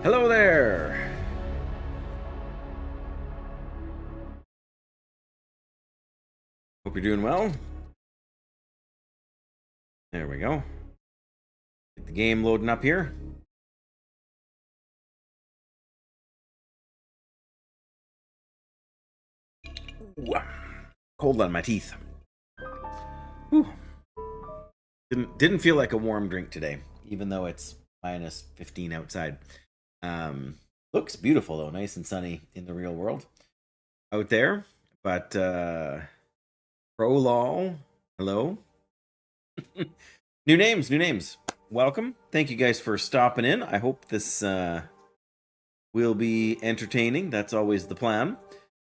Hello there! Hope you're doing well. There we go. Get the game loading up here. Ooh, cold on my teeth. Whew. Didn't feel like a warm drink today, even though it's minus 15 outside. Looks beautiful though, nice and sunny in the real world out there. But Prolol, hello. New names. Welcome. Thank you guys for stopping in. I hope this will be entertaining. That's always the plan.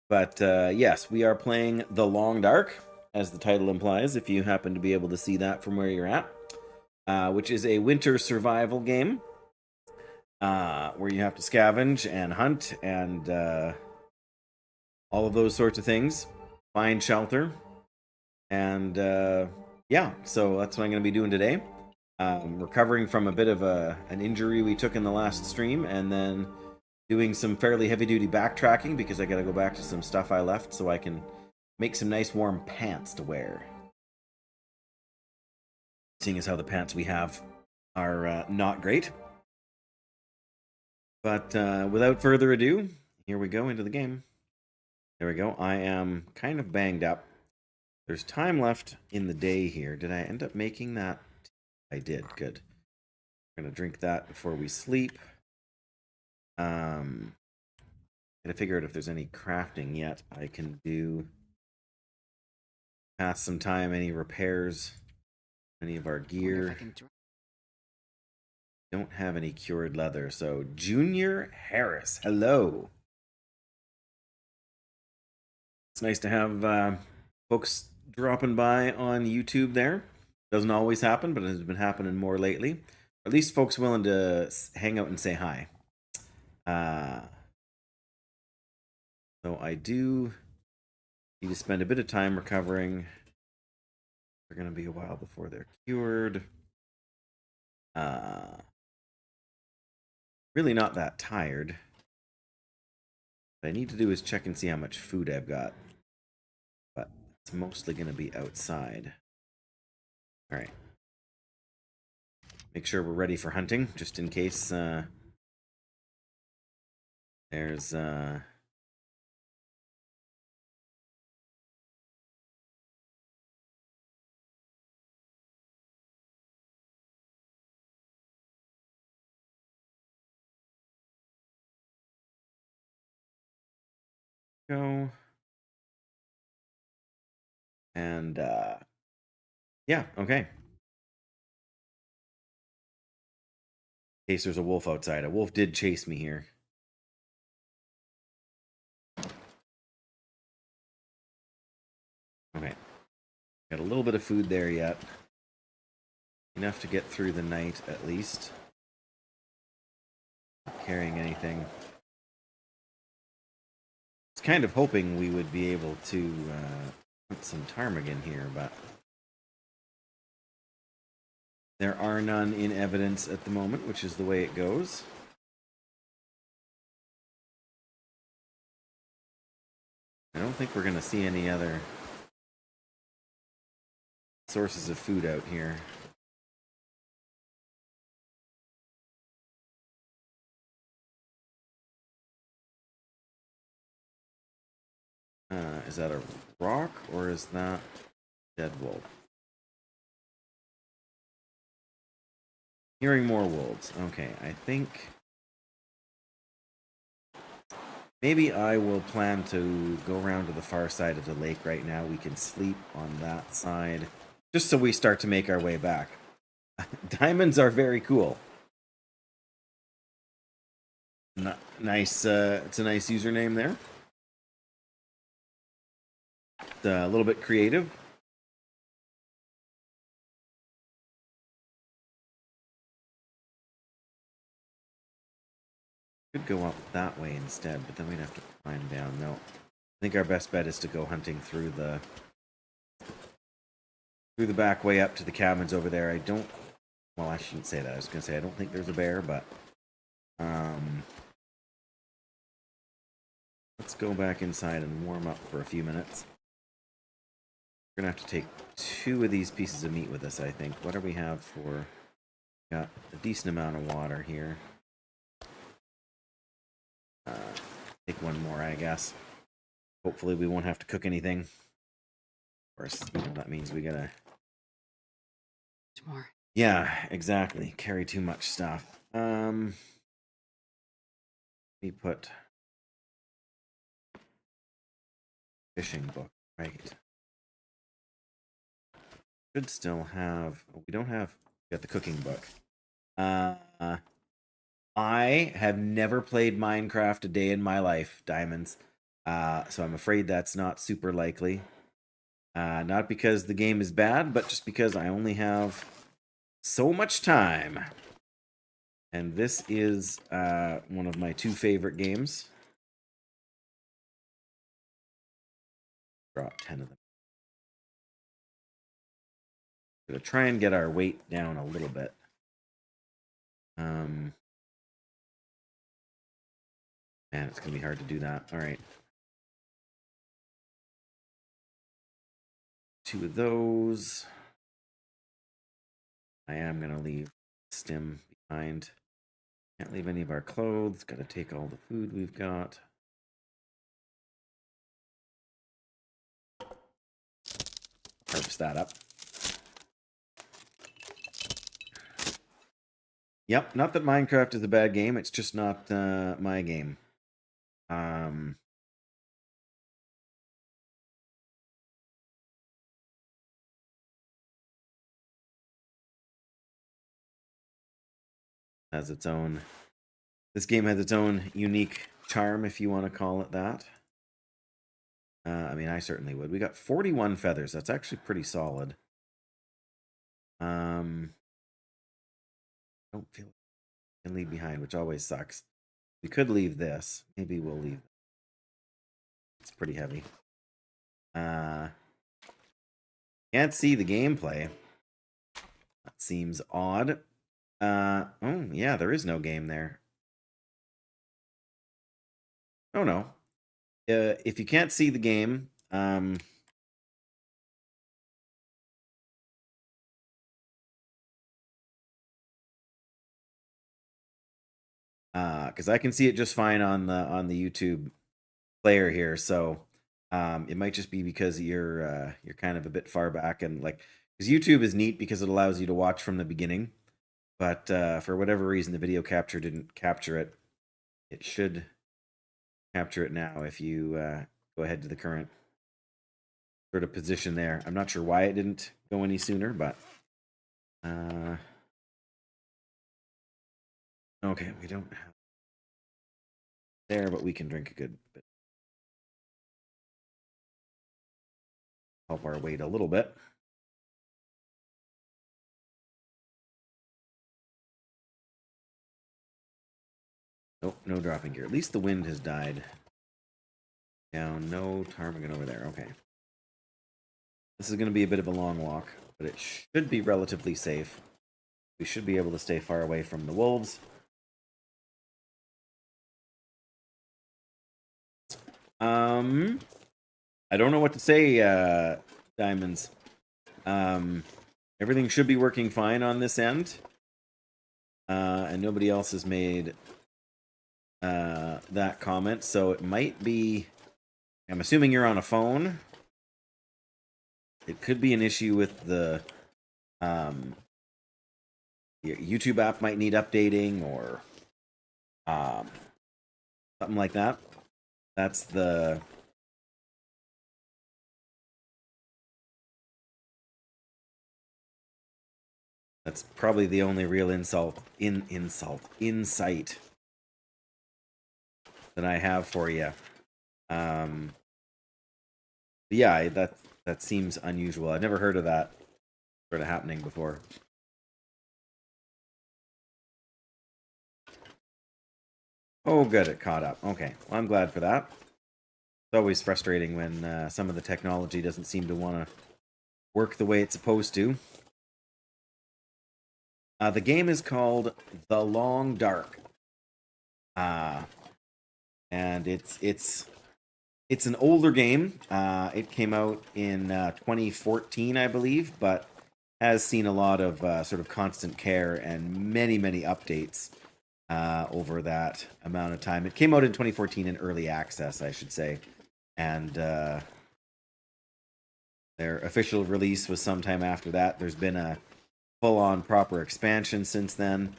But yes, we are playing The Long Dark, as the title implies, if you happen to be able to see that from where you're at, which is a winter survival game where you have to scavenge and hunt and all of those sorts of things, find shelter, and yeah, so that's what I'm going to be doing today. Recovering from a bit of an injury we took in the last stream, and then doing some fairly heavy-duty backtracking because I got to go back to some stuff I left so I can make some nice warm pants to wear. Seeing as how the pants we have are not great. But without further ado, here we go into the game. There we go. I am kind of banged up. There's time left in the day here. Did I end up making that? I did. Good. I'm going to drink that before we sleep. Gotta figure out if there's any crafting yet I can do. Pass some time, any repairs, any of our gear. Don't have any cured leather, so Junior Harris, hello. It's nice to have folks dropping by on YouTube there. Doesn't always happen, but it has been happening more lately. Or at least folks willing to hang out and say hi. So I do need to spend a bit of time recovering. They're going to be a while before they're cured. Really not that tired. What I need to do is check and see how much food I've got. But it's mostly going to be outside. Alright. Make sure we're ready for hunting, just in case there's go. And yeah, okay. In case there's a wolf outside. A wolf did chase me here. Okay. Got a little bit of food there yet. Enough to get through the night, at least. Not carrying anything. I was kind of hoping we would be able to put some ptarmigan here, but there are none in evidence at the moment, which is the way it goes. I don't think we're going to see any other sources of food out here. Is that a rock or is that dead wolf? Hearing more wolves. Okay, I think maybe I will plan to go around to the far side of the lake right now. We can sleep on that side, just so we start to make our way back. Diamonds are very cool. Nice. It's a nice username there. It's a little bit creative. Could go up that way instead, but then we'd have to climb down. No, I think our best bet is to go hunting through the back way up to the cabins over there. I don't. Well, I shouldn't say that. I was gonna say I don't think there's a bear, but let's go back inside and warm up for a few minutes. We're gonna have to take 2 of these pieces of meat with us, I think. What do we have for? Got a decent amount of water here. Take 1 more, I guess. Hopefully we won't have to cook anything. Of course, you know, that means we gotta... More. Yeah, exactly. Carry too much stuff. We put... fishing book, right. Should still have... Oh, we don't have... We got the cooking book. I have never played Minecraft a day in my life, Diamonds. So I'm afraid that's not super likely. Not because the game is bad, but just because I only have so much time. And this is one of my 2 favorite games. Drop 10 of them. Gonna try and get our weight down a little bit. Man, it's gonna be hard to do that. All right. 2 of those. I am gonna leave stem behind. Can't leave any of our clothes. Gotta take all the food we've got. Harvest that up. Yep, not that Minecraft is a bad game. It's just not my game. Has its own... This game has its own unique charm, if you want to call it that. I mean, I certainly would. We got 41 feathers. That's actually pretty solid. Don't feel I can leave behind, which always sucks. We could leave this. Maybe we'll leave. It's pretty heavy. Can't see the gameplay. That seems odd. Oh, yeah, there is no game there. Oh, no. If you can't see the game, because I can see it just fine on the YouTube player here, so it might just be because you're kind of a bit far back, and like, because YouTube is neat because it allows you to watch from the beginning, but for whatever reason the video capture didn't capture it. It should capture it now if you go ahead to the current sort of position there. I'm not sure why it didn't go any sooner, but okay, we don't have there, but we can drink a good bit. help our weight a little bit. Nope, no dropping gear. At least the wind has died down. No ptarmigan over there. Okay. This is going to be a bit of a long walk, but it should be relatively safe. We should be able to stay far away from the wolves. I don't know what to say, Diamonds. Everything should be working fine on this end. And nobody else has made that comment, so it might be... I'm assuming you're on a phone. It could be an issue with the... your YouTube app might need updating, or something like that. That's the... That's probably the only real insight that I have for you. Yeah, that seems unusual. I've never heard of that sort of happening before. Oh, good, it caught up. Okay, well, I'm glad for that. It's always frustrating when some of the technology doesn't seem to want to work the way it's supposed to. The game is called The Long Dark. And it's an older game. It came out in 2014, I believe, but has seen a lot of sort of constant care and many updates over that amount of time. It came out in 2014 in early access, I should say, and their official release was sometime after that. There's been a full-on proper expansion since then,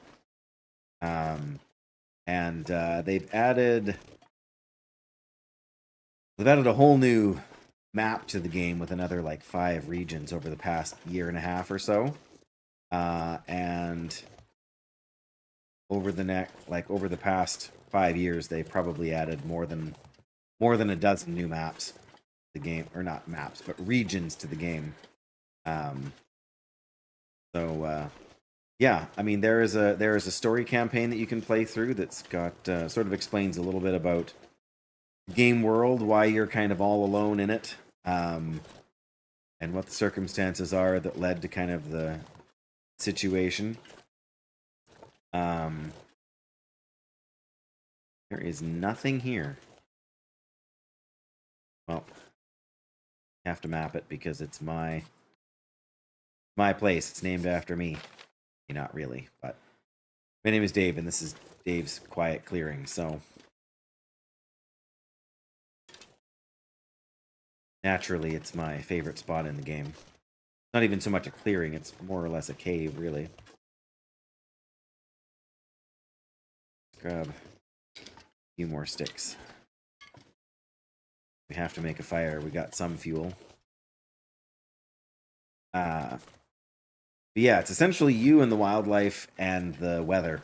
and they've added a whole new map to the game with another like 5 regions over the past year and a half or so, and over the past 5 years, they probably added more than a dozen new maps to the game, or not maps, but regions to the game. Yeah, I mean, there is a story campaign that you can play through that's got sort of explains a little bit about game world, why you're kind of all alone in it, and what the circumstances are that led to kind of the situation. There is nothing here. Well, I have to map it because it's my place. It's named after me. Not really, but my name is Dave, and this is Dave's Quiet Clearing, so naturally it's my favorite spot in the game. Not even so much a clearing, it's more or less a cave, really. Grab a few more sticks. We have to make a fire. We got some fuel. But yeah, it's essentially you and the wildlife and the weather,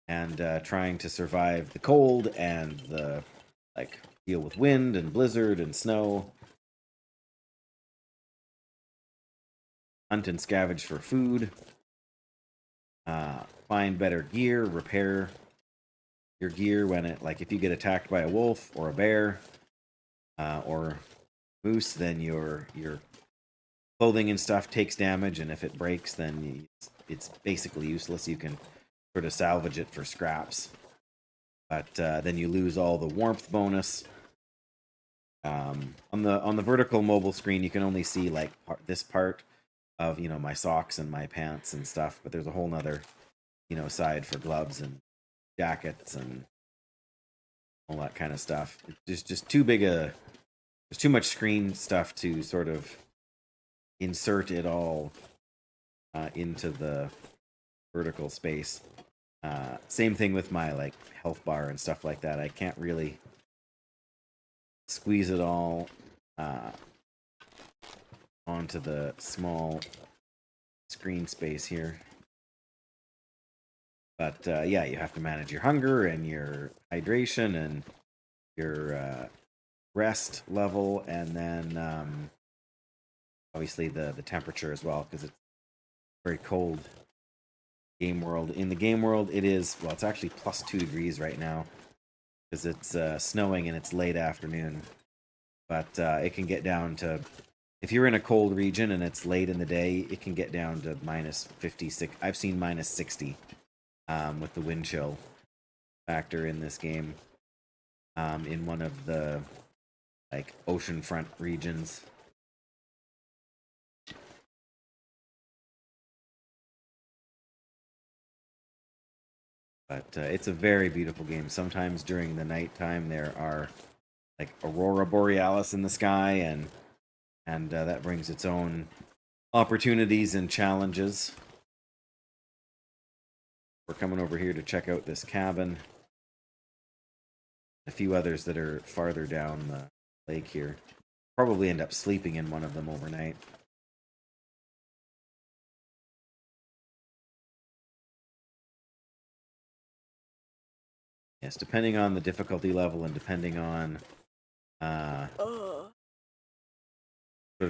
and trying to survive the cold and the deal with wind and blizzard and snow. Hunt and scavenge for food. Find better gear. Repair your gear when if you get attacked by a wolf or a bear or moose, then your clothing and stuff takes damage, and if it breaks, then it's basically useless. You can sort of salvage it for scraps, but then you lose all the warmth bonus. On the vertical mobile screen, you can only see this part of my socks and my pants and stuff, but there's a whole nother side for gloves and jackets and all that kind of stuff. It's just there's too much screen stuff to sort of insert it all into the vertical space. Same thing with my health bar and stuff like that. I can't really squeeze it all onto the small screen space here. But yeah, you have to manage your hunger and your hydration and your rest level, and then obviously the temperature as well, because it's very cold. Game world. In the game world, it is, well, it's actually plus 2 degrees right now because it's snowing and it's late afternoon. But it can get down to, if you're in a cold region and it's late in the day, it can get down to minus 56. I've seen minus 60 with the wind chill factor in this game in one of the like oceanfront regions. But it's a very beautiful game. Sometimes during the nighttime there are like aurora borealis in the sky, and that brings its own opportunities and challenges. We're coming over here to check out this cabin. A few others that are farther down the lake here. Probably end up sleeping in one of them overnight. Yes, depending on the difficulty level and depending on sort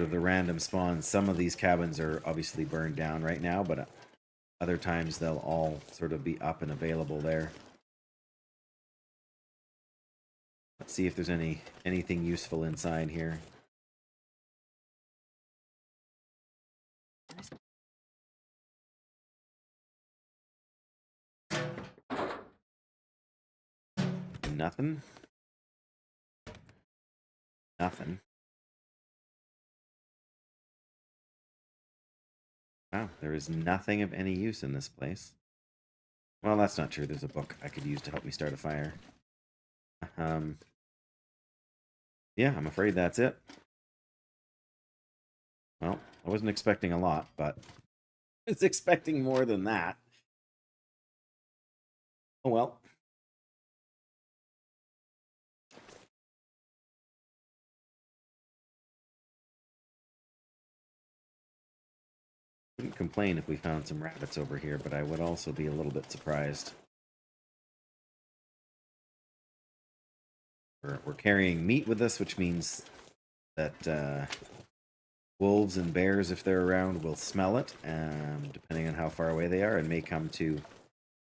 of the random spawns, some of these cabins are obviously burned down right now, but other times they'll all sort of be up and available there. Let's see if there's anything useful inside here. Nothing. Nothing. Wow, there is nothing of any use in this place. Well, that's not true. There's a book I could use to help me start a fire. Yeah, I'm afraid that's it. Well, I wasn't expecting a lot, but I was expecting more than that. Oh well. Wouldn't complain if we found some rabbits over here, but I would also be a little bit surprised. We're carrying meat with us, which means that wolves and bears, if they're around, will smell it, depending on how far away they are, and may come to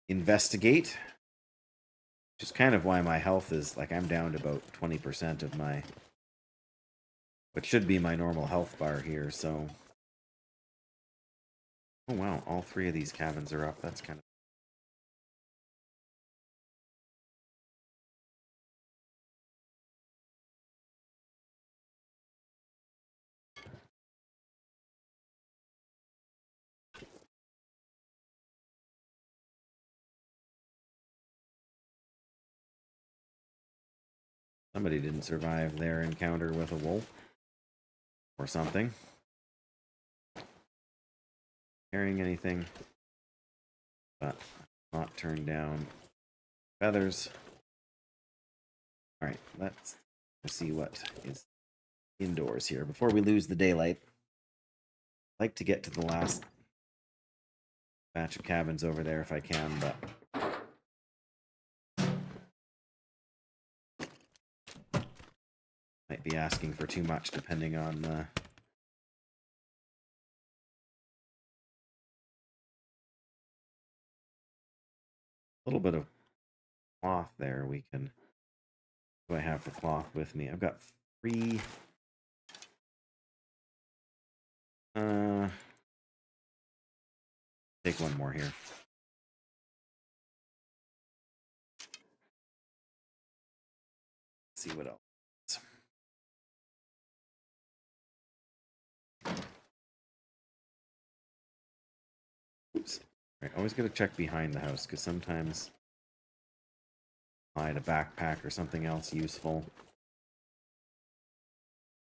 investigate. Which is kind of why my health is, like, I'm down to about 20% of my, what should be my normal health bar here, so. Oh wow, all 3 of these cabins are up. That's kind of. Somebody didn't survive their encounter with a wolf. Or something. Carrying anything. But not turned down. Feathers. Alright, let's see what is indoors here. Before we lose the daylight, I'd like to get to the last batch of cabins over there if I can, but might be asking for too much depending on the little bit of cloth there. We can. Do I have the cloth with me? I've got 3. Take one more here. Let's see what else. Oops. All right, always got to check behind the house because sometimes hide a backpack or something else useful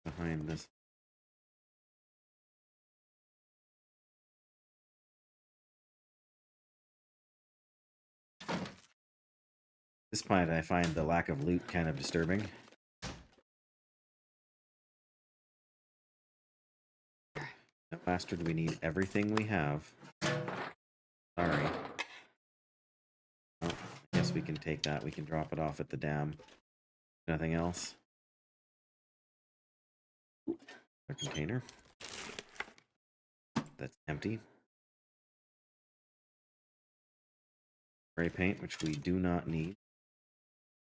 behind this. At this point, I find the lack of loot kind of disturbing. No faster, do we need everything we have? Sorry. Oh, I guess we can take that. We can drop it off at the dam. Nothing else. A container. that's empty. Spray paint, which we do not need.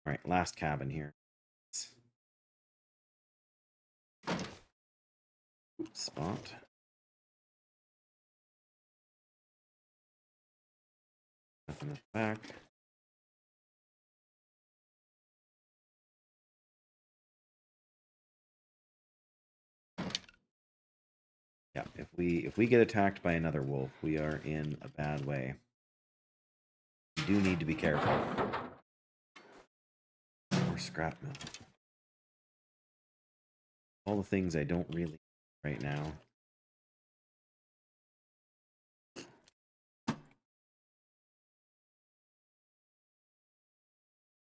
All right, last cabin here. Spot. Nothing at the back. Yeah, if we get attacked by another wolf, we are in a bad way. We do need to be careful. More scrap metal. All the things I don't really need right now.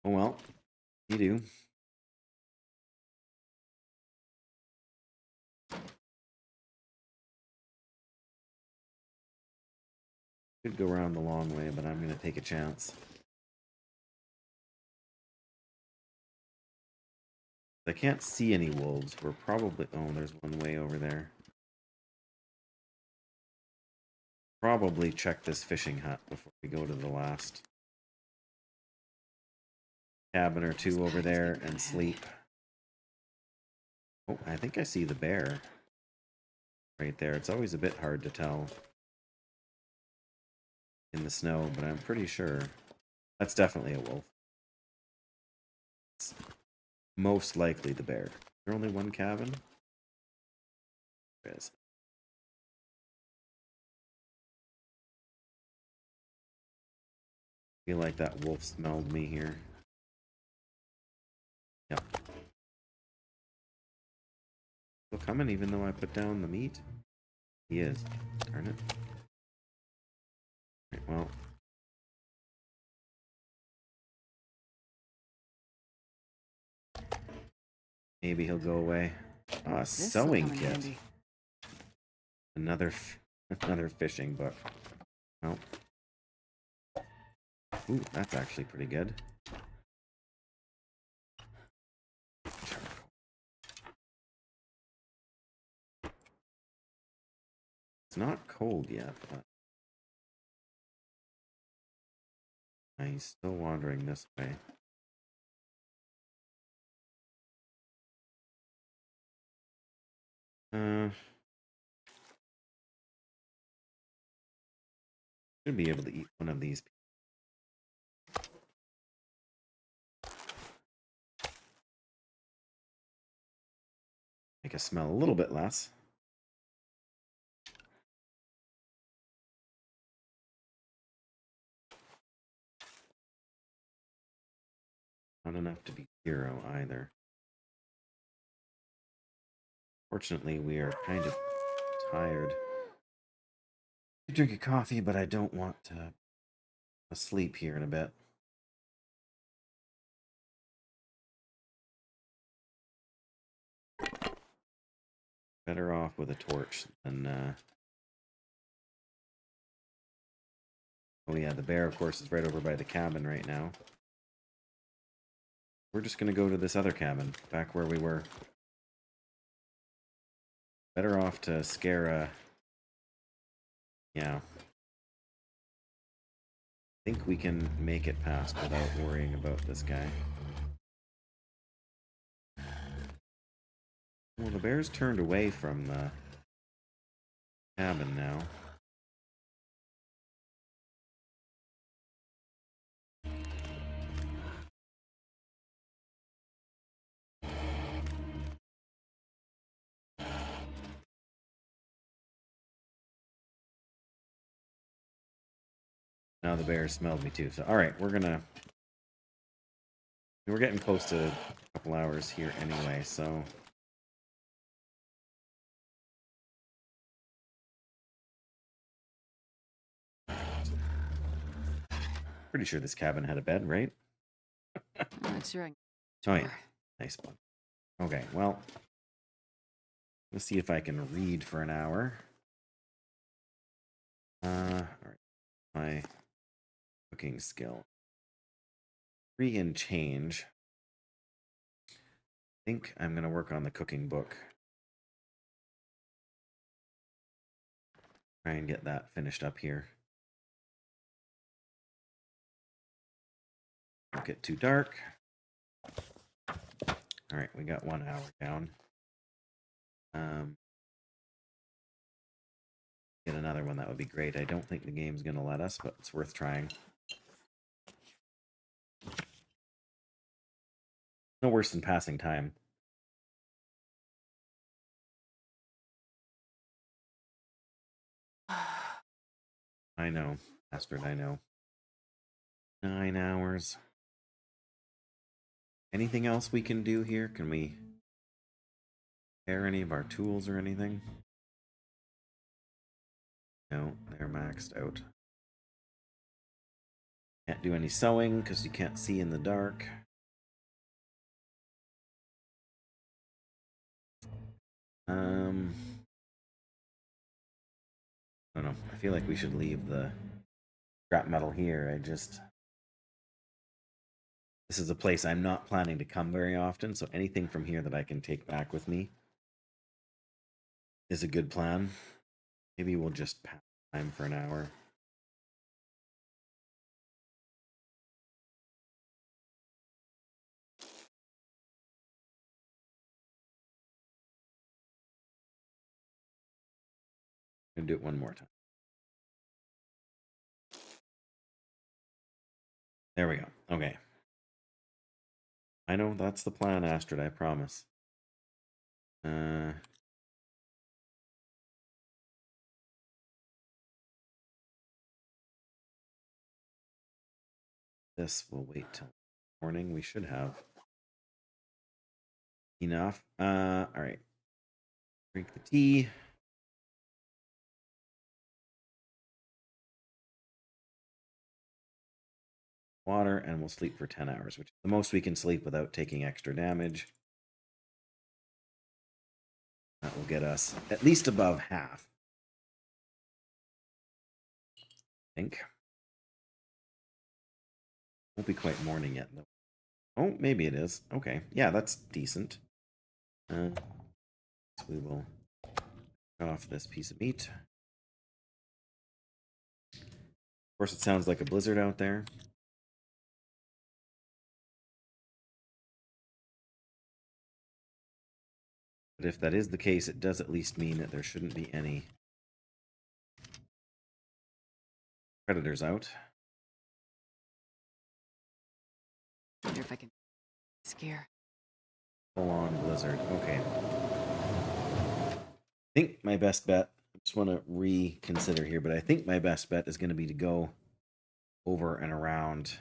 Oh well, you do. Could go around the long way, but I'm going to take a chance. I can't see any wolves. We're probably... Oh, there's one way over there. Probably check this fishing hut before we go to the last cabin or two over there and sleep. Oh, I think I see the bear right there. It's always a bit hard to tell in the snow, but I'm pretty sure that's definitely a wolf. It's most likely the bear. Is there only one cabin? There is. I feel like that wolf smelled me here. Yep. Still coming even though I put down the meat? He is. Darn it. Right, well. Maybe he'll go away. Ah, sewing kit. Another fishing book. Oh. Ooh, that's actually pretty good. It's not cold yet, but he's still wandering this way. Should be able to eat one of these. Make us smell a little bit less. Not enough to be 0 either. Fortunately, we are kind of tired. I drink a coffee, but I don't want to sleep here in a bit. Better off with a torch than... Oh yeah, the bear, of course, is right over by the cabin right now. We're just going to go to this other cabin, back where we were. Better off to scare yeah. I think we can make it past without worrying about this guy. Well, the bear's turned away from the cabin now. Now the bear smelled me too. So, all right, we're getting close to a couple hours here anyway, so. Pretty sure this cabin had a bed, right? That's right. Oh yeah, nice one. Okay, well, let's see if I can read for an hour. All right, my cooking skill. 3 and change. I think I'm gonna work on the cooking book. Try and get that finished up here. Don't get too dark. All right, we got 1 hour down. Get another one, that would be great. I don't think the game's going to let us, but it's worth trying. No worse than passing time. I know, Astrid, I know. 9 hours. Anything else we can do here? Can we repair any of our tools or anything? No, they're maxed out. Can't do any sewing because you can't see in the dark. I don't know. I feel like we should leave the scrap metal here. This is a place I'm not planning to come very often, so anything from here that I can take back with me is a good plan. Maybe we'll just pass time for an hour. I'm gonna do it one more time. There we go. Okay. I know that's the plan, Astrid, I promise. This will wait till morning. We should have enough. All right. Drink the tea. Water, and we'll sleep for 10 hours, which is the most we can sleep without taking extra damage. That will get us at least above half, I think. Won't be quite morning yet, though. Oh, maybe it is. Okay. Yeah, that's decent. So we will cut off this piece of meat. Of course, it sounds like a blizzard out there. But if that is the case, it does at least mean that there shouldn't be any predators out. Wonder if I can scare. Full on blizzard. Okay. I think my best bet, I just want to reconsider here, but I think my best bet is going to be to go over and around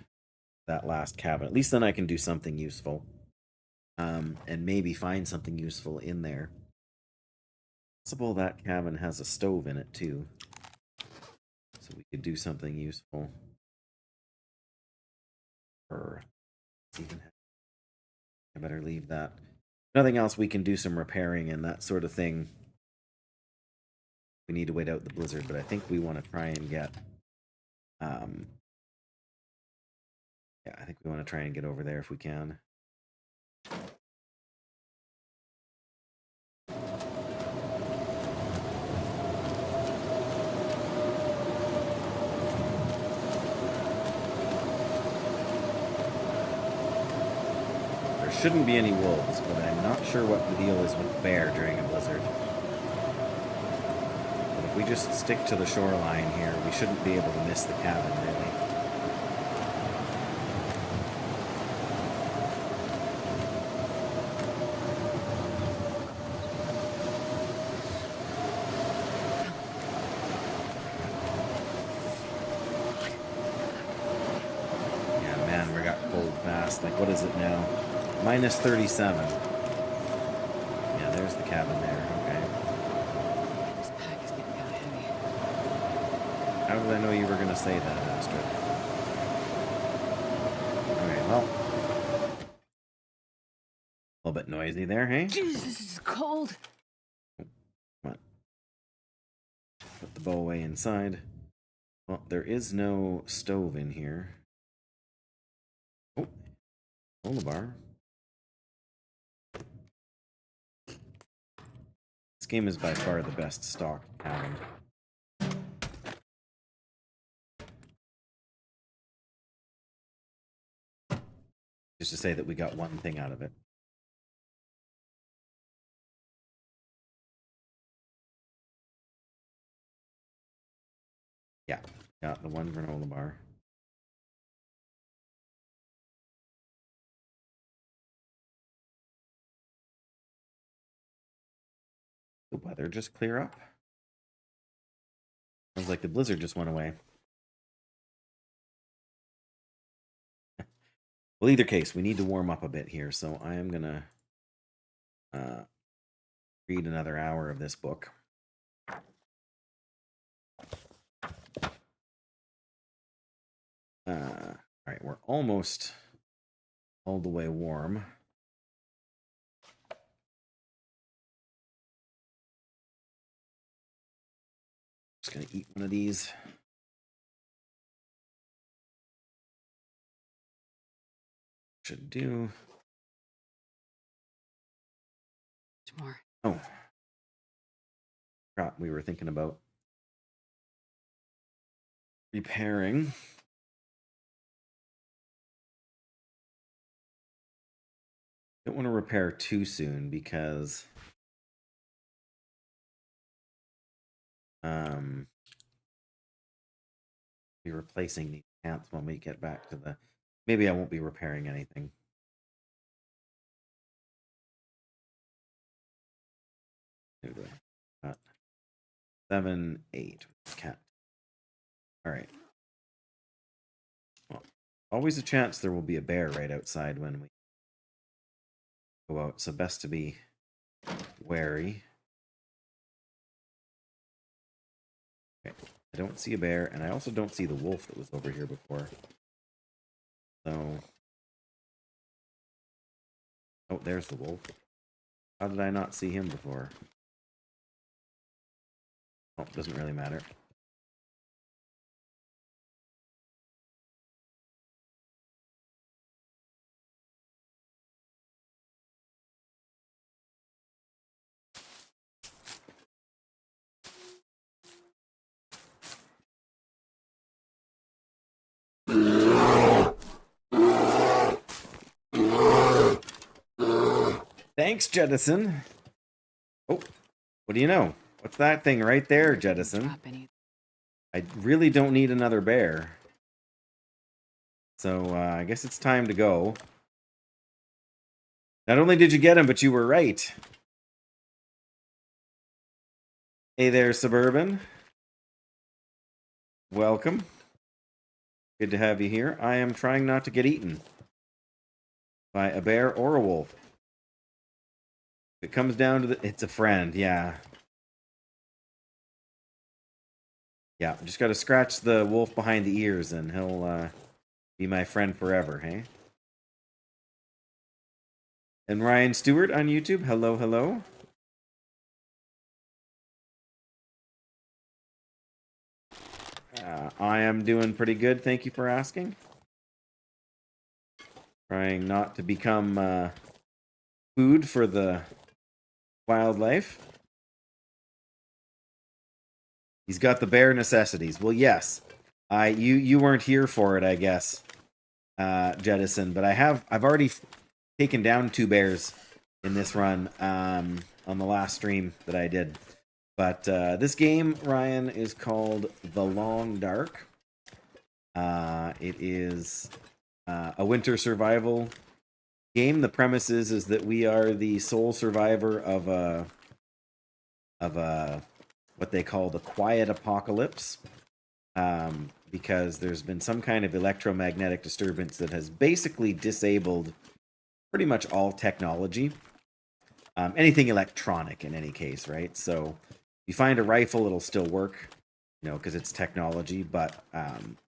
that last cabin. At least then I can do something useful. And maybe find something useful in there. Possible that cabin has a stove in it too. So we could do something useful. Or even I better leave that. Nothing else, we can do some repairing and that sort of thing. We need to wait out the blizzard, but I think we want to try and get yeah, I think we want to try and get over there if we can. There shouldn't be any wolves, but I'm not sure what the deal is with bear during a blizzard. But if we just stick to the shoreline here, we shouldn't be able to miss the cabin, really. Yeah, man, we got cold fast. Like, what is it now? Minus 37. Yeah, there's the cabin there. Okay. This pack is getting kind of heavy. How did I know you were going to say that, Astrid? Okay, well. A little bit noisy there, hey? Jesus, this is cold. Come on. Put the bow away inside. Well, there is no stove in here. Oh, hold the bar. This game is by far the best stocked cabin. Just to say that we got one thing out of it. Yeah, got the one granola bar. The weather just clear up. Sounds like the blizzard just went away. Well, either case, we need to warm up a bit here, so I am gonna read another hour of this book. All right, we're almost all the way warm. Just gonna eat one of these. Should do. More. Oh, crap! We were thinking about repairing. Don't want to repair too soon because be replacing these pants when we get back to the. Maybe I won't be repairing anything. Anyway, 7, 8 cat. All right. Well, always a chance there will be a bear right outside when we go out, so best to be wary. Okay, I don't see a bear, and I also don't see the wolf that was over here before. So, oh, there's the wolf. How did I not see him before? Oh, doesn't really matter. Thanks, Jettison. Oh, what do you know? What's that thing right there, Jettison? I really don't need another bear. So I guess it's time to go. Not only did you get him, but you were right. Hey there, Suburban. Welcome. Good to have you here. I am trying not to get eaten by a bear or a wolf. If it comes down to it's a friend, yeah. Yeah, just got to scratch the wolf behind the ears and he'll be my friend forever, hey? And Ryan Stewart on YouTube, hello, hello. I am doing pretty good, thank you for asking. Trying not to become food for the wildlife. He's got the bare necessities. Well, yes. You weren't here for it, I guess, Jettison, but I've already taken down 2 bears in this run on the last stream that I did. But this game, Ryan, is called The Long Dark. It is a winter survival game. The premise is that we are the sole survivor of a what they call the quiet apocalypse, because there's been some kind of electromagnetic disturbance that has basically disabled pretty much all technology, anything electronic in any case, right? So you find a rifle, it'll still work, you know, because it's technology, but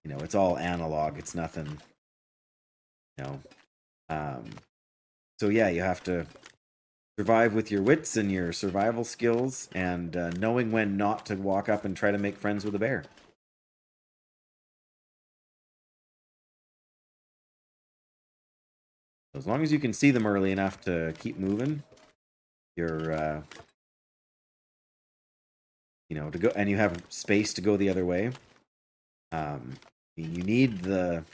you know, it's all analog. It's nothing, you know. So yeah, you have to survive with your wits and your survival skills, and knowing when not to walk up and try to make friends with a bear. As long as you can see them early enough to keep moving, you're, you know, to go, and you have space to go the other way. You need the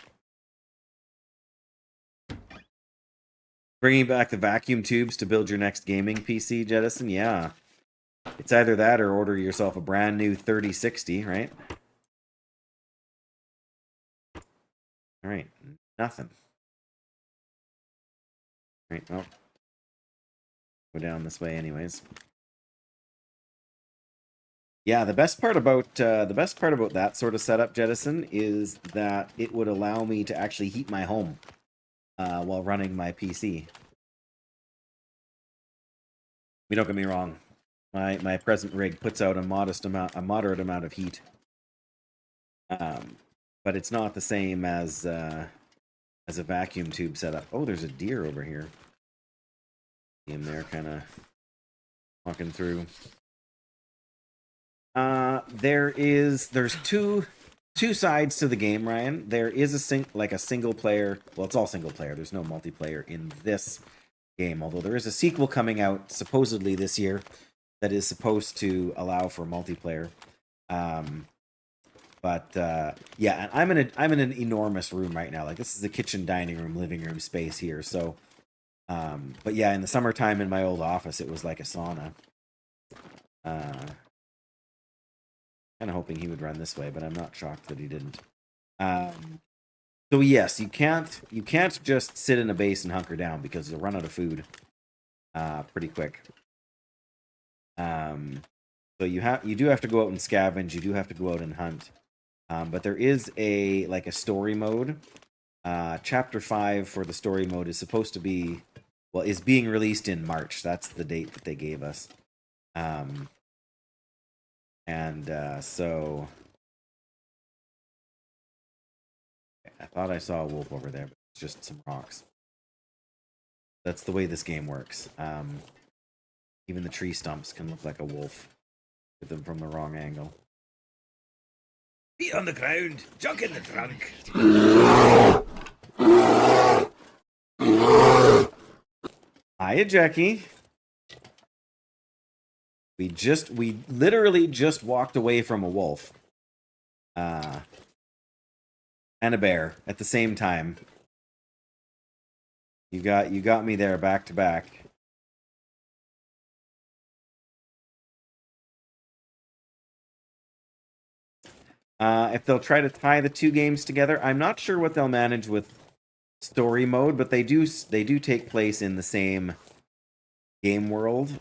Bringing back the vacuum tubes to build your next gaming PC, Jettison? Yeah. It's either that or order yourself a brand new 3060, right? All right. Nothing. All right. Oh. Go down this way anyways. Yeah, the best part about that sort of setup, Jettison, is that it would allow me to actually heat my home while running my PC. I mean, don't get me wrong. My present rig puts out a moderate amount of heat, but it's not the same as a vacuum tube setup. Oh, there's a deer over here. See him there, kind of walking through. There's two sides to the game, Ryan. There is a single player. Well, it's all single player. There's no multiplayer in this game, although there is a sequel coming out supposedly this year that is supposed to allow for multiplayer. Yeah, I'm in an enormous room right now. Like, this is a kitchen, dining room, living room space here. So, but yeah, in the summertime in my old office, it was like a sauna. Kind of hoping he would run this way, but I'm not shocked that he didn't. So yes, you can't just sit in a base and hunker down because you'll run out of food pretty quick. So you do have to go out and scavenge. You do have to go out and hunt. But there is a story mode. Chapter 5 for the story mode is supposed to be, well, is being released in March. That's the date that they gave us. So I thought I saw a wolf over there, but it's just some rocks. That's the way this game works. Even the tree stumps can look like a wolf with them from the wrong angle. Feet on the ground, junk in the trunk. Hiya, Jackie. We literally just walked away from a wolf. And a bear at the same time. You got me there back to back. If they'll try to tie the two games together, I'm not sure what they'll manage with story mode, but they do take place in the same game world.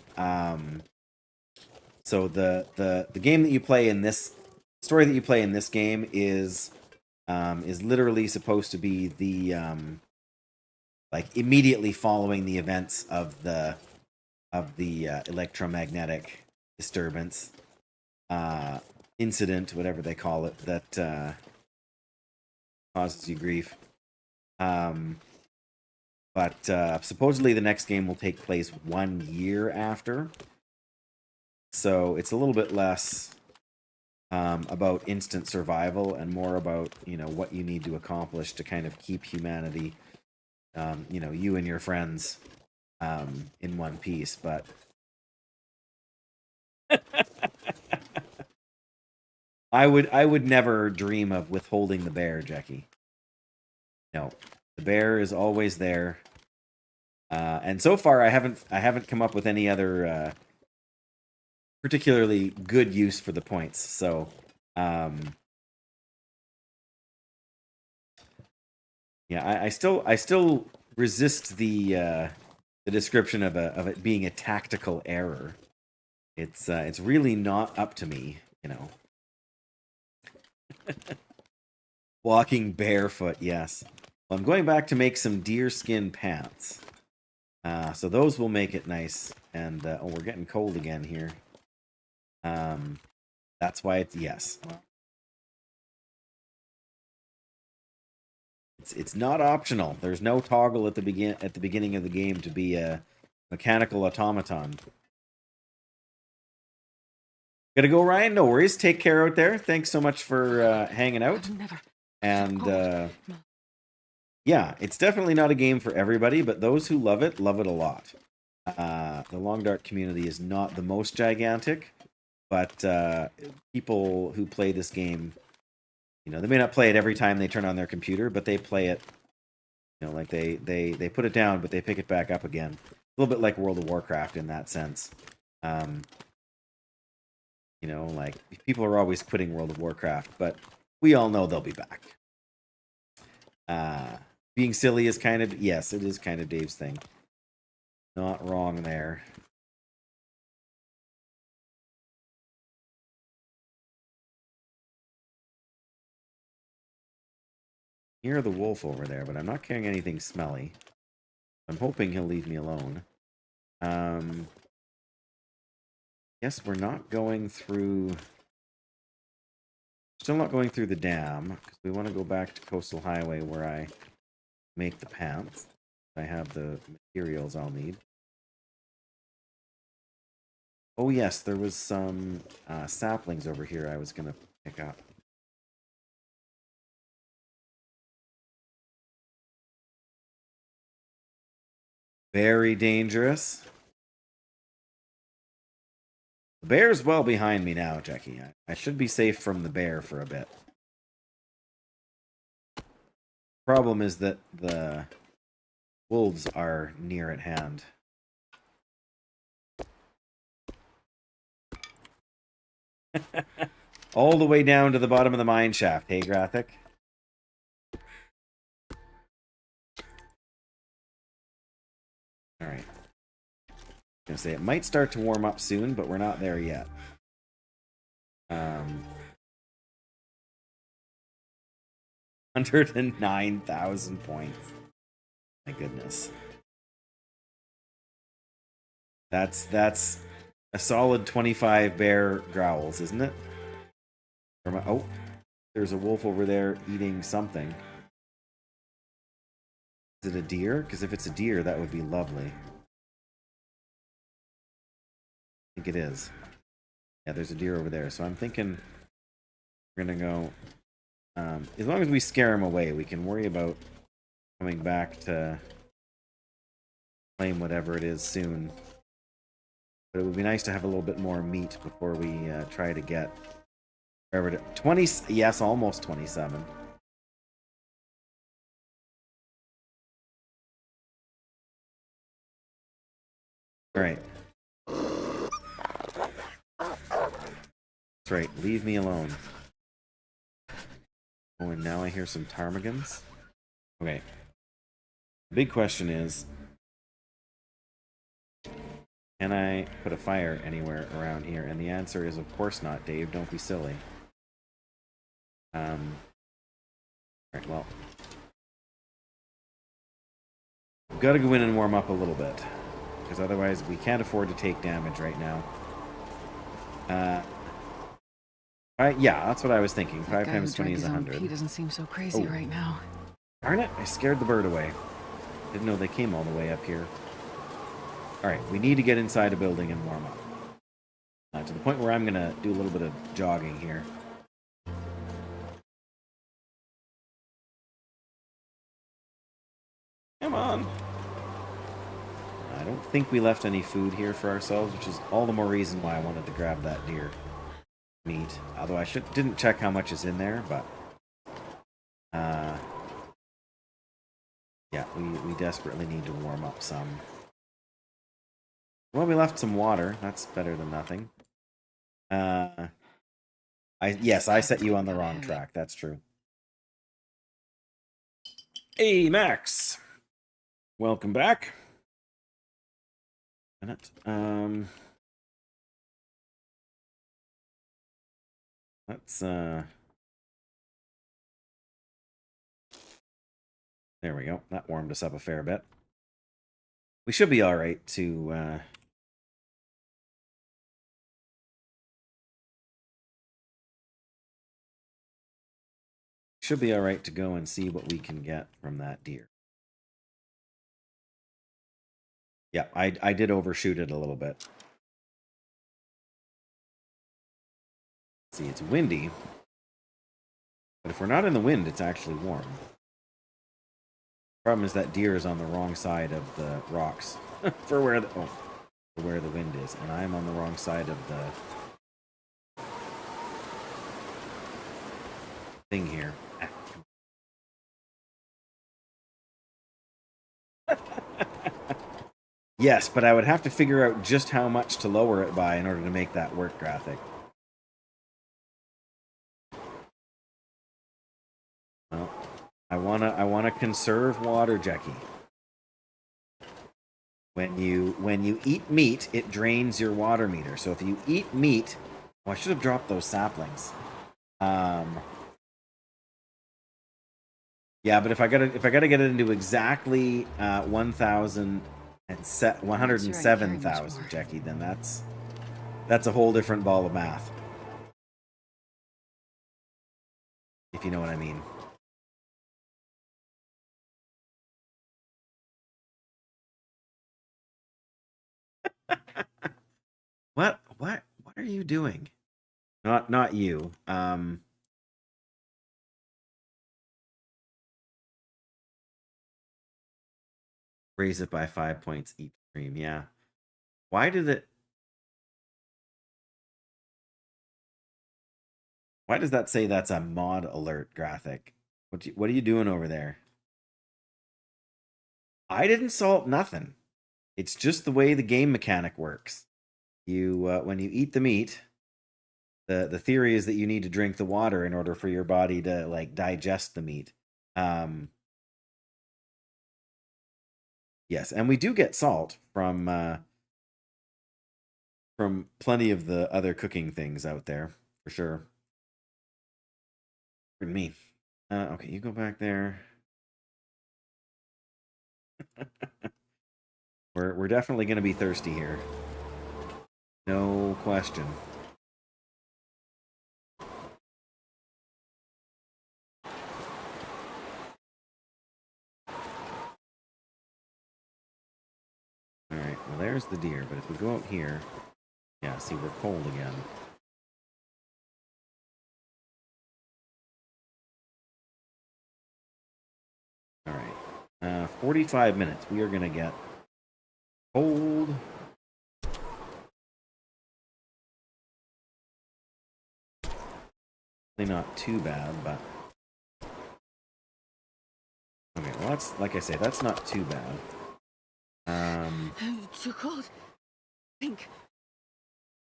So the game that you play in this story that you play in this game is literally supposed to be the immediately following the events of the electromagnetic disturbance incident, whatever they call it, that causes you grief. But supposedly the next game will take place 1 year after. So it's a little bit less about instant survival and more about, what you need to accomplish to kind of keep humanity, you and your friends in one piece. But I would never dream of withholding the bear, Jackie. No, the bear is always there. And so far, I haven't come up with any other particularly good use for the points. So, yeah, I still resist the description of it being a tactical error. It's really not up to me, Walking barefoot, yes. Well, I'm going back to make some deerskin pants. So those will make it nice. And we're getting cold again here. That's why it's yes. It's not optional. There's no toggle at the beginning of the game to be a mechanical automaton. Gotta go, Ryan. No worries. Take care out there. Thanks so much for hanging out. And yeah, it's definitely not a game for everybody, but those who love it a lot. The Long Dark community is not the most gigantic, but people who play this game, they may not play it every time they turn on their computer, but they play it You know, like they put it down, but they pick it back up again. A little bit like World of Warcraft in that sense. You know, like people are always quitting World of Warcraft, but we all know they'll be back. Being silly is kind of, yes, it is kind of Dave's thing. Not wrong there. Hear the wolf over there, but I'm not carrying anything smelly. I'm hoping he'll leave me alone. Guess we're not going through... Still not going through the dam, because we want to go back to Coastal Highway where I make the pants. I have the materials I'll need. Oh yes, there was some saplings over here I was going to pick up. Very dangerous. The bear's well behind me now, Jackie. I should be safe from the bear for a bit. Problem is that the wolves are near at hand. All the way down to the bottom of the mine shaft, hey, Graphic? Alright. I'm gonna say it might start to warm up soon, but we're not there yet. 109,000 points. My goodness. That's a solid 25 bear growls, isn't it? Oh, there's a wolf over there eating something. Is it a deer? Because if it's a deer, that would be lovely. I think it is. Yeah, there's a deer over there. So I'm thinking we're going to go... as long as we scare him away, we can worry about coming back to claim whatever it is soon. But it would be nice to have a little bit more meat before we try to get... 20... Yes, almost 27. Alright. That's right, leave me alone. Oh, and now I hear some ptarmigans. Okay. The big question is, can I put a fire anywhere around here? And the answer is, of course not, Dave. Don't be silly. Alright, well. We've got to go in and warm up a little bit. Because otherwise we can't afford to take damage right now. Yeah, that's what I was thinking. 5 times 20 is 100. He doesn't seem so crazy right now. Darn it, I scared the bird away. Didn't know they came all the way up here. Alright, we need to get inside a building and warm up. To the point where I'm going to do a little bit of jogging here. Come on. I don't think we left any food here for ourselves, which is all the more reason why I wanted to grab that deer meat. Although I didn't check how much is in there, but yeah, we desperately need to warm up some. Well, we left some water. That's better than nothing. Yes, I set you on the wrong track. That's true. Hey, Max. Welcome back. Let's there we go. That warmed us up a fair bit. We should be all right to go and see what we can get from that deer. Yeah, I did overshoot it a little bit. See, it's windy. But if we're not in the wind, it's actually warm. Problem is that deer is on the wrong side of the rocks for where the wind is, and I'm on the wrong side of the thing here. Yes, but I would have to figure out just how much to lower it by in order to make that work graphic. Well, I wanna conserve water, Jackie. When you eat meat, it drains your water meter. So if you eat meat, oh, I should have dropped those saplings. Yeah, but if I gotta get it into exactly 107,000, Jackie, then that's a whole different ball of math. If you know what I mean. What are you doing? Not you. Raise it by 5 points each stream. Yeah. Why does that say that's a mod alert graphic? What are you doing over there? I didn't salt nothing. It's just the way the game mechanic works. You when you eat the meat, the theory is that you need to drink the water in order for your body to like digest the meat. Yes, and we do get salt from plenty of the other cooking things out there, for sure. Pardon me. Okay, you go back there. We're definitely going to be thirsty here. No question. Alright, well there's the deer, but if we go out here... Yeah, see, we're cold again. Alright. 45 minutes. We are going to get cold. Not too bad, but... Okay, well that's, like I say, that's not too bad. Too cold. Think.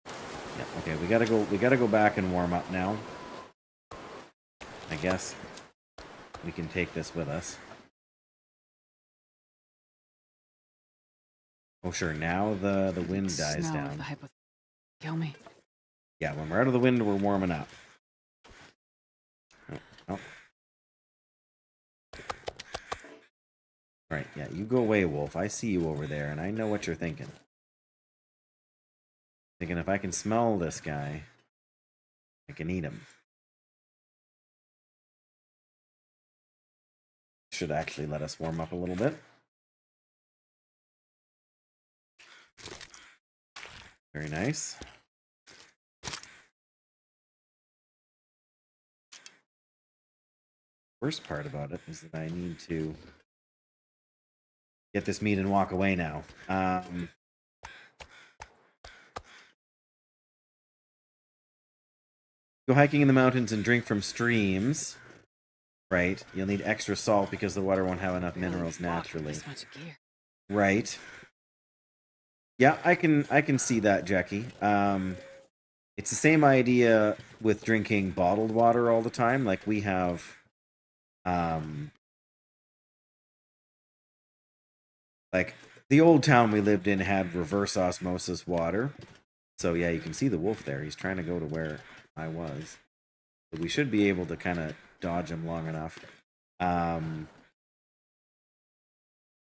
Yeah, okay, we gotta go back and warm up now. I guess we can take this with us. Oh sure, now the wind dies down. Kill me. Yeah, when we're out of the wind, we're warming up. Oh. Alright, yeah, you go away, Wolf. I see you over there, and I know what you're thinking. Thinking if I can smell this guy, I can eat him. Should actually let us warm up a little bit. Very nice. Worst part about it is that I need to get this meat and walk away now. Go hiking in the mountains and drink from streams. Right. You'll need extra salt because the water won't have enough minerals naturally. Right. Yeah, I can see that, Jackie. It's the same idea with drinking bottled water all the time. Like we have like the old town we lived in had reverse osmosis water. So yeah, you can see the wolf there. He's trying to go to where I was. But we should be able to kind of dodge him long enough.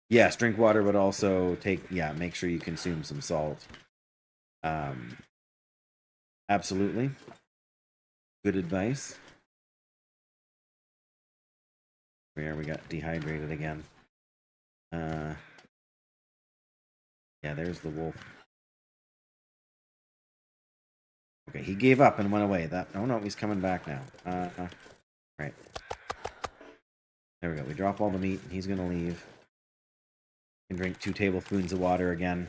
Yes, drink water, but also make sure you consume some salt. Absolutely. Good advice. There, we got dehydrated again. Yeah, there's the wolf. Okay, he gave up and went away. Oh no, he's coming back now. Right. There we go. We drop all the meat, and he's gonna leave. And drink 2 tablespoons of water again.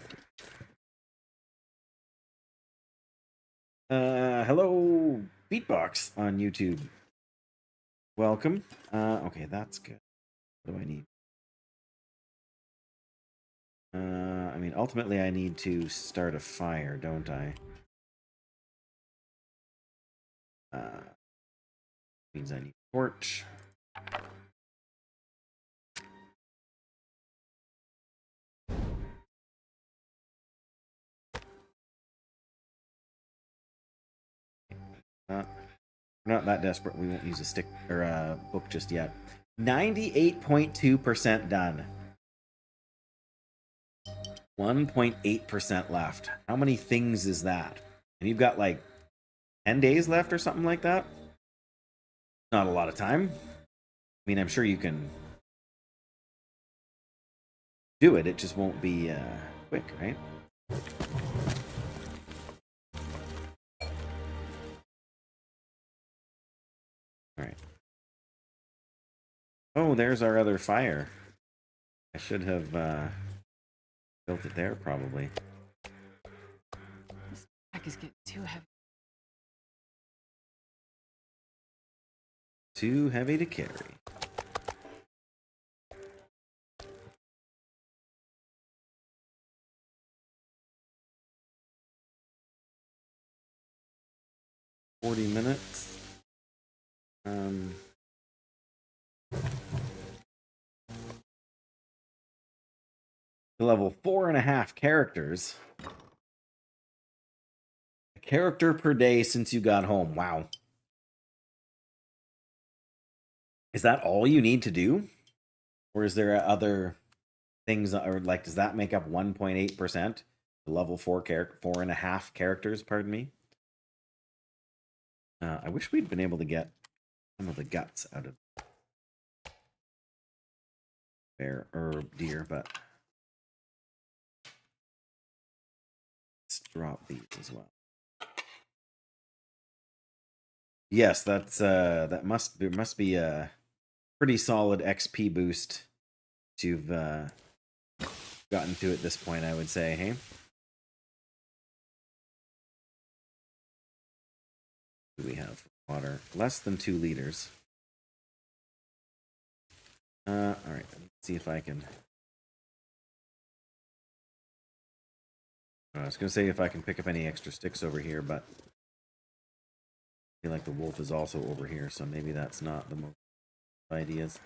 Hello, Beatbox on YouTube. Welcome. Okay, that's good. What do I need? I mean, ultimately, I need to start a fire, don't I? Means I need torch. We're not that desperate. We won't use a stick or a book just yet. 98.2% done. 1.8% left. How many things is that? And you've got like 10 days left or something like that? Not a lot of time. I mean, I'm sure you can do it. It just won't be quick, right? All right. Oh, there's our other fire. I should have built it there, probably. This pack is getting too heavy. Too heavy to carry. $40. Level 4.5 characters. A character per day since you got home. Wow. Is that all you need to do? Or is there other things, or like, does that make up 1.8%? Level 4.5 characters, pardon me. I wish we'd been able to get some of the guts out of bear or deer, but let's drop these as well. Yes, that's there must be a pretty solid XP boost you've gotten to at this point, I would say. Hey, what do we have? Water less than 2 liters. All right, let's see if I can. I was gonna say if I can pick up any extra sticks over here, but I feel like the wolf is also over here, so maybe that's not the most ideas.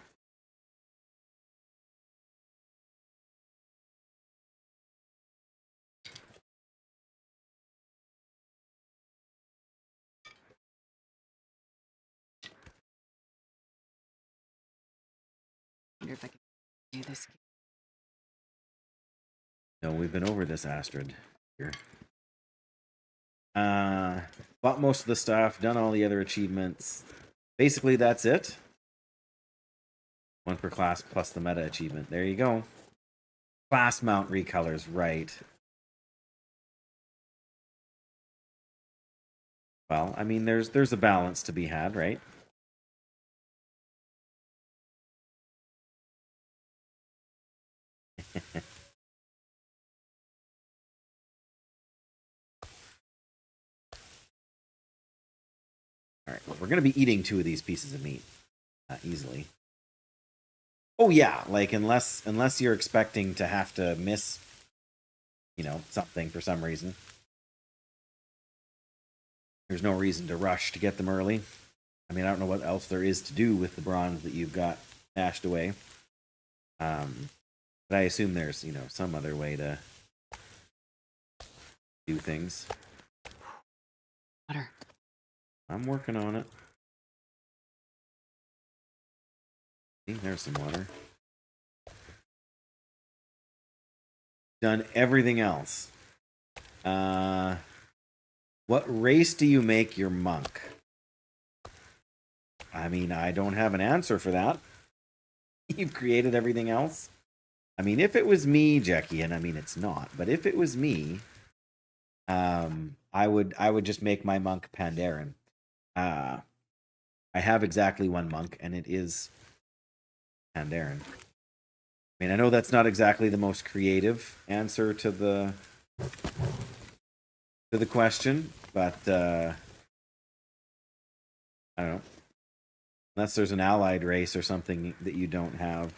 I wonder if I can do this. No, we've been over this, Astrid. Here. Bought most of the stuff, done all the other achievements. Basically, that's it. 1 per class plus the meta achievement. There you go. Class mount recolors, right. Well, I mean, there's a balance to be had, right? All right, well, we're going to be eating 2 of these pieces of meat easily. Oh yeah, like unless you're expecting to have to miss, something for some reason. There's no reason to rush to get them early. I mean, I don't know what else there is to do with the bronze that you've got stashed away. But I assume there's, some other way to do things. Water. I'm working on it. See, there's some water. Done everything else. What race do you make your monk? I mean, I don't have an answer for that. You've created everything else. I mean, if it was me, Jackie, and I mean it's not, but if it was me, I would just make my monk Pandaren. I have exactly 1 monk, and it is Pandaren. I mean, I know that's not exactly the most creative answer to the question, but I don't know. Unless there's an allied race or something that you don't have.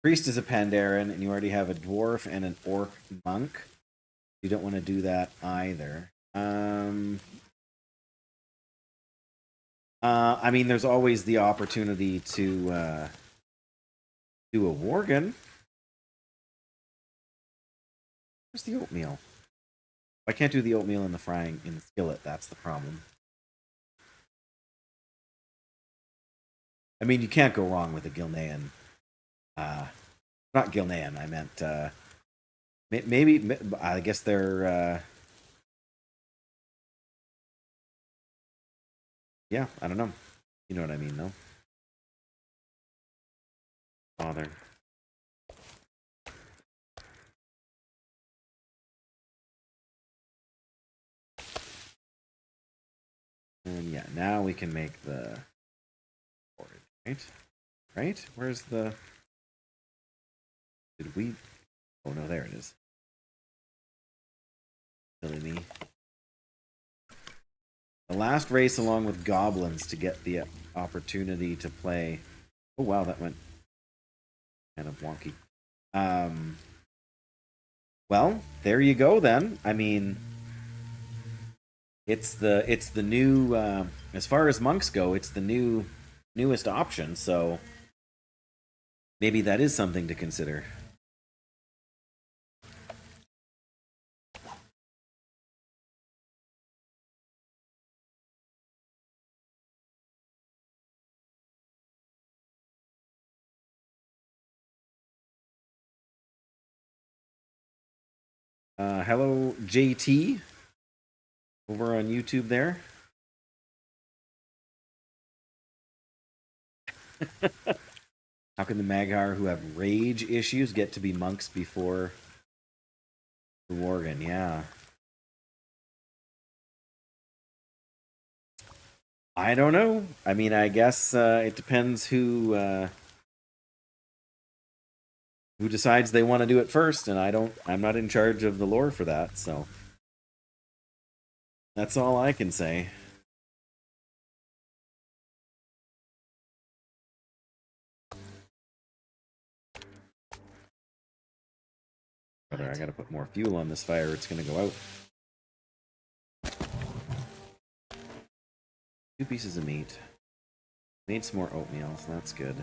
Priest is a Pandaren, and you already have a dwarf and an orc monk. You don't want to do that either. I mean, there's always the opportunity to do a worgen. Where's the oatmeal? I can't do the oatmeal in the skillet. That's the problem. I mean, you can't go wrong with a Gilnean. Not Gilnean. I meant maybe. I guess they're. Yeah, I don't know. You know what I mean, though. Father. And yeah, now we can make the porridge, right? Right? Where's the... Did we... Oh, no, there it is. Silly me. The last race along with goblins to get the opportunity to play... Oh, wow, that went kind of wonky. Well, there you go, then. I mean... It's the new as far as monks go, it's the newest option, so maybe that is something to consider. Hello JT over on YouTube there. How can the Mag'har who have rage issues get to be monks before the Worgen? Yeah. I don't know. I mean, I guess it depends who decides they want to do it first, and I'm not in charge of the lore for that, so that's all I can say. Brother, I gotta put more fuel on this fire. It's gonna go out. 2 pieces of meat. Made some more oatmeal, so that's good.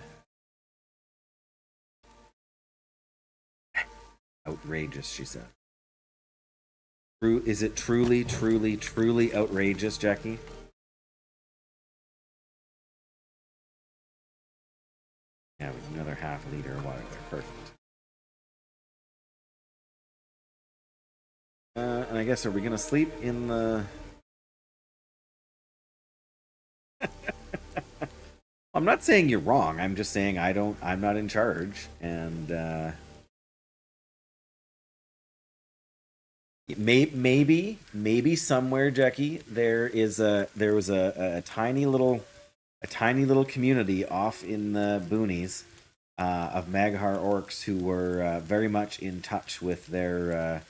Outrageous, she said. Is it truly, truly, truly outrageous, Jackie? Yeah, with another half liter of water there. Perfect. And I guess, are we gonna sleep in the... I'm not saying you're wrong. I'm just saying I'm not in charge, and maybe somewhere, Jackie, there was a tiny little community off in the boonies of Mag'har orcs who were very much in touch with their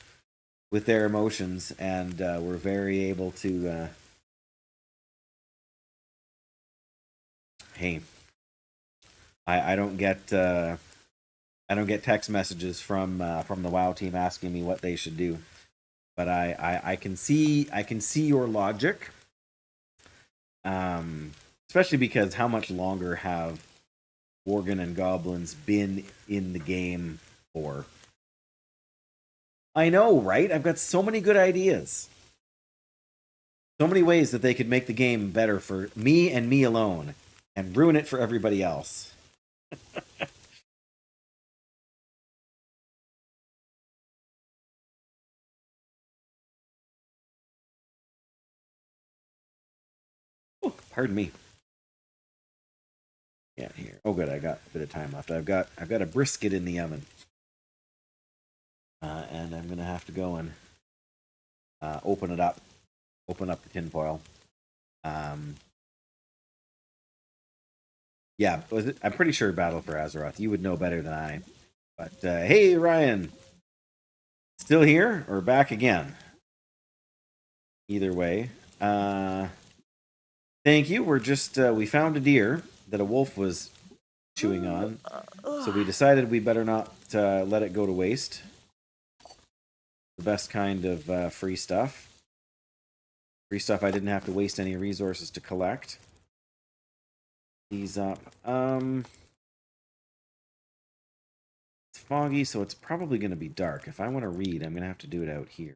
emotions, and were very able to. Hey, I don't get text messages from the WoW team asking me what they should do, but I can see your logic, especially because how much longer have Worgen and goblins been in the game for? I know, right? I've got so many good ideas. So many ways that they could make the game better for me and me alone, and ruin it for everybody else. Oh, pardon me. Yeah, here. Oh, good. I got a bit of time left. I've got a brisket in the oven, and I'm gonna have to go and open it up. Open up the tinfoil. Yeah, I'm pretty sure Battle for Azeroth. You would know better than I. But hey, Ryan, still here or back again? Either way, thank you. We're just we found a deer that a wolf was chewing on. So we decided we better not let it go to waste. The best kind of free stuff. Free stuff I didn't have to waste any resources to collect. These up. It's foggy, so it's probably going to be dark. If I want to read, I'm going to have to do it out here.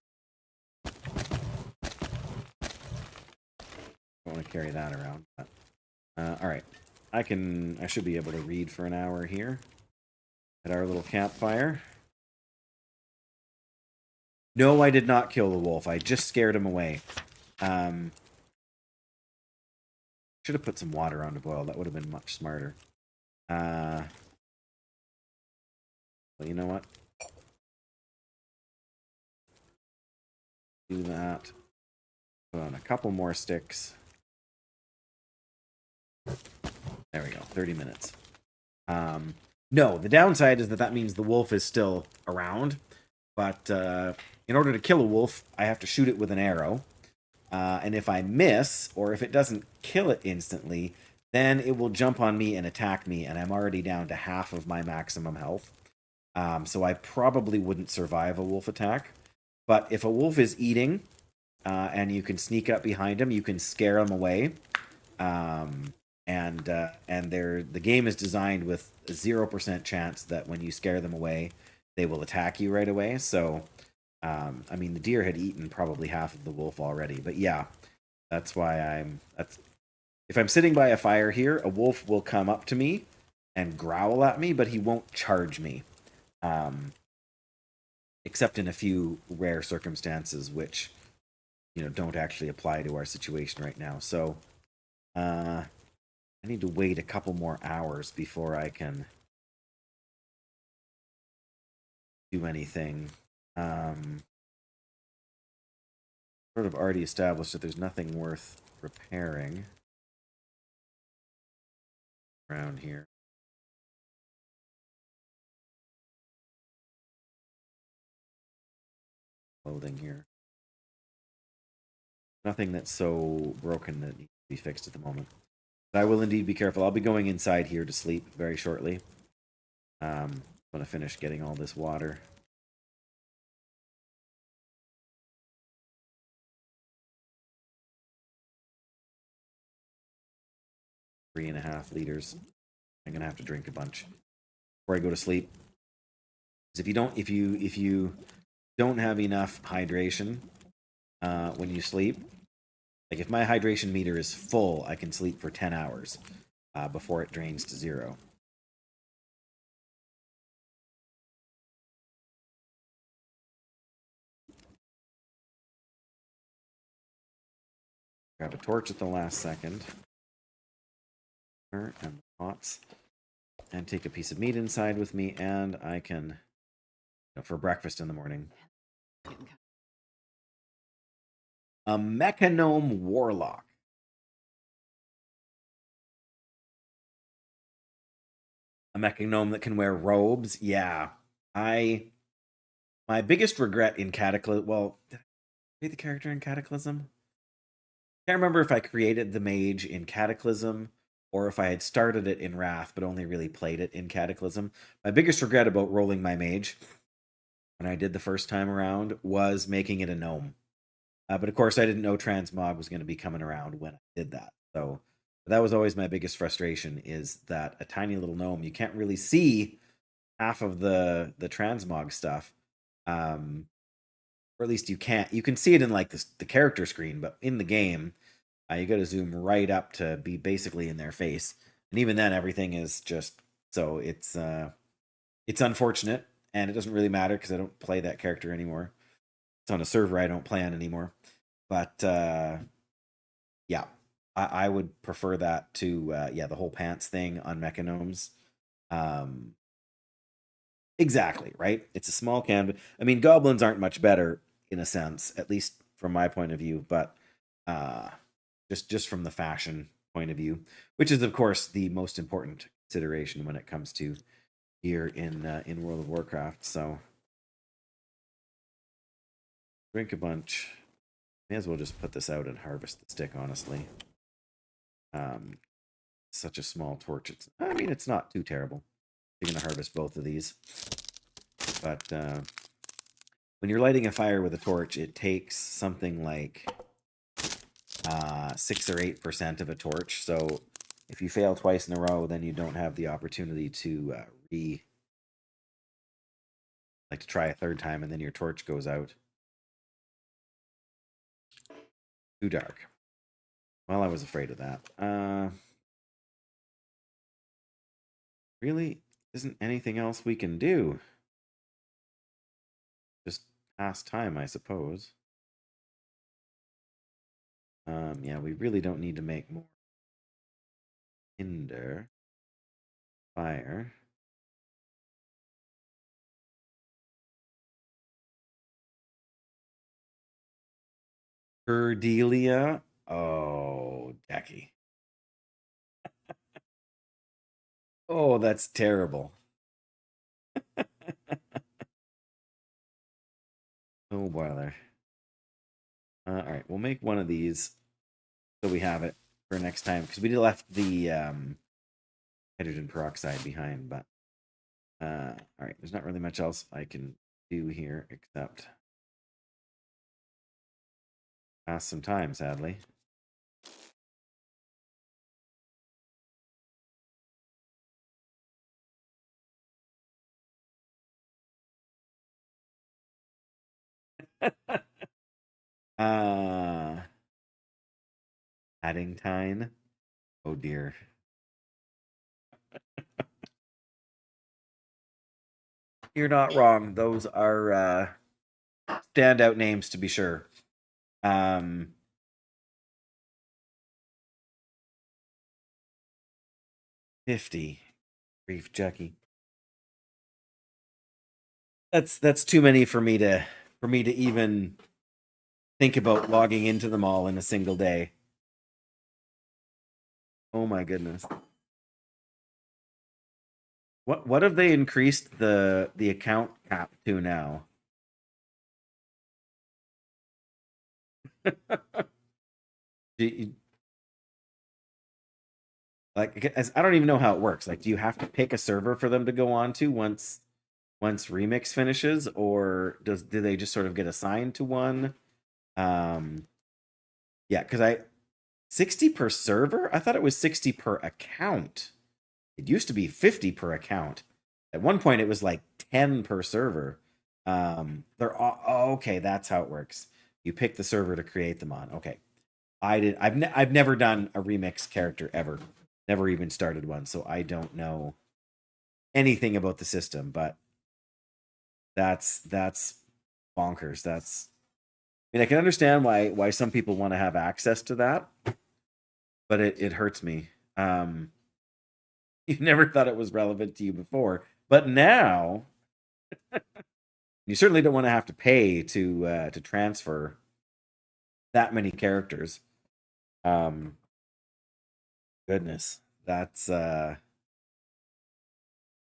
Don't want to carry that around. But, all right. I should be able to read for an hour here at our little campfire. No, I did not kill the wolf. I just scared him away. Should have put some water on to boil. That would have been much smarter. Well, you know what? Do that. Put on a couple more sticks. There we go. 30 minutes. No, the downside is that means the wolf is still around. But in order to kill a wolf, I have to shoot it with an arrow. And if I miss, or if it doesn't kill it instantly, then it will jump on me and attack me, and I'm already down to half of my maximum health. So I probably wouldn't survive a wolf attack. But if a wolf is eating, and you can sneak up behind him, you can scare him away. And the game is designed with a 0% chance that when you scare them away, they will attack you right away. So, I mean, the deer had eaten probably half of the wolf already. But yeah, that's why if I'm sitting by a fire here, a wolf will come up to me and growl at me, but he won't charge me. Except in a few rare circumstances, which, don't actually apply to our situation right now. So, I need to wait a couple more hours before I can do anything. Sort of already established that there's nothing worth repairing around here. Clothing here. Nothing that's so broken that needs to be fixed at the moment. But I will indeed be careful. I'll be going inside here to sleep very shortly. I'm going to finish getting all this water. Three and a half liters. I'm gonna have to drink a bunch before I go to sleep. Because if you don't have enough hydration when you sleep, like if my hydration meter is full, I can sleep for 10 hours before it drains to 0. Grab a torch at the last second. And pots. And take a piece of meat inside with me, and I can, for breakfast in the morning. A Mechanome Warlock. A Mechanome that can wear robes. Yeah. My biggest regret in Cataclysm... Well, did I create the character in Cataclysm? I can't remember if I created the mage in Cataclysm or if I had started it in Wrath, but only really played it in Cataclysm. My biggest regret about rolling my mage, when I did the first time around, was making it a gnome. But of course, I didn't know Transmog was going to be coming around when I did that. So that was always my biggest frustration, is that a tiny little gnome, you can't really see half of the Transmog stuff. Or at least you can't. You can see it in like the character screen, but in the game, you got to zoom right up to be basically in their face, and even then, everything is just so it's unfortunate, and it doesn't really matter because I don't play that character anymore. It's on a server I don't play on anymore, but yeah, I would prefer that to the whole pants thing on Mechanomes. Exactly, right? It's a small canvas. I mean, goblins aren't much better in a sense, at least from my point of view, but just from the fashion point of view, which is of course the most important consideration when it comes to here in World of Warcraft. So drink a bunch. May as well just put this out and harvest the stick, honestly. such a small torch. I mean, it's not too terrible. You're going to harvest both of these. But when you're lighting a fire with a torch, it takes something like 6 or 8% of a torch. So if you fail twice in a row, then you don't have the opportunity to to try a third time, and then your torch goes out. Too dark. Well, I was afraid of that. Really isn't anything else we can do. Just pass time, I suppose. Yeah, we really don't need to make more. Hinder. Fire. Cordelia. Oh, Jackie. Oh, that's terrible. No bother. All right, we'll make one of these so we have it for next time, because we left the hydrogen peroxide behind. But all right, there's not really much else I can do here except pass some time, sadly. uh Addingtine. Oh dear. You're not wrong. Those are standout names to be sure. 50. Grief, Jackie. That's too many for me to even think about logging into them all in a single day. Oh my goodness. What have they increased the account cap to now? Like, I don't even know how it works. Like, do you have to pick a server for them to go on to once Remix finishes, or do they just sort of get assigned to one? Yeah, because 60 per server? I thought it was 60 per account. It used to be 50 per account. At one point, it was like 10 per server. They're all, okay. That's how it works. You pick the server to create them on. Okay, I've never done a remix character ever. Never even started one, so I don't know anything about the system. But that's bonkers. I mean, I can understand why some people want to have access to that, but it hurts me. You never thought it was relevant to you before, but now you certainly don't want to have to pay to transfer that many characters. Goodness, that's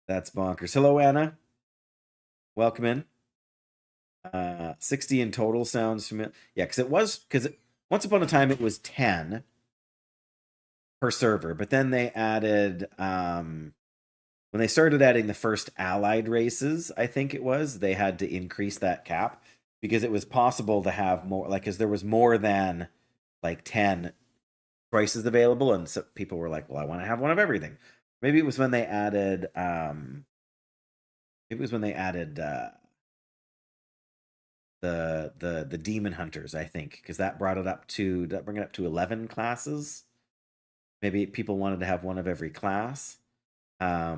bonkers. Hello, Anna. Welcome in. 60 in total sounds familiar. Yeah, because once upon a time it was 10 per server, but then they added when they started adding the first allied races, I think it was, they had to increase that cap because it was possible to have more, like, because there was more than like 10 choices available, and so people were like, well, I want to have one of everything. Maybe it was when they added the demon hunters, I think, because that brought it up to, bring it up to 11 classes. Maybe people wanted to have one of every class. Yeah,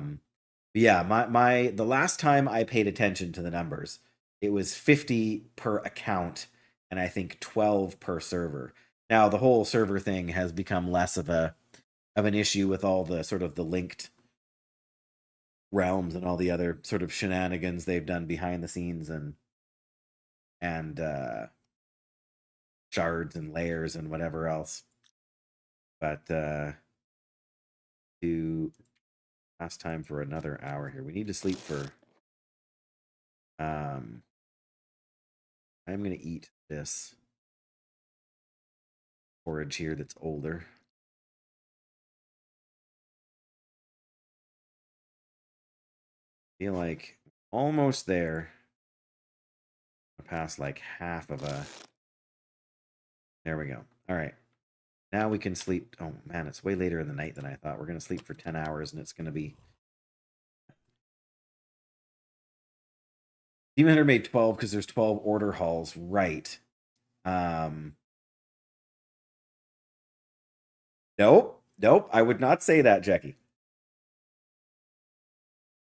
the last time I paid attention to the numbers, it was 50 per account and I think 12 per server. Now the whole server thing has become less of an issue with all the sort of the linked realms and all the other sort of shenanigans they've done behind the scenes, and shards and layers and whatever else. But to pass time for another hour here, we need to sleep for I'm gonna eat this porridge here that's older. feel like almost there. Past like half of a. There we go. All right. Now we can sleep. Oh man, it's way later in the night than I thought. We're gonna sleep for 10 hours, and it's gonna be. Demon Hunter made 12 because there's 12 order halls, right? Nope. I would not say that, Jackie.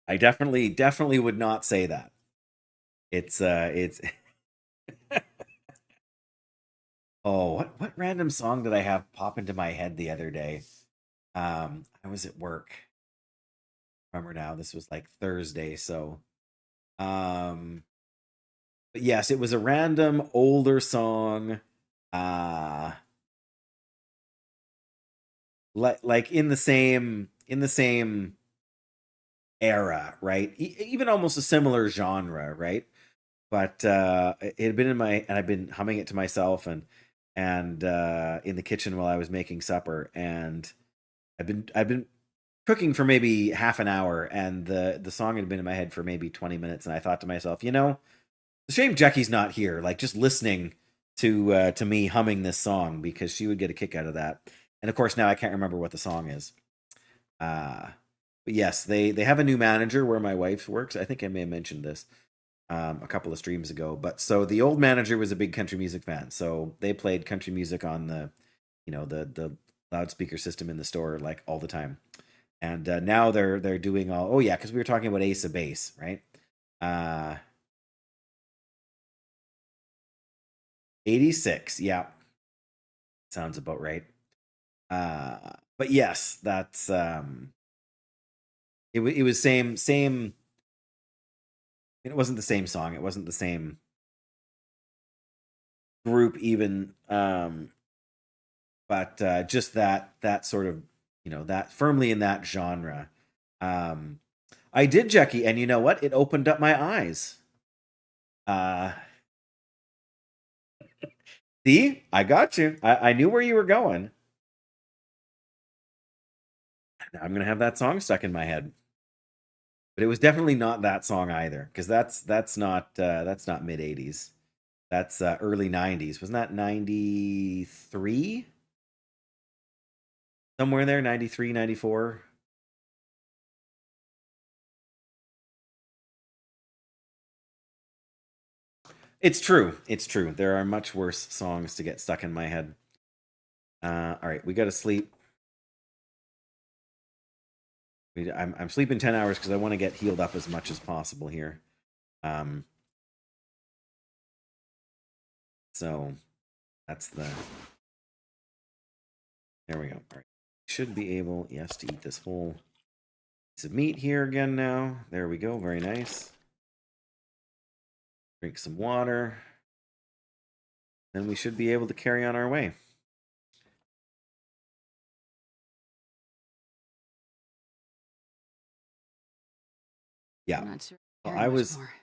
I definitely would not say that. It's oh, what random song did I have pop into my head the other day? I was at work. Remember now, this was like Thursday, so but yes, it was a random older song. Uh like in the same era, right? Even almost a similar genre, right? But it had been in my and I've been humming it to myself and in the kitchen while I was making supper, and I've been cooking for maybe half an hour, and the song had been in my head for maybe 20 minutes, and I thought to myself, it's a shame Jackie's not here, like just listening to me humming this song, because she would get a kick out of that. And of course now I can't remember what the song is. Uh but yes, they have a new manager where my wife works. I think I may have mentioned this a couple of streams ago. But so the old manager was a big country music fan, so they played country music on the loudspeaker system in the store like all the time. And now they're doing all. Oh yeah, because we were talking about Ace of Base, right? Uh 86, yeah, sounds about right. But yes, that's it was same. It wasn't the same song. It wasn't the same group even. But just that sort of that firmly in that genre. Um, I did, Jackie, and you know what? It opened up my eyes. Uh, See, I got you. I knew where you were going. Now I'm gonna have that song stuck in my head. But it was definitely not that song either, because that's not mid '80s. That's early '90s. Wasn't that '93? Somewhere in there, '93, '94. It's true. It's true. There are much worse songs to get stuck in my head. All right, we got to sleep. I'm sleeping 10 hours because I want to get healed up as much as possible here. Um, so that's the. There we go. All right, should be able, yes, to eat this whole piece of meat here again now. There we go. Very nice. Drink some water. Then we should be able to carry on our way. Yeah. I'm not sure. Well, Very I much was. more.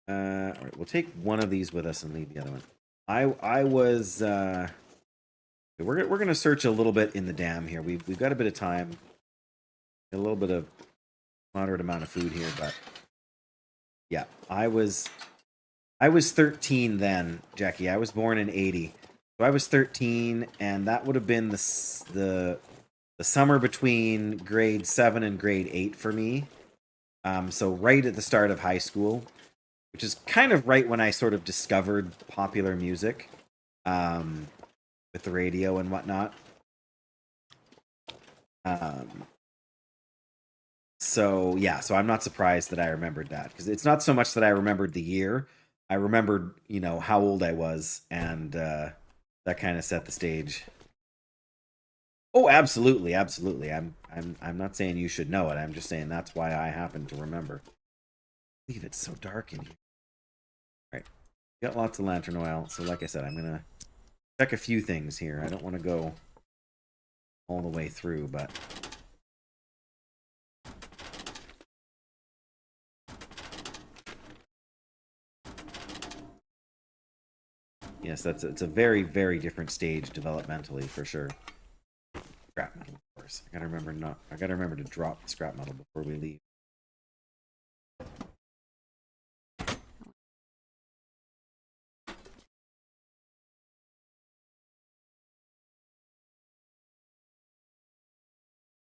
All right, we'll take one of these with us and leave the other one. I was. We're gonna search a little bit in the dam here. We've got a bit of time, a little bit of moderate amount of food here, but yeah, I was 13 then, Jackie. I was born in '80, so I was 13, and that would have been the summer between grade 7 and grade 8 for me. So right at the start of high school, which is kind of right when I sort of discovered popular music, with the radio and whatnot. Um, so yeah, so I'm not surprised that I remembered that, because it's not so much that I remembered the year. I remembered, how old I was, and that kind of set the stage. Oh, absolutely, absolutely. I'm not saying you should know it. I'm just saying that's why I happen to remember. I believe it's so dark in here. All right, got lots of lantern oil. So like I said, I'm gonna check a few things here. I don't want to go all the way through, but yes, it's a very, very different stage developmentally for sure. Scrap metal, of course. I gotta remember to drop the scrap metal before we leave.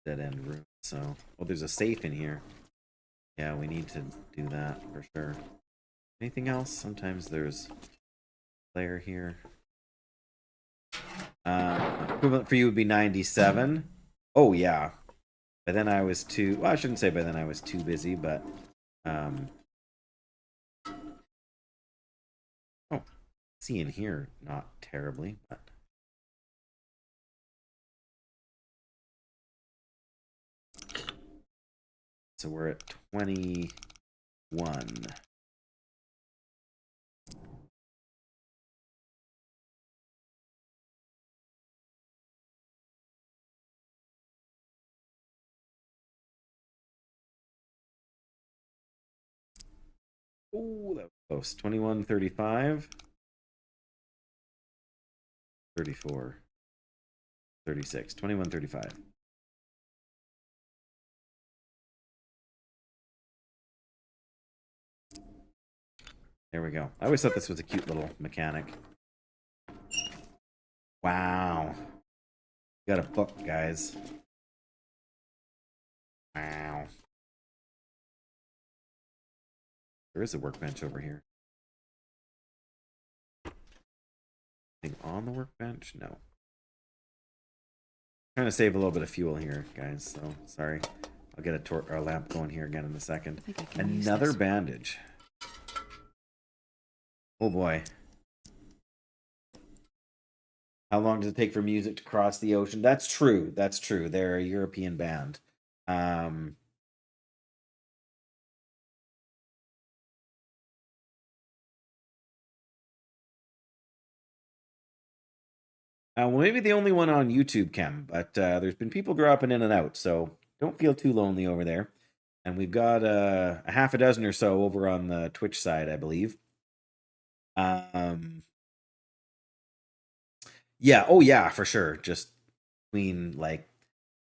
dead end room. So, oh, there's a safe in here. Yeah, we need to do that for sure. Anything else? Sometimes there's player here. Equivalent for you would be 97. Oh yeah. By then I was too. Well, I shouldn't say by then I was too busy, but oh, seeing here not terribly, but so we're at 21. Oh, that was close. 21, 35, 34, 36, 21, 35. There we go. I always thought this was a cute little mechanic. Wow. Got a book, guys. Wow. There is a workbench over here. Anything on the workbench? No. Trying to save a little bit of fuel here, guys. So sorry. I'll get a lamp going here again in a second. Another bandage. Oh boy. How long does it take for music to cross the ocean? That's true. That's true. They're a European band. Well, maybe the only one on YouTube, Kem, but there's been people dropping in and out, so don't feel too lonely over there. And we've got a half a dozen or so over on the Twitch side, I believe. Yeah, oh yeah, for sure. Just between like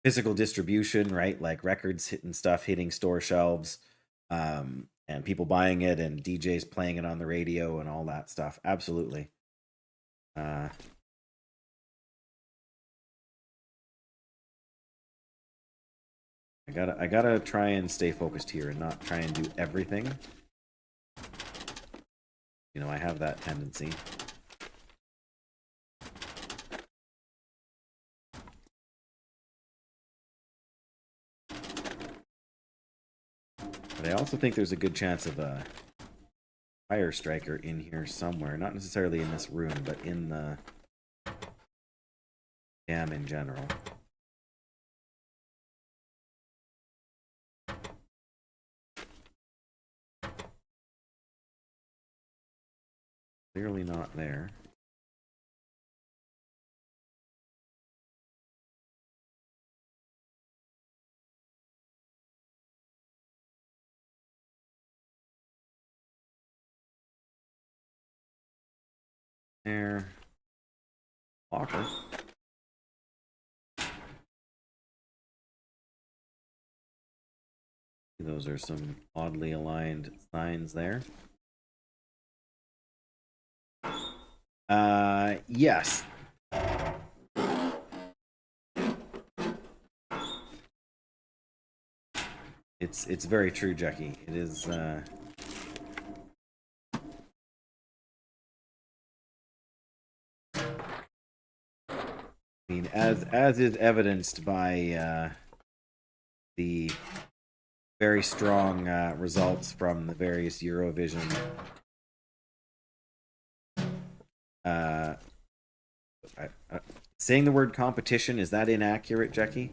physical distribution, right? Like records hitting stuff, hitting store shelves, and people buying it, and DJs playing it on the radio, and all that stuff. Absolutely. I gotta try and stay focused here and not try and do everything. You know, I have that tendency. But I also think there's a good chance of a fire striker in here somewhere. Not necessarily in this room, but in the dam in general. Clearly not there. There. Locker. Those are some oddly aligned signs there. Yes. It's very true, Jackie. It is I mean, as is evidenced by the very strong results from the various Eurovision saying the word competition, is that inaccurate, Jackie?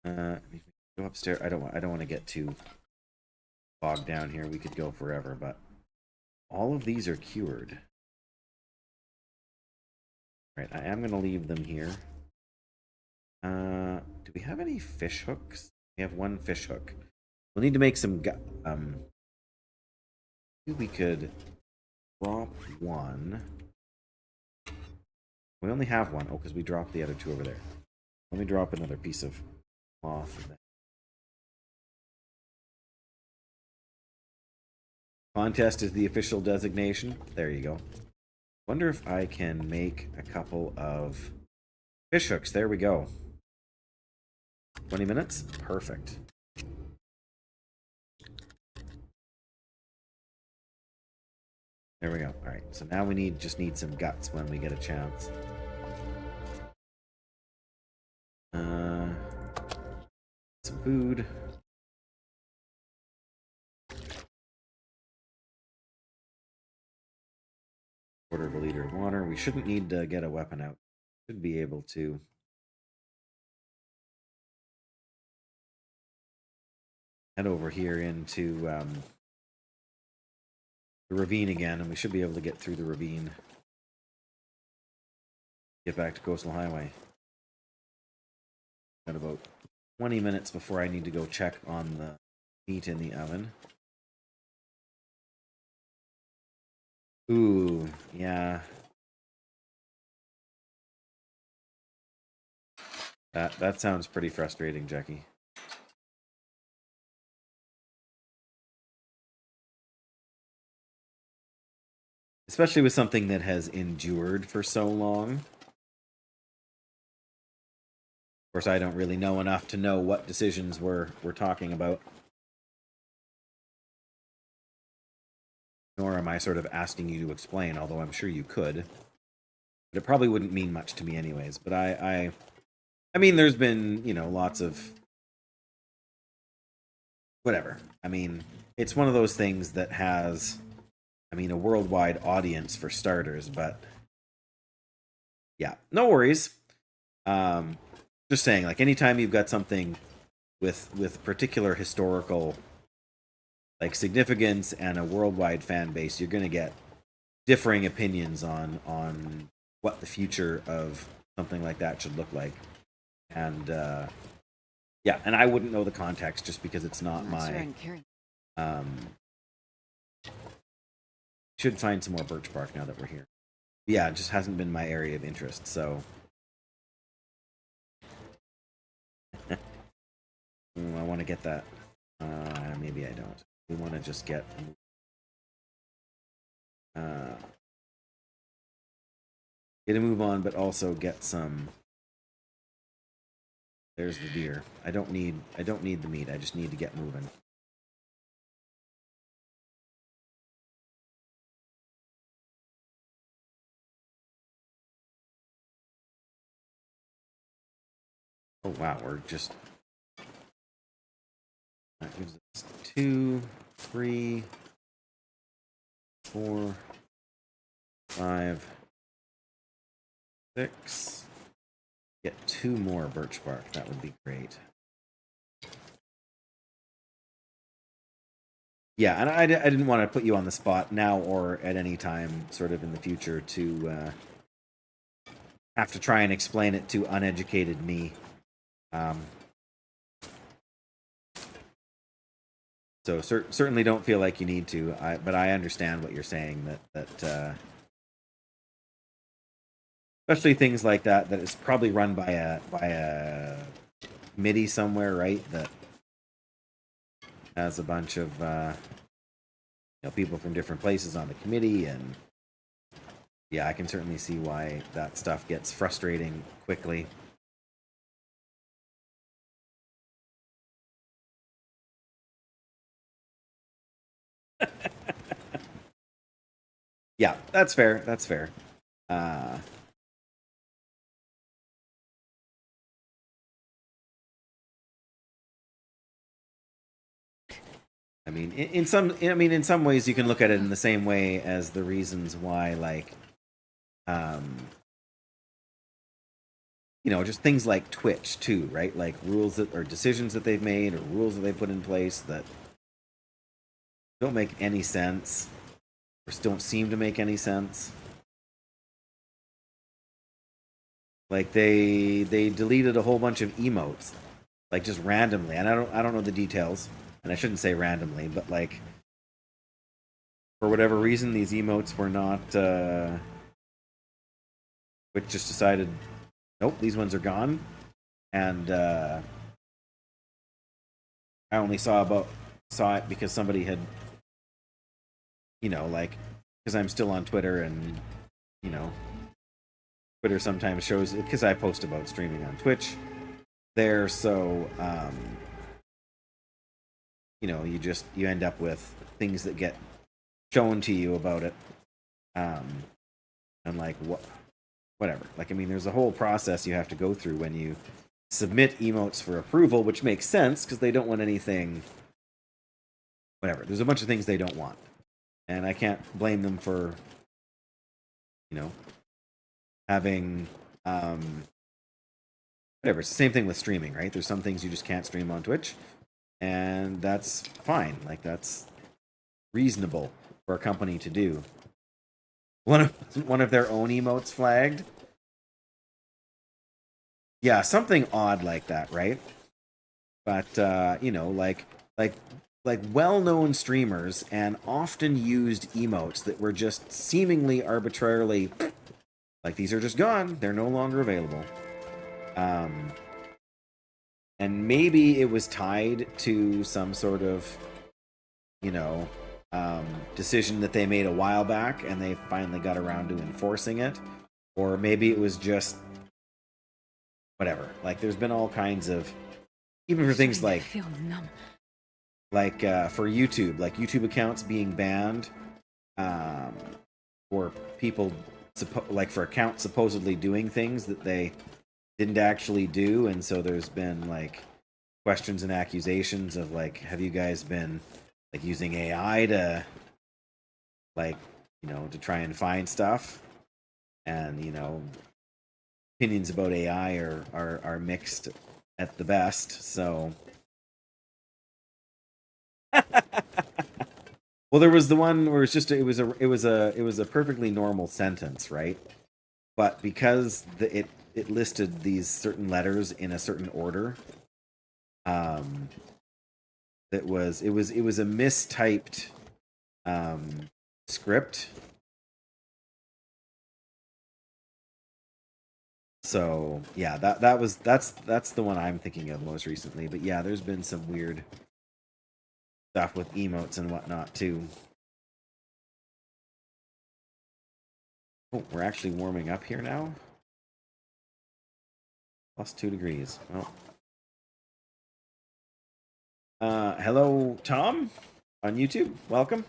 Go upstairs. I don't want to get too bogged down here. We could go forever, but all of these are cured. Right, I am going to leave them here. Do we have any fish hooks? We have one fish hook. We'll need to make some. We could drop one. We only have one. Oh, because we dropped the other two over there. Let me drop another piece of cloth. Contest is the official designation. There you go. Wonder if I can make a couple of fish hooks. There we go. 20 minutes? Perfect. There we go. All right, so now we just need some guts when we get a chance. Some food. Quarter of a liter of water. We shouldn't need to get a weapon out. Should be able to. Head over here into the ravine again, and we should be able to get through the ravine. Get back to Coastal Highway. Got about 20 minutes before I need to go check on the meat in the oven. Ooh, yeah. That sounds pretty frustrating, Jackie. Especially with something that has endured for so long. Of course, I don't really know enough to know what decisions we're talking about. Nor am I sort of asking you to explain, although I'm sure you could. But it probably wouldn't mean much to me anyways. But I mean, there's been, you know, lots of... Whatever. I mean, it's one of those things that has... I mean, a worldwide audience for starters, but... Yeah, no worries. Just saying, like, anytime you've got something with particular historical... like significance and a worldwide fan base, you're going to get differing opinions on what the future of something like that should look like. And yeah, and I wouldn't know the context just because it's not my should find some more birch bark now that we're here. Yeah, it just hasn't been my area of interest, so I want to get that. Maybe I don't. We want to just get a move on, but also get some. There's the deer. I don't need the meat. I just need to get moving. Oh wow, we're just. That gives us 2, 3, 4, 5, 6. Get 2 more birch bark. That would be great. Yeah, and I didn't want to put you on the spot now or at any time sort of in the future to have to try and explain it to uneducated me. So certainly don't feel like you need to, but I understand what you're saying, that especially things like that is probably run by a committee somewhere, right? That has a bunch of people from different places on the committee, and yeah, I can certainly see why that stuff gets frustrating quickly. Yeah, that's fair. That's fair. I mean, in some ways, you can look at it in the same way as the reasons why, like, just things like Twitch too, right? Like rules that or decisions that they've made or rules that they put in place that don't make any sense or don't seem to make any sense. Like they deleted a whole bunch of emotes, like just randomly, and I don't know the details, and I shouldn't say randomly, but like for whatever reason, these emotes were not. Which just decided, nope, these ones are gone, and I only saw it because somebody had, like, because I'm still on Twitter, and Twitter sometimes shows, because I post about streaming on Twitch, there, so you know, you end up with things that get shown to you about it, and like whatever. Like, I mean, there's a whole process you have to go through when you submit emotes for approval, which makes sense because they don't want anything. Whatever. There's a bunch of things they don't want, and I can't blame them for, you know, having whatever. It's the same thing with streaming, right? There's some things you just can't stream on Twitch, and that's fine. Like, that's reasonable for a company to do. One of their own emotes flagged. Yeah, something odd like that, right? But you know, like well-known streamers and often used emotes that were just seemingly arbitrarily, like, these are just gone. They're no longer available. And maybe it was tied to some sort of, you know, decision that they made a while back, and they finally got around to enforcing it. Or maybe it was just whatever. Like, there's been all kinds of, even for things like for YouTube, like YouTube accounts being banned, or people like for accounts supposedly doing things that they didn't actually do, and so there's been like questions and accusations of like, have you guys been like using AI to, like, you know, to try and find stuff? And, you know, opinions about AI are mixed at the best. So well, there was the one where it's just it was a perfectly normal sentence, right? But because it listed these certain letters in a certain order, it was a mistyped script. So yeah, that's the one I'm thinking of most recently. But yeah, there's been some weird stuff with emotes and whatnot too. Oh, we're actually warming up here now. Plus 2 degrees. Well, hello, Tom, on YouTube. Welcome.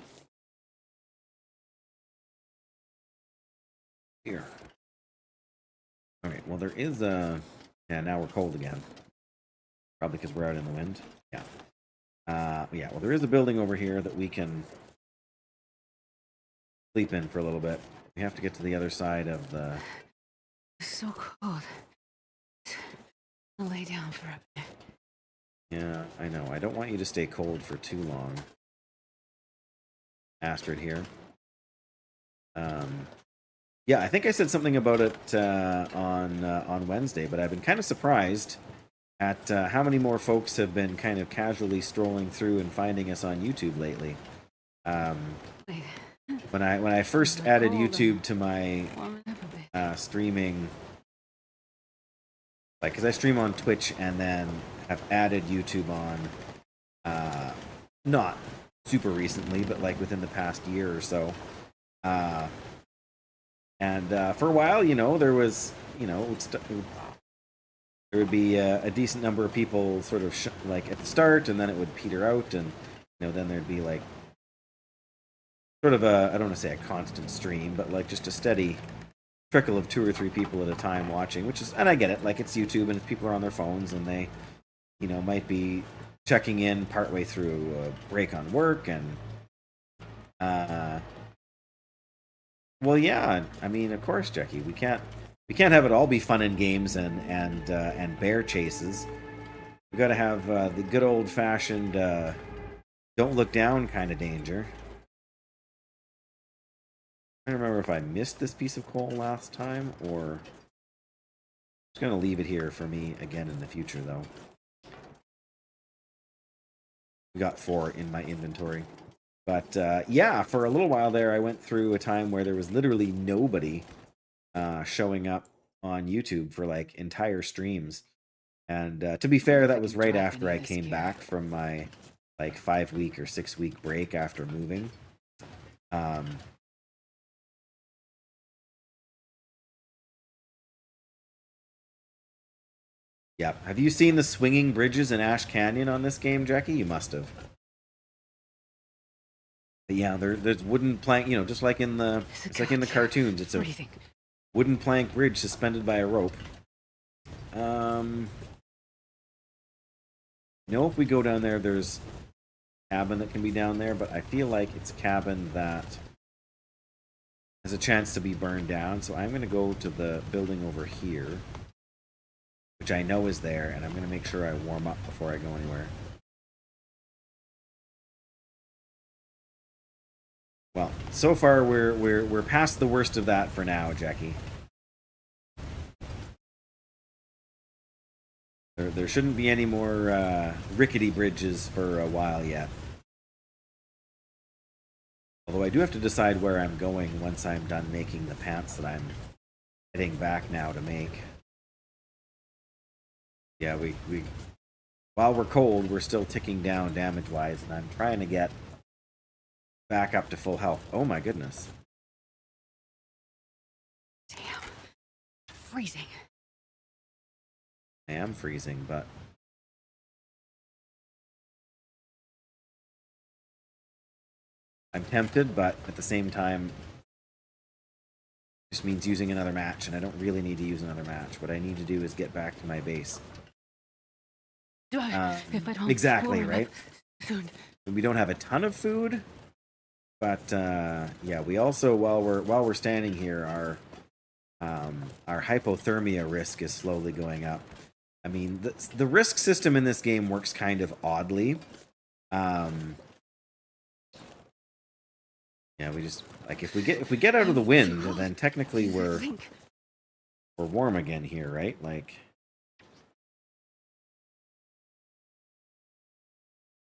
Here. Okay, well, there is a... Yeah, now we're cold again. Probably because we're out in the wind. Yeah. Yeah, well, there is a building over here that we can sleep in for a little bit. We have to get to the other side of the... It's so cold. I'll lay down for a bit. Yeah, I know. I don't want you to stay cold for too long. Astrid here. Yeah, I think I said something about it on Wednesday, but I've been kind of surprised at how many more folks have been kind of casually strolling through and finding us on YouTube lately. When I first added YouTube to my streaming, like, because I stream on Twitch and then have added YouTube on, not super recently, but like within the past year or so. And for a while, you know, there was, you know, there would be a decent number of people sort of like at the start, and then it would peter out, and, you know, then there'd be like sort of a, I don't want to say a constant stream, but like just a steady trickle of 2 or 3 people at a time watching, which is, and I get it, like, it's YouTube and people are on their phones and they, you know, might be checking in partway through a break on work, and well, yeah, I mean, of course, Jackie, we can't have it all be fun and games and bear chases. We got to have the good old fashioned don't look down kind of danger. I don't remember if I missed this piece of coal last time, or I'm just gonna leave it here for me again in the future, though. We got 4 in my inventory. But yeah, for a little while there, I went through a time where there was literally nobody showing up on YouTube for like entire streams. And to be fair, that was right after I came back from my like 5-week or 6-week break after moving. Yeah. Have you seen the swinging bridges in Ash Canyon on this game, Jackie? You must have. But yeah, there's wooden plank, just like in the it's like in the cartoons. It's a freezing. wooden plank bridge suspended by a rope. If we go down there, there's a cabin that can be down there, but I feel like it's a cabin that has a chance to be burned down. So I'm going to go to the building over here, which I know is there, and I'm going to make sure I warm up before I go anywhere. Well, so far we're past the worst of that for now, Jackie. There shouldn't be any more rickety bridges for a while yet. Although I do have to decide where I'm going once I'm done making the pants that I'm heading back now to make. Yeah, we while we're cold, we're still ticking down damage-wise, and I'm trying to get back up to full health. Oh my goodness. Damn. Freezing. I am freezing, but I'm tempted, but at the same time, just means using another match, and I don't really need to use another match. What I need to do is get back to my base. If I don't Exactly, right? Soon. We don't have a ton of food, but yeah, we also while we're standing here, our hypothermia risk is slowly going up. I mean, the risk system in this game works kind of oddly. Yeah, we just like if we get out of the wind, then technically we're warm again here, right? Like,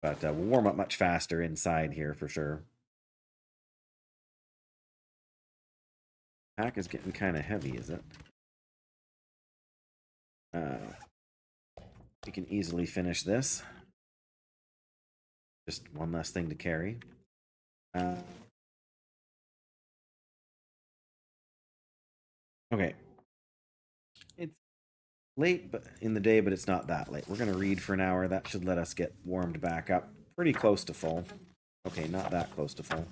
but we'll warm up much faster inside here for sure. Pack is getting kind of heavy, is it? We can easily finish this. Just one less thing to carry. Okay. It's late but in the day, but it's not that late. We're going to read for an hour. That should let us get warmed back up. Pretty close to full. Okay, not that close to full.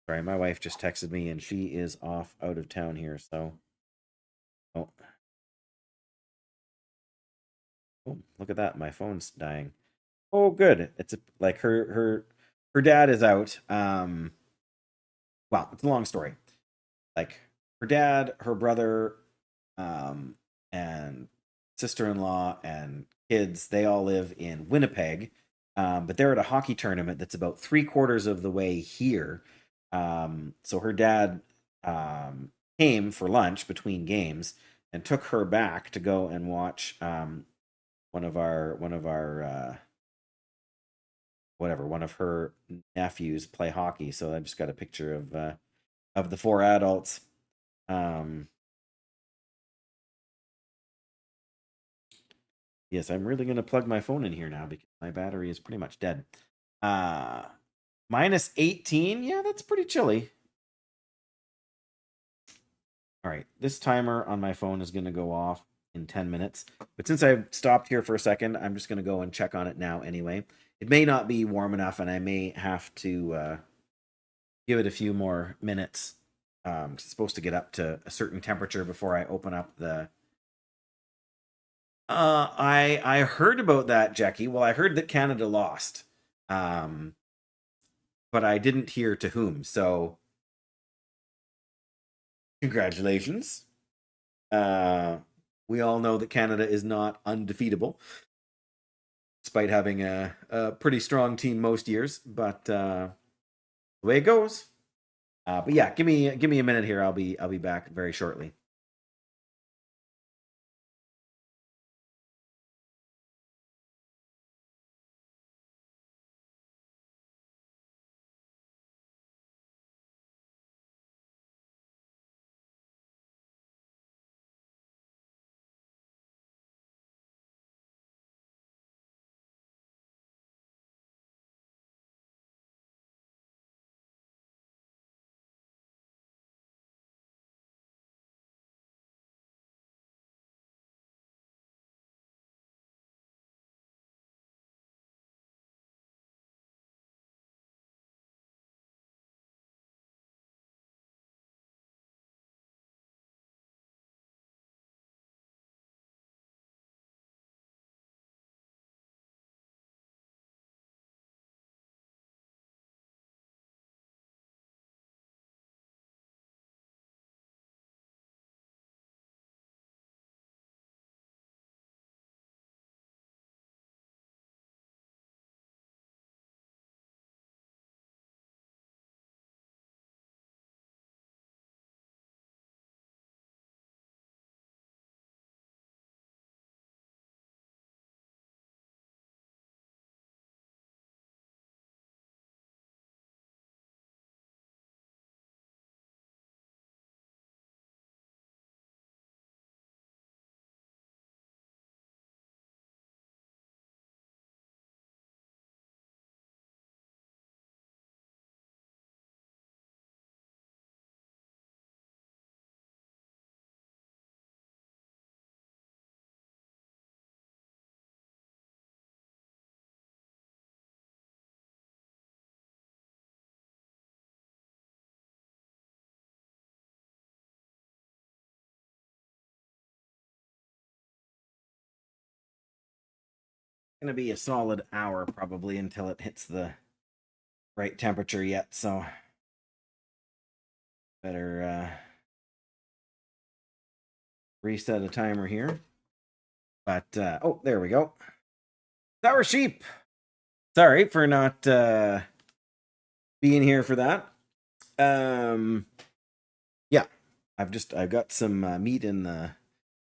Sorry, my wife just texted me, and she is off out of town here, so... Oh, look at that. My phone's dying. Oh, good. It's like her dad is out. Well, it's a long story. Like her dad, her brother, and sister-in-law and kids, they all live in Winnipeg. But they're at a hockey tournament that's about 3/4 of the way here. So her dad came for lunch between games and took her back to go and watch one of her nephews play hockey. So I just got a picture of the four adults. Yes, I'm really gonna plug my phone in here now because my battery is pretty much dead. Minus 18. Yeah, that's pretty chilly. All right, this timer on my phone is gonna go off in 10 minutes. But since I've stopped here for a second, I'm just gonna go and check on it now anyway. It may not be warm enough, and I may have to give it a few more minutes. It's supposed to get up to a certain temperature before I open up the. I heard about that, Jackie. Well, I heard that Canada lost, but I didn't hear to whom. So, congratulations. We all know that Canada is not undefeatable, despite having a pretty strong team most years. But the way it goes. But yeah, give me a minute here. I'll be back very shortly. gonna be a solid hour probably until it hits the right temperature yet, so better reset a timer here. But oh, there we go. Sour sheep. Sorry for not being here for that. Yeah, I've got some meat in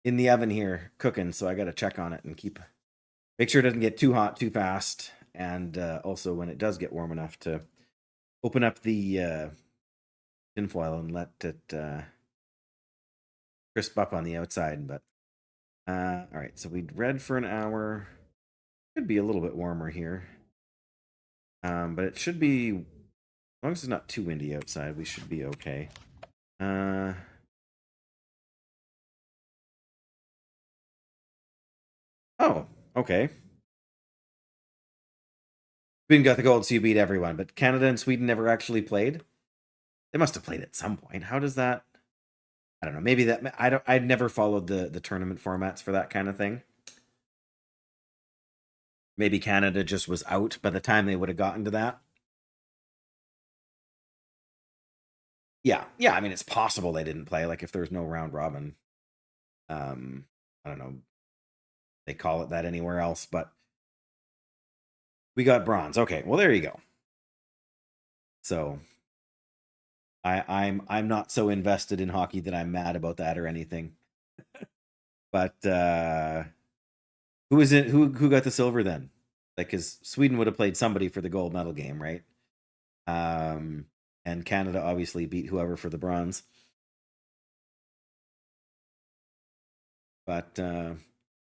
the oven here cooking, so I got to check on it and make sure it doesn't get too hot too fast, and also when it does get warm enough to open up the tinfoil and let it crisp up on the outside. But all right, so we read for an hour. Could be a little bit warmer here, but it should be, as long as it's not too windy outside, we should be okay. Oh, okay. Sweden got the gold, so you beat everyone. But Canada and Sweden never actually played. They must have played at some point. How does that? I don't know. Maybe that I'd never followed the tournament formats for that kind of thing. Maybe Canada just was out by the time they would have gotten to that. Yeah. I mean, it's possible they didn't play. Like if there was no round robin. I don't know. They call it that anywhere else, but we got bronze. Okay, well there you go. So I'm not so invested in hockey that I'm mad about that or anything. But who got the silver then? Like, because Sweden would have played somebody for the gold medal game, right? And Canada obviously beat whoever for the bronze. But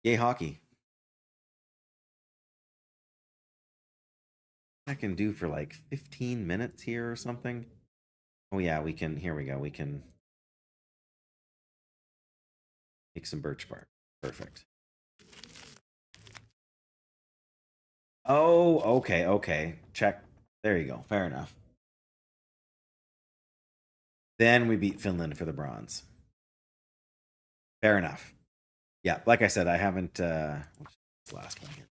yay hockey! I can do for like 15 minutes here or something. Oh yeah, we can. Here we go. We can make some birch bark. Perfect. Oh, okay. Check. There you go. Fair enough. Then we beat Finland for the bronze. Fair enough. Yeah, like I said, I haven't. What's this last one here?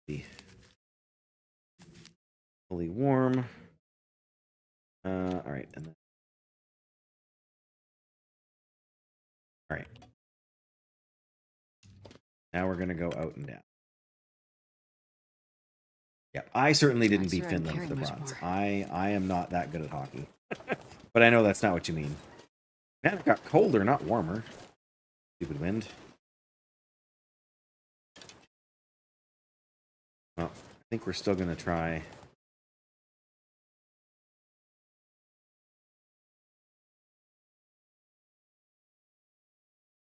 Be fully warm. All right, and then, all right. Now we're gonna go out and down. Yeah, I certainly didn't beat Finland for the bronze. I am not that good at hockey, but I know that's not what you mean. Man, it got colder, not warmer. Stupid wind. Well, I think we're still gonna try.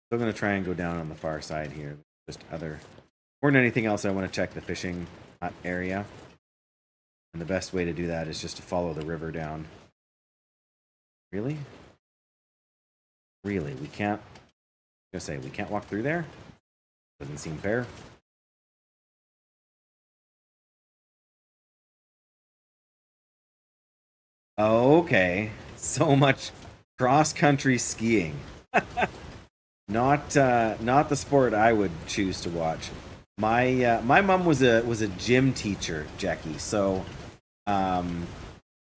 Still gonna try and go down on the far side here. Just more than anything else, I want to check the fishing hut area. And the best way to do that is just to follow the river down. Really? Really? We can't... I was gonna say, we can't walk through there? Doesn't seem fair. Okay. So much cross-country skiing. Not the sport I would choose to watch. My mom was a gym teacher, Jackie. So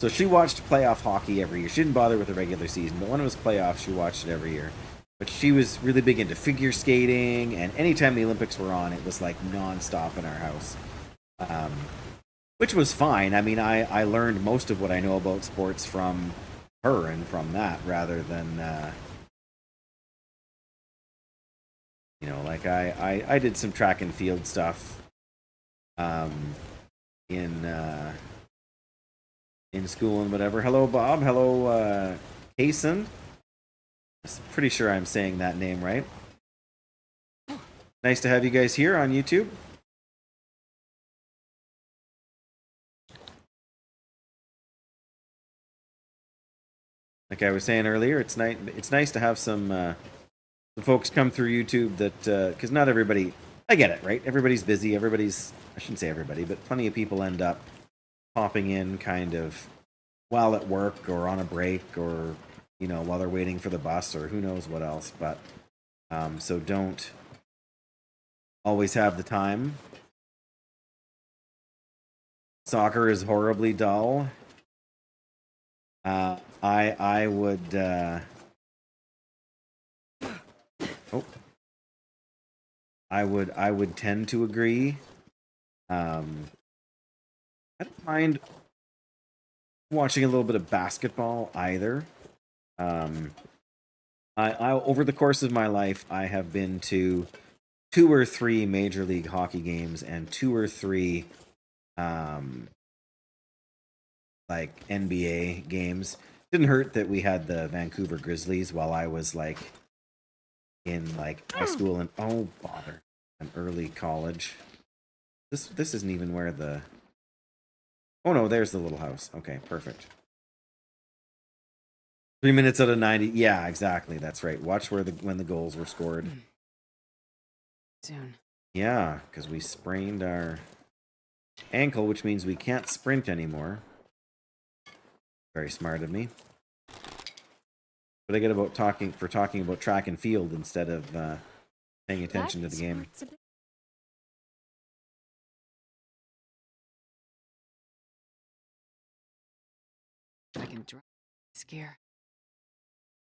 she watched playoff hockey every year. She didn't bother with the regular season, but when it was playoffs, she watched it every year. But she was really big into figure skating, and anytime the Olympics were on, it was like nonstop in our house. Which was fine. I mean, I learned most of what I know about sports from her and from that, rather than like I did some track and field stuff in school and whatever. Hello, Bob. Hello, Kason. Pretty sure I'm saying that name right. Nice to have you guys here on YouTube. Like I was saying earlier, it's nice to have some folks come through YouTube that because not everybody. I get it, right? Everybody's busy. I shouldn't say everybody, but plenty of people end up popping in kind of while at work or on a break or while they're waiting for the bus or who knows what else. But so don't always have the time. Soccer is horribly dull. I would I would tend to agree. I don't mind watching a little bit of basketball either. I over the course of my life, I have been to 2 or 3 Major League Hockey games and 2 or 3 like NBA games. Didn't hurt that we had the Vancouver Grizzlies while I was like in like high school and oh bother, an early college. This isn't even where the oh no, there's the little house. Okay, perfect. 3 minutes out of 90. Yeah, exactly. That's right. Watch where when the goals were scored. Soon. Yeah, because we sprained our ankle, which means we can't sprint anymore. Very smart of me. But I get about talking about track and field instead of paying attention to the game. I can drive. Scare.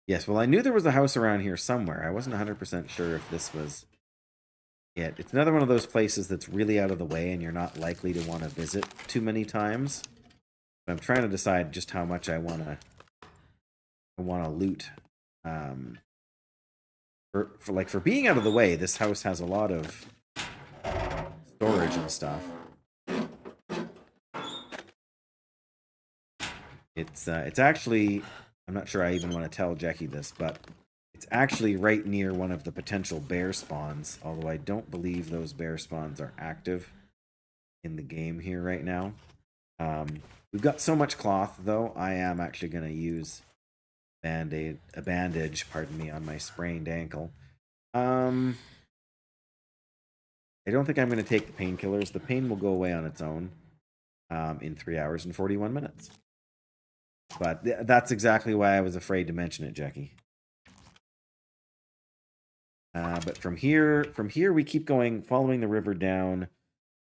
Yes, well, I knew there was a house around here somewhere. I wasn't 100% sure if this was it. It's another one of those places that's really out of the way and you're not likely to want to visit too many times. But I'm trying to decide just how much I want to loot. For being out of the way, this house has a lot of storage and stuff. It's actually, I'm not sure I even want to tell Jackie this, but it's actually right near one of the potential bear spawns, although I don't believe those bear spawns are active in the game here right now. We've got so much cloth, though, I am actually going to use a bandage, pardon me, on my sprained ankle. I don't think I'm going to take the painkillers. The pain will go away on its own in 3 hours and 41 minutes. But that's exactly why I was afraid to mention it, Jackie. But from here we keep going, following the river down.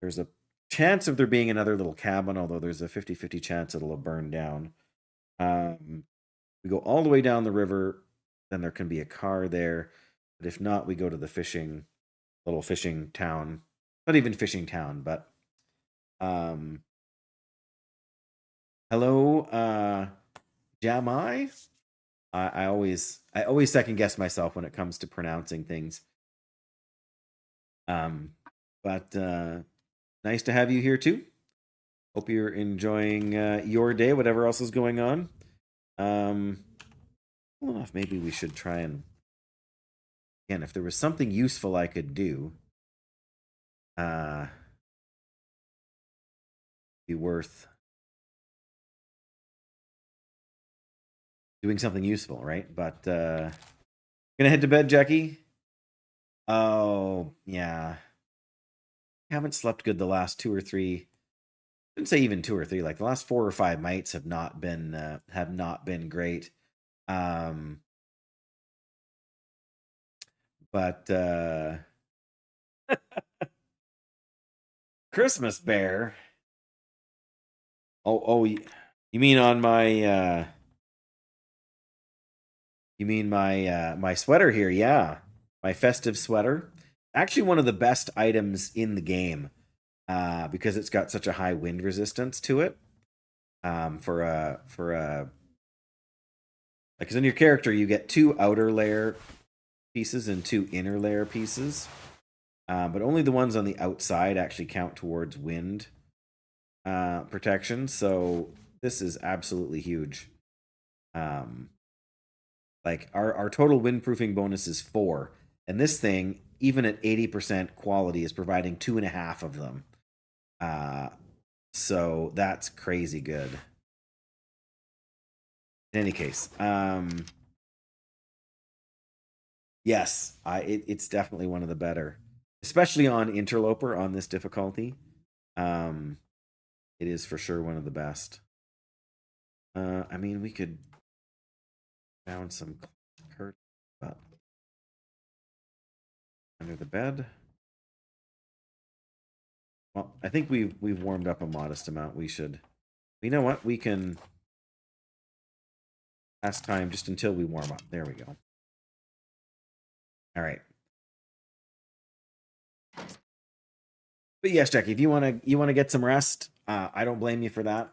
There's a chance of there being another little cabin, although there's a 50-50 chance it'll burn down. We go all the way down the river, then there can be a car there. But if not, we go to the little fishing town. Not even fishing town, but hello, Jamai. I always second guess myself when it comes to pronouncing things. But nice to have you here too. Hope you're enjoying your day, whatever else is going on. Well enough, maybe we should try and again, if there was something useful I could do, be worth doing something useful, right? But gonna head to bed, Jackie. Oh yeah, haven't slept good the last 2 or 3. I didn't say even 2 or 3. Like the last 4 or 5 nights have not been great. But Christmas bear. Oh, you mean on my you mean my sweater here? Yeah, my festive sweater. Actually, one of the best items in the game because it's got such a high wind resistance to it. For a because in your character you get 2 outer layer pieces and 2 inner layer pieces, but only the ones on the outside actually count towards wind protection. So this is absolutely huge. Like our total windproofing bonus is 4, and this thing, even at 80% quality, is providing 2.5 of them. So that's crazy good. In any case, yes, it's definitely one of the better, especially on Interloper on this difficulty. It is for sure one of the best. I mean, we could found some curtains under the bed. Well, I think we've warmed up a modest amount. We should. You know what? We can pass time just until we warm up. There we go. All right. But yes, Jackie, if you want to get some rest, I don't blame you for that.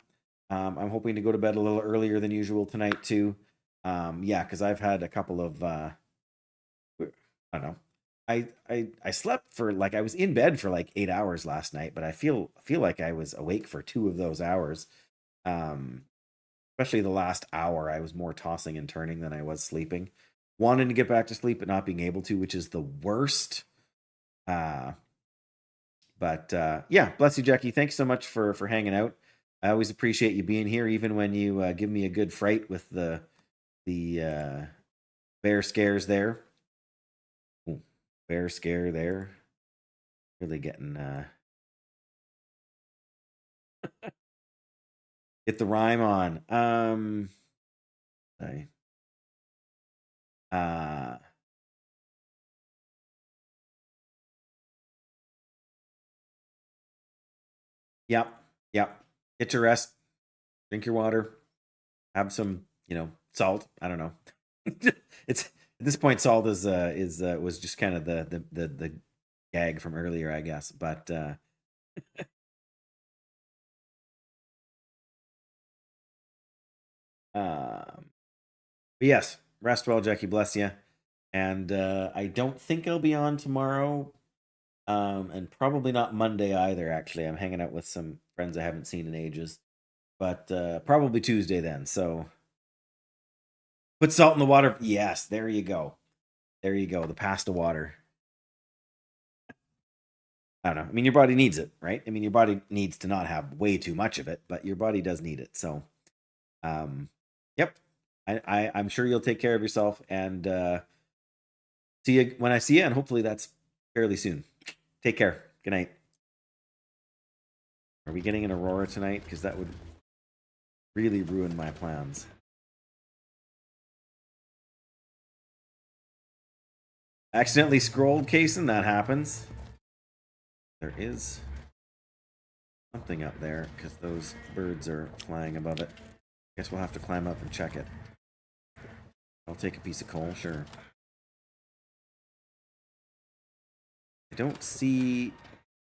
I'm hoping to go to bed a little earlier than usual tonight too. Yeah, because I've had a couple of I don't know. I slept for like I was in bed for like 8 hours last night, but I feel like I was awake for 2 of those hours. Especially the last hour, I was more tossing and turning than I was sleeping. Wanting to get back to sleep, but not being able to, which is the worst. But yeah, bless you, Jackie. Thanks so much for hanging out. I always appreciate you being here, even when you give me a good fright with the bear scares there. Ooh, bear scare there. Really getting get the rhyme on. Sorry. Yep, yep. Get your rest. Drink your water. Have some, salt. I don't know. It's at this point, salt is was just kind of the gag from earlier, I guess. But but yes, rest well, Jackie. Bless you. And I don't think I'll be on tomorrow, and probably not Monday either. Actually, I'm hanging out with some friends I haven't seen in ages, but probably Tuesday then. So put salt in the water. Yes, there you go. There you go. The pasta water. I don't know. I mean, your body needs it, right? I mean, your body needs to not have way too much of it, but your body does need it. So, yep. I'm sure you'll take care of yourself and see you when I see you, and hopefully that's fairly soon. Take care. Good night. Are we getting an aurora tonight? Because that would really ruin my plans. Accidentally scrolled, Kason. That happens. There is something up there because those birds are flying above it. Guess we'll have to climb up and check it. I'll take a piece of coal, sure. I don't see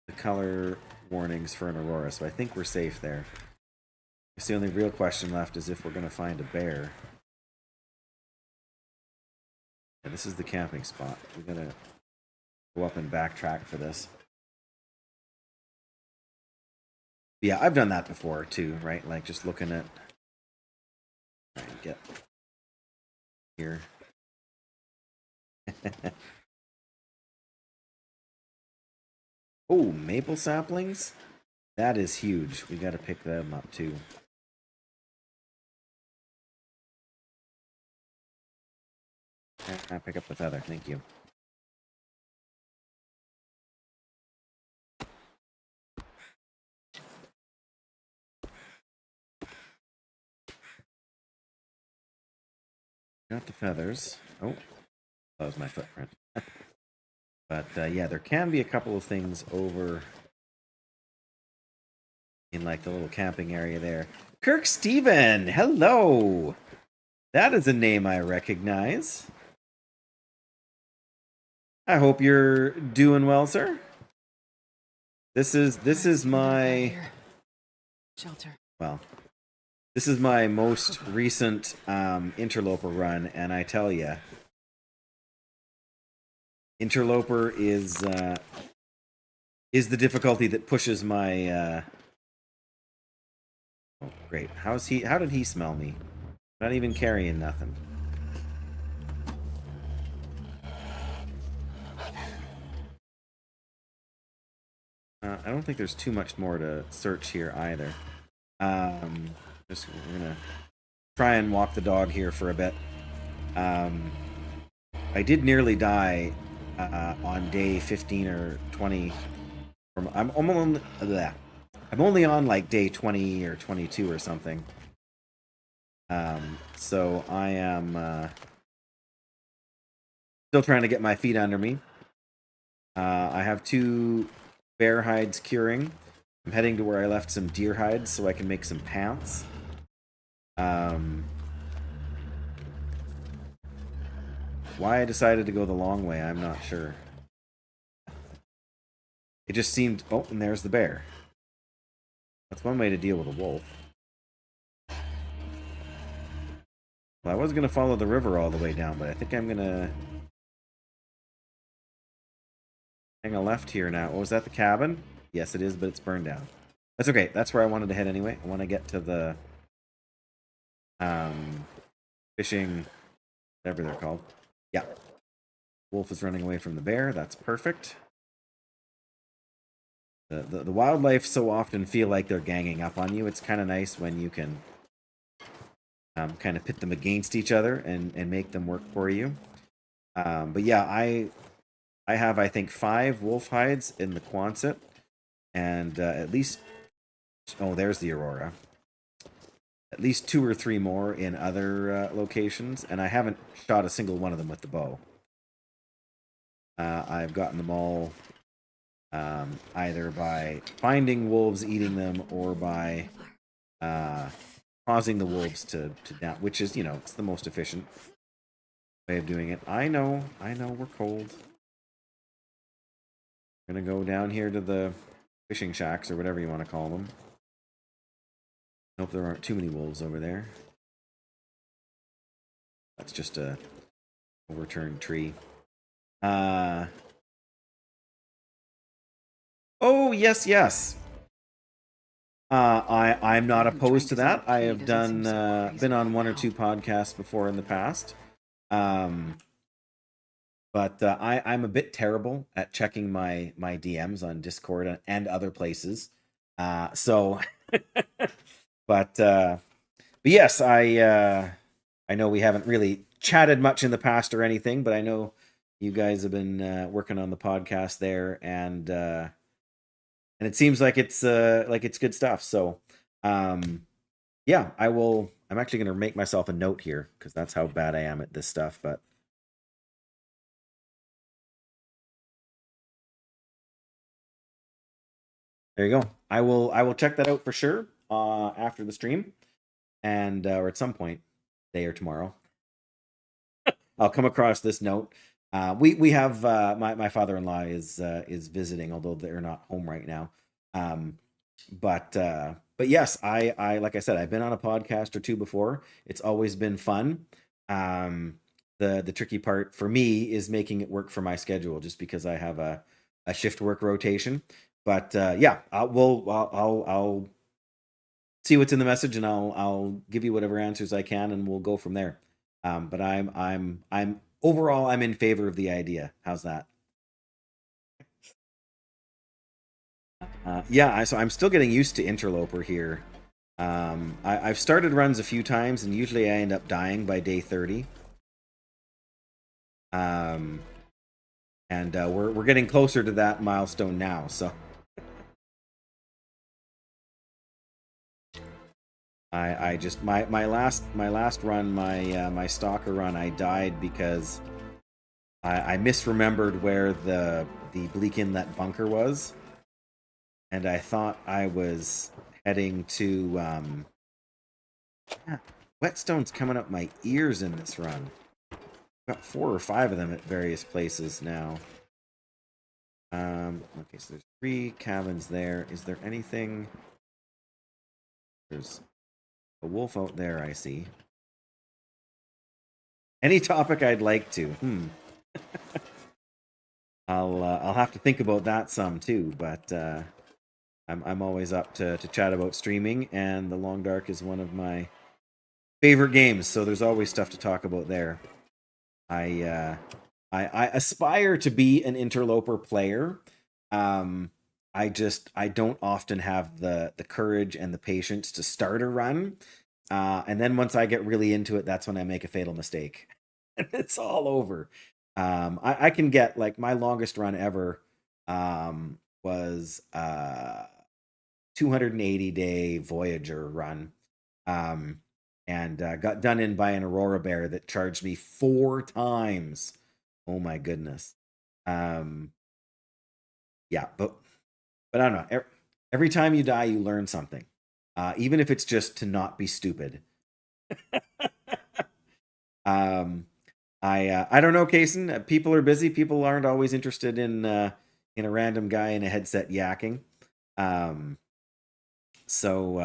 the color warnings for an aurora, so I think we're safe there. I guess the only real question left is if we're going to find a bear. Yeah, this is the camping spot. We're going to go up and backtrack for this. Yeah, I've done that before too, right? Like just looking at... Try and get here. Oh, maple saplings? That is huge. We got to pick them up too. I'll pick up the feather. Thank you. Got the feathers. Oh, that was my footprint. But yeah, there can be a couple of things over in like the little camping area there. Kirk Steven, hello. That is a name I recognize. I hope you're doing well, sir. This is my shelter. Well, this is my most recent interloper run, and I tell you, interloper is the difficulty that pushes my. Oh, great! How did he smell me? Not even carrying nothing. I don't think there's too much more to search here either. Just we're gonna try and walk the dog here for a bit. I did nearly die on day 15 or 20. I'm only on like day 20 or 22 or something. So I am still trying to get my feet under me. I have 2 bear hides curing. I'm heading to where I left some deer hides so I can make some pants. Why I decided to go the long way, I'm not sure. It just seemed... Oh, and there's the bear. That's one way to deal with a wolf. Well, I was going to follow the river all the way down, but I think I'm going to hang a left here now. Oh, is that the cabin? Yes, it is, but it's burned down. That's okay. That's where I wanted to head anyway. I want to get to the fishing, whatever they're called. Yeah. Wolf is running away from the bear. That's perfect. The wildlife so often feel like they're ganging up on you. It's kind of nice when you can kind of pit them against each other and make them work for you. But yeah, I have, I think, 5 wolf hides in the Quonset, and at least... Oh, there's the Aurora. At least 2 or 3 more in other locations, and I haven't shot a single one of them with the bow. I've gotten them all either by finding wolves eating them or by causing the wolves to down, which is, you know, it's the most efficient way of doing it. I know, we're cold. I'm gonna go down here to the fishing shacks or whatever you want to call them. Hope there aren't too many wolves over there. That's just a overturned tree. Oh, yes. I'm not opposed to that. I have done been on 1 or 2 podcasts before in the past. But I'm a bit terrible at checking my DMs on Discord and other places. So but yes, I know we haven't really chatted much in the past or anything, but I know you guys have been working on the podcast there, and it seems like it's good stuff. So yeah, I'm actually going to make myself a note here because that's how bad I am at this stuff. But there you go. I will check that out for sure after the stream, and or at some point, today or tomorrow. I'll come across this note. We have my father-in-law is visiting, although they're not home right now. But yes, I like I said, I've been on a podcast or 2 before. It's always been fun. The tricky part for me is making it work for my schedule, just because I have a shift work rotation. But yeah, I'll see what's in the message, and I'll give you whatever answers I can, and we'll go from there. But I'm overall, I'm in favor of the idea. How's that? Yeah, so I'm still getting used to Interloper here. I've started runs a few times, and usually I end up dying by day 30. And we're getting closer to that milestone now. So I just my last run, my stalker run, I died because I misremembered where the Bleak Inlet bunker was, and I thought I was heading to whetstone's coming up my ears in this run. I've got 4 or 5 of them at various places now. Okay, so there's 3 cabins there. Is there anything? There's a wolf out there, I see. Any topic I'd like to. I'll have to think about that some too, but I'm always up to chat about streaming, and the Long Dark is one of my favorite games, so there's always stuff to talk about there. I aspire to be an Interloper player. I don't often have the courage and the patience to start a run. And then once I get really into it, that's when I make a fatal mistake. And it's all over. I can get, like, my longest run ever was 280-day Voyager run. And got done in by an Aurora bear that charged me 4 times. Oh my goodness. Yeah, but I don't know. Every time you die, you learn something, even if it's just to not be stupid. I don't know, Kason. People are busy. People aren't always interested in a random guy in a headset yakking. So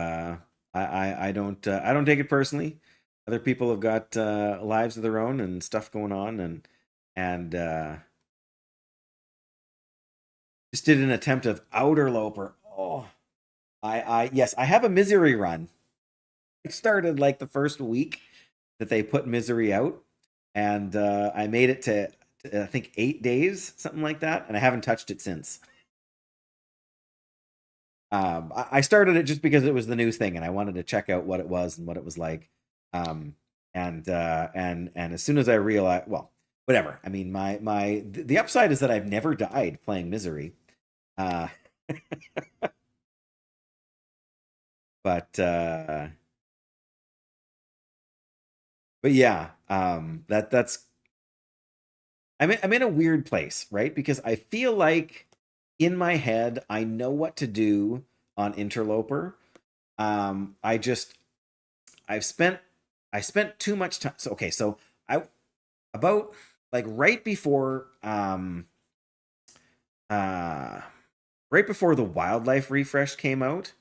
I don't take it personally. Other people have got lives of their own and stuff going on, and just did an attempt of outer loper. Oh, yes, I have a misery run. I started like the first week that they put misery out, and I made it to I think 8 days, something like that, and I haven't touched it since. I started it just because it was the new thing, and I wanted to check out what it was and what it was like. Um, and as soon as I realized, well, whatever. I mean, the upside is that I've never died playing Misery. Uh, but yeah, that's I'm in a weird place, right? Because I feel like in my head I know what to do on Interloper. I just I've spent I spent too much time. So okay, so I about like uh right before the wildlife refresh came out,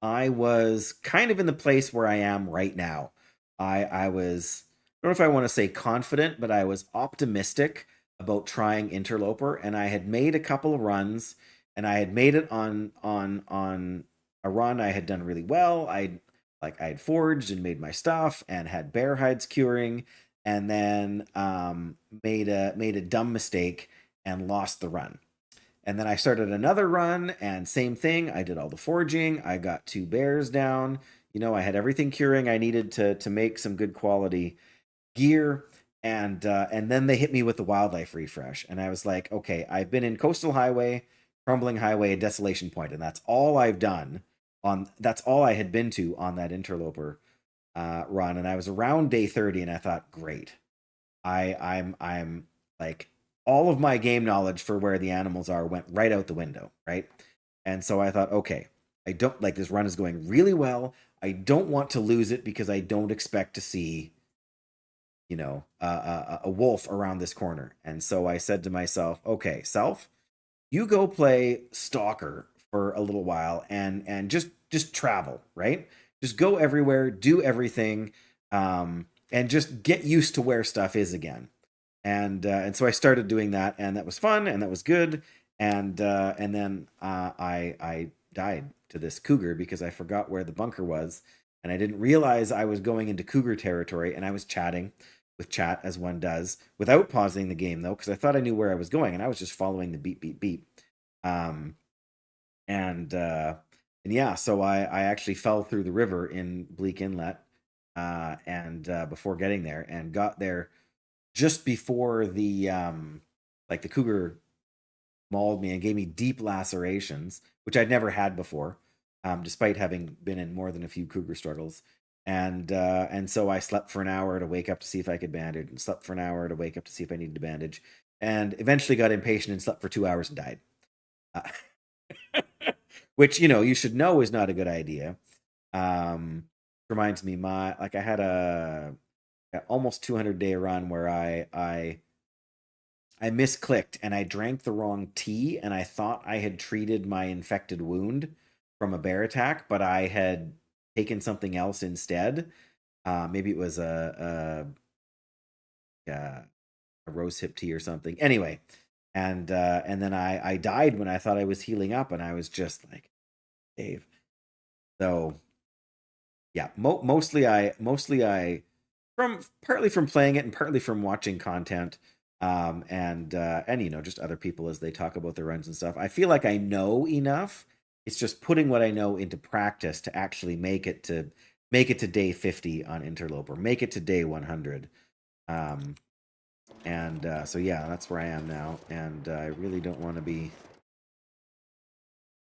I was kind of in the place where I am right now. I was, I don't know if I want to say confident, but I was optimistic about trying Interloper, and I had made a couple of runs, and I had made it on a run I had done really well. I had forged and made my stuff and had bear hides curing, and then made a dumb mistake and lost the run. And then I started another run, and same thing. I did all the forging. I got 2 bears down. You know, I had everything curing I needed to make some good quality gear. And then they hit me with the wildlife refresh, and I was like, okay, I've been in Coastal Highway, Crumbling Highway, and Desolation Point, and that's all I've done on. That's all I had been to on that Interloper run, and I was around day 30, and I thought, great, I'm like all of my game knowledge for where the animals are went right out the window, right? And so I thought, okay, I don't like this run is going really well. I don't want to lose it because I don't expect to see, you know, a wolf around this corner. And so I said to myself, okay, self, you go play stalker for a little while and just travel, right? Just go everywhere, do everything, and just get used to where stuff is again. And so I started doing that, and that was fun, and that was good. And then I died to this cougar because I forgot where the bunker was, and I didn't realize I was going into cougar territory. And I was chatting with chat as one does, without pausing the game though, because I thought I knew where I was going, and I was just following the beep beep beep. Um, and yeah, so I actually fell through the river in Bleak Inlet, and before getting there, and got there just before the cougar mauled me and gave me deep lacerations, which I'd never had before, despite having been in more than a few cougar struggles. And so I slept for an hour to wake up to see if I could bandage, and slept for an hour to wake up to see if I needed to bandage, and eventually got impatient and slept for 2 hours and died. Which, you know, you should know is not a good idea. Reminds me, I had a almost 200-day run where I misclicked and I drank the wrong tea, and I thought I had treated my infected wound from a bear attack, but I had taken something else instead. Maybe it was a rose hip tea or something. Anyway, and then I died when I thought I was healing up, and I was just like, Dave. So yeah, mostly I from partly from playing it and partly from watching content, and you know, just other people as they talk about their runs and stuff. I feel like I know enough. It's just putting what I know into practice to actually make it to day 50 on Interloper, make it to day 100. And so yeah, that's where I am now, and I really don't want to be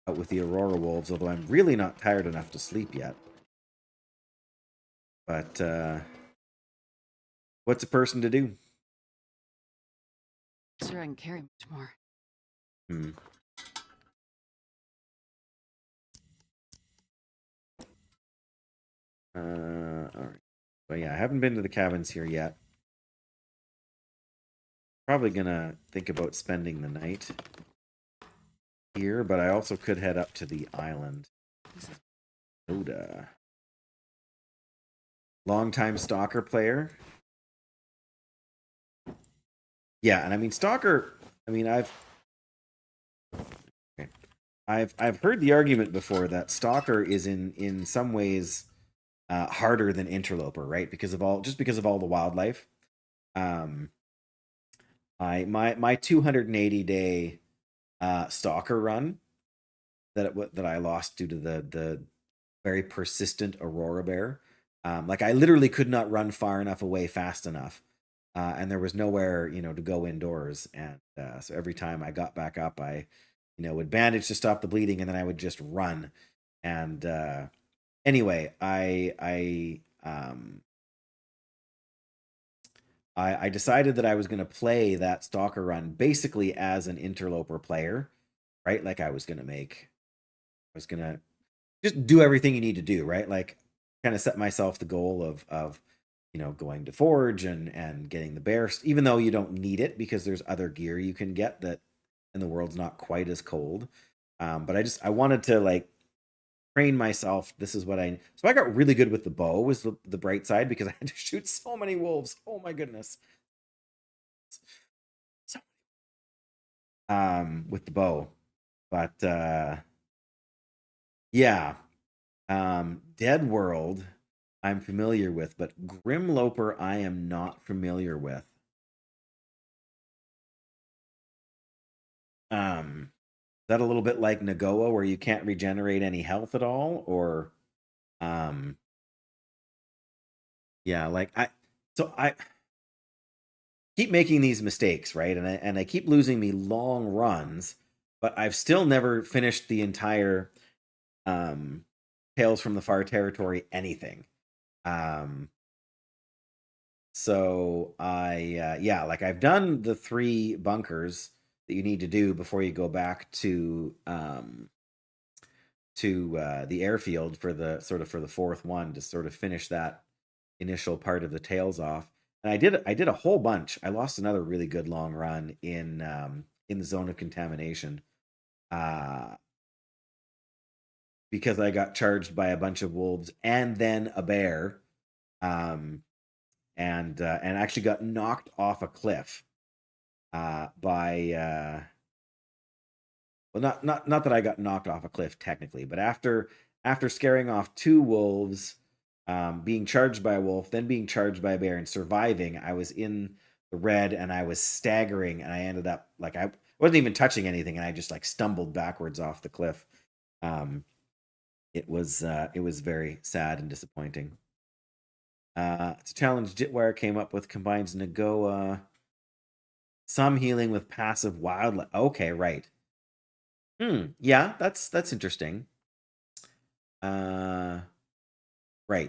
out with the Aurora Wolves, although I'm really not tired enough to sleep yet. But what's a person to do? Sure, I can carry much more. Hmm. All right. But yeah, I haven't been to the cabins here yet. Probably gonna think about spending the night here, but I also could head up to the island. Oda. Longtime Stalker player. Yeah, and I mean Stalker. I mean I've heard the argument before that Stalker is in some ways harder than Interloper, right? Because of all the wildlife. My 280-day Stalker run that I lost due to the very persistent Aurora bear. Like I literally could not run far enough away fast enough, and there was nowhere to go indoors. And so every time I got back up, I would bandage to stop the bleeding, and then I would just run. And anyway, I decided that I was going to play that Stalker run basically as an Interloper player, right? Like I was going to just do everything you need to do, right? Like kind of set myself the goal of going to forge and getting the bear, even though you don't need it because there's other gear you can get that and the world's not quite as cold. But I wanted to like train myself. This is what so I got really good with the bow was the bright side because I had to shoot so many wolves. Oh my goodness. So, with the bow. But yeah. Dead World I'm familiar with, but Grimloper I am not familiar with. Is that a little bit like Nagoa where you can't regenerate any health at all? Or yeah, like I keep making these mistakes, right? And I keep losing me long runs, but I've still never finished the entire Tales from the Far Territory anything. So yeah, like I've done the 3 bunkers that you need to do before you go back to the airfield for the 4th one to sort of finish that initial part of the tails off. And I did a whole bunch. I lost another really good long run in the zone of contamination. Because I got charged by a bunch of wolves and then a bear. And actually got knocked off a cliff by well, not that I got knocked off a cliff technically, but after scaring off 2 wolves, being charged by a wolf, then being charged by a bear and surviving, I was in the red and I was staggering, and I ended up like I wasn't even touching anything, and I just like stumbled backwards off the cliff. It was very sad and disappointing. It's a challenge Jitwire came up with, combines Nagoa, some healing with passive wildlife. Okay, right. Yeah, that's interesting. Right.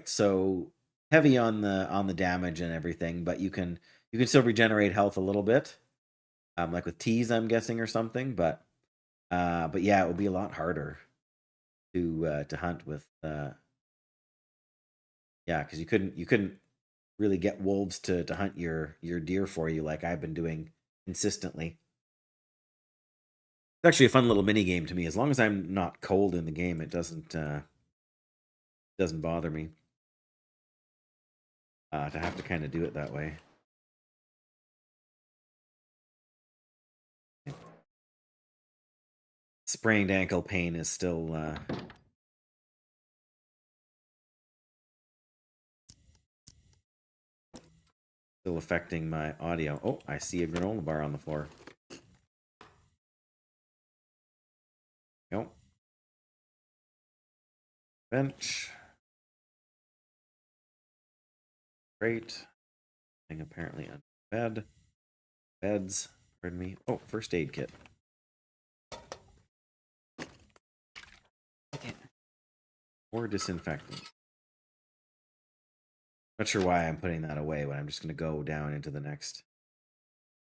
So heavy on the damage and everything, but you can still regenerate health a little bit. Like with teas, I'm guessing, or something, but yeah, it would be a lot harder to hunt with yeah, because you couldn't really get wolves to hunt your deer for you like I've been doing consistently. It's actually a fun little mini game to me. As long as I'm not cold in the game, it doesn't bother me to have to kind of do it that way. Sprained ankle pain is still affecting my audio. Oh, I see a granola bar on the floor. Nope. Bench. Great. Thing apparently on bed. Beds. Pardon me. Oh, first aid kit. Or disinfectant. Not sure why I'm putting that away, but I'm just going to go down into the next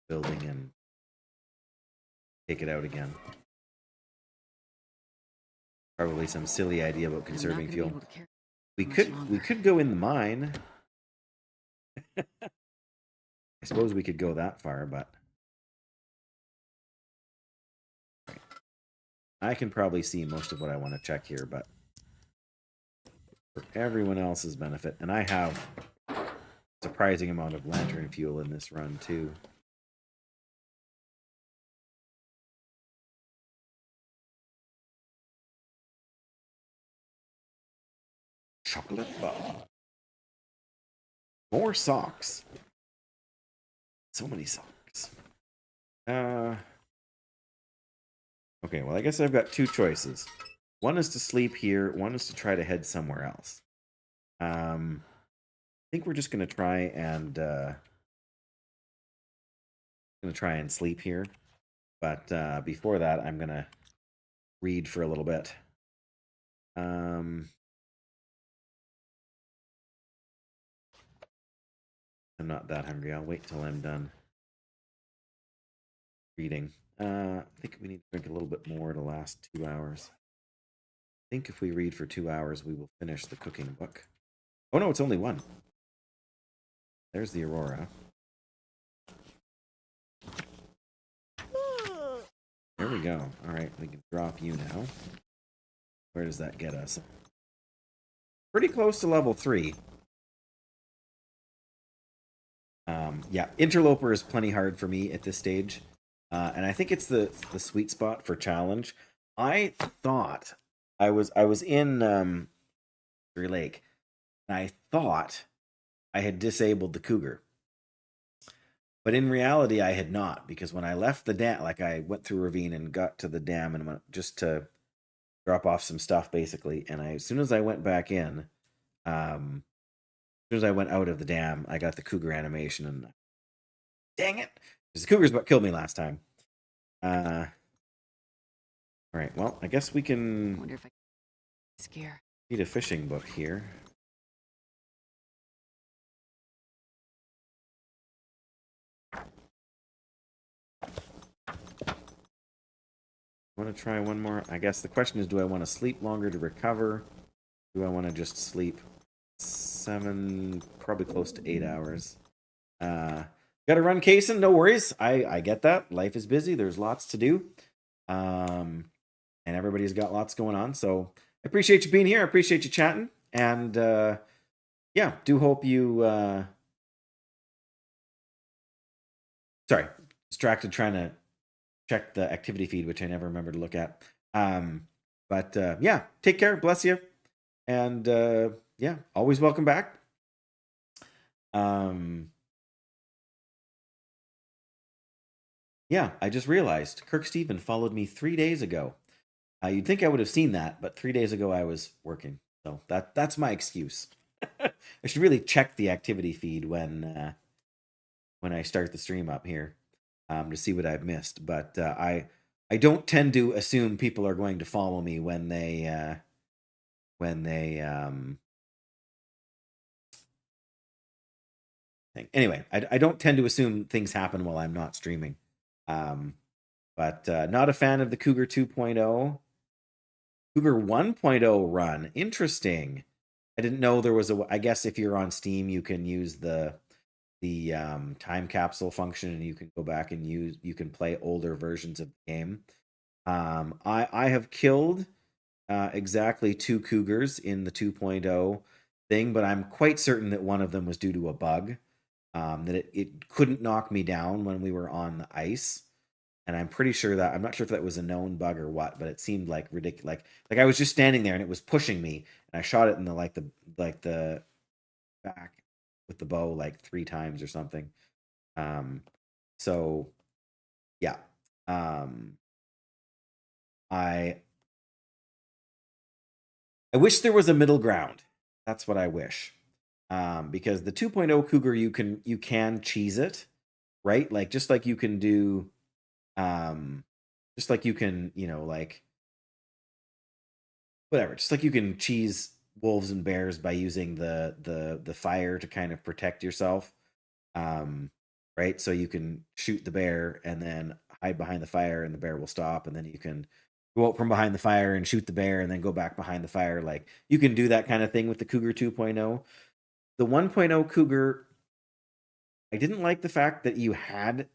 building and take it out again. Probably some silly idea about conserving fuel. We much could longer. go in the mine. I suppose we could go that far, but I can probably see most of what I want to check here, but for everyone else's benefit, and I have a surprising amount of lantern fuel in this run too. Chocolate bar. More socks. So many socks. Okay, well, I guess I've got two choices. One is to sleep here. One is to try to head somewhere else. I think we're just gonna try and sleep here. But before that, I'm gonna read for a little bit. I'm not that hungry. I'll wait till I'm done reading. I think we need to drink a little bit more to last 2 hours. I think if we read for 2 hours, we will finish the cooking book. Oh no, it's only one. There's the Aurora. There we go. All right, we can drop you now. Where does that get us? Pretty close to level 3. Yeah, Interloper is plenty hard for me at this stage. And I think it's the sweet spot for challenge. I thought I was in Three Lake, and I thought I had disabled the cougar. But in reality, I had not, because when I left the dam, like I went through a ravine and got to the dam and went just to drop off some stuff, basically. And as soon as I went back in, as soon as I went out of the dam, I got the cougar animation, and dang it, because the cougar's what killed me last time. All right, well, I guess we I can wonder if I can scare. read a fishing book here. I want to try one more. I guess the question is, do I want to sleep longer to recover? Do I want to just sleep 7, probably close to 8 hours? Got to run, Kaysen. No worries. I get that. Life is busy. There's lots to do. And everybody's got lots going on. So I appreciate you being here. I appreciate you chatting. And yeah, do hope you... Sorry, distracted trying to check the activity feed, which I never remember to look at. But yeah, take care. Bless you. And yeah, always welcome back. Yeah, I just realized Kirk Steven followed me 3 days ago. You'd think I would have seen that, but 3 days ago I was working. So that's my excuse. I should really check the activity feed when I start the stream up here to see what I've missed. But I don't tend to assume people are going to follow me when they anyway, I don't tend to assume things happen while I'm not streaming. But not a fan of the Cougar 2.0. Cougar 1.0 run. Interesting. I didn't know there was a... I guess if you're on Steam, you can use the time capsule function, and you can go back and you can play older versions of the game. I have killed exactly 2 cougars in the 2.0 thing, but I'm quite certain that one of them was due to a bug. That it couldn't knock me down when we were on the ice. And I'm pretty sure that... I'm not sure if that was a known bug or what, but it seemed like ridiculous. Like I was just standing there and it was pushing me, and I shot it in the back with the bow like 3 times or something. So yeah. I wish there was a middle ground. That's what I wish. Because the 2.0 Cougar, you can cheese it, right? Like just like you can do just like you can, like whatever, just like you can cheese wolves and bears by using the fire to kind of protect yourself. Right? So you can shoot the bear and then hide behind the fire, and the bear will stop, and then you can go out from behind the fire and shoot the bear and then go back behind the fire. Like you can do that kind of thing with the Cougar 2.0. The 1.0 Cougar, I didn't like the fact that you had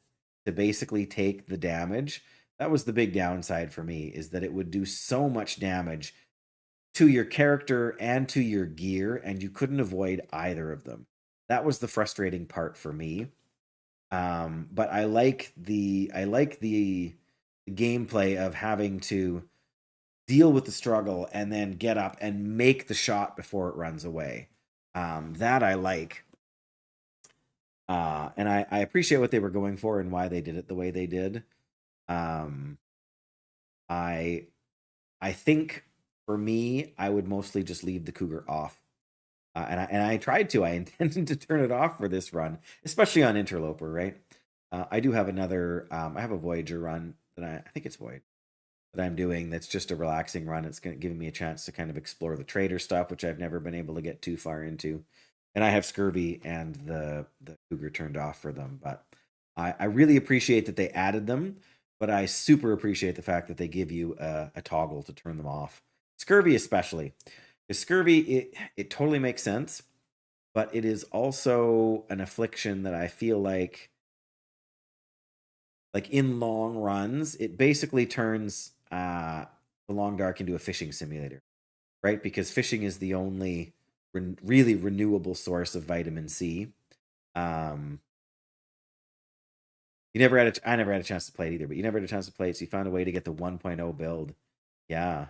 to basically take the damage. That was the big downside for me, is that it would do so much damage to your character and to your gear, and you couldn't avoid either of them. That was the frustrating part for me. But I like the gameplay of having to deal with the struggle and then get up and make the shot before it runs away. That I like. And I appreciate what they were going for and why they did it the way they did. I think for me, I would mostly just leave the Cougar off. And I tried to. I intended to turn it off for this run, especially on Interloper, right? I do have another. I have a Voyager run that I think it's Voyager that I'm doing. That's just a relaxing run. It's giving me a chance to kind of explore the trader stuff, which I've never been able to get too far into. And I have Scurvy and the Cougar turned off for them, but I really appreciate that they added them. But I super appreciate the fact that they give you a toggle to turn them off. Scurvy especially. Because scurvy, it totally makes sense, but it is also an affliction that I feel like in long runs, it basically turns the Long Dark into a fishing simulator, right? Because fishing is the only really renewable source of vitamin C. I never had a chance to play it either, but you never had a chance to play it, so you found a way to get the 1.0 build. Yeah.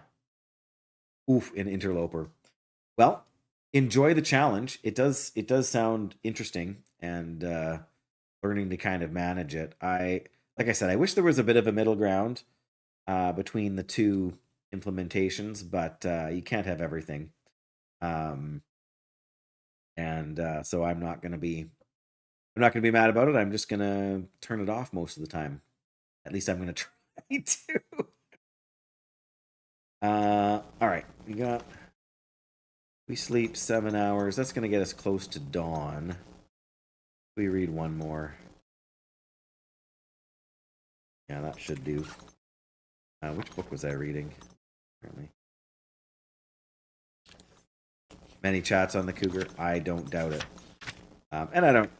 Oof, an Interloper. Well, enjoy the challenge. It does sound interesting, and learning to kind of manage it. Like I said, I wish there was a bit of a middle ground between the two implementations, but you can't have everything. And so I'm not going to be mad about it. I'm just going to turn it off most of the time. At least I'm going to try to. All right, we sleep 7 hours. That's going to get us close to dawn. We read one more. Yeah, that should do. Which book was I reading? Apparently. Many chats on the Cougar. I don't doubt it. And I don't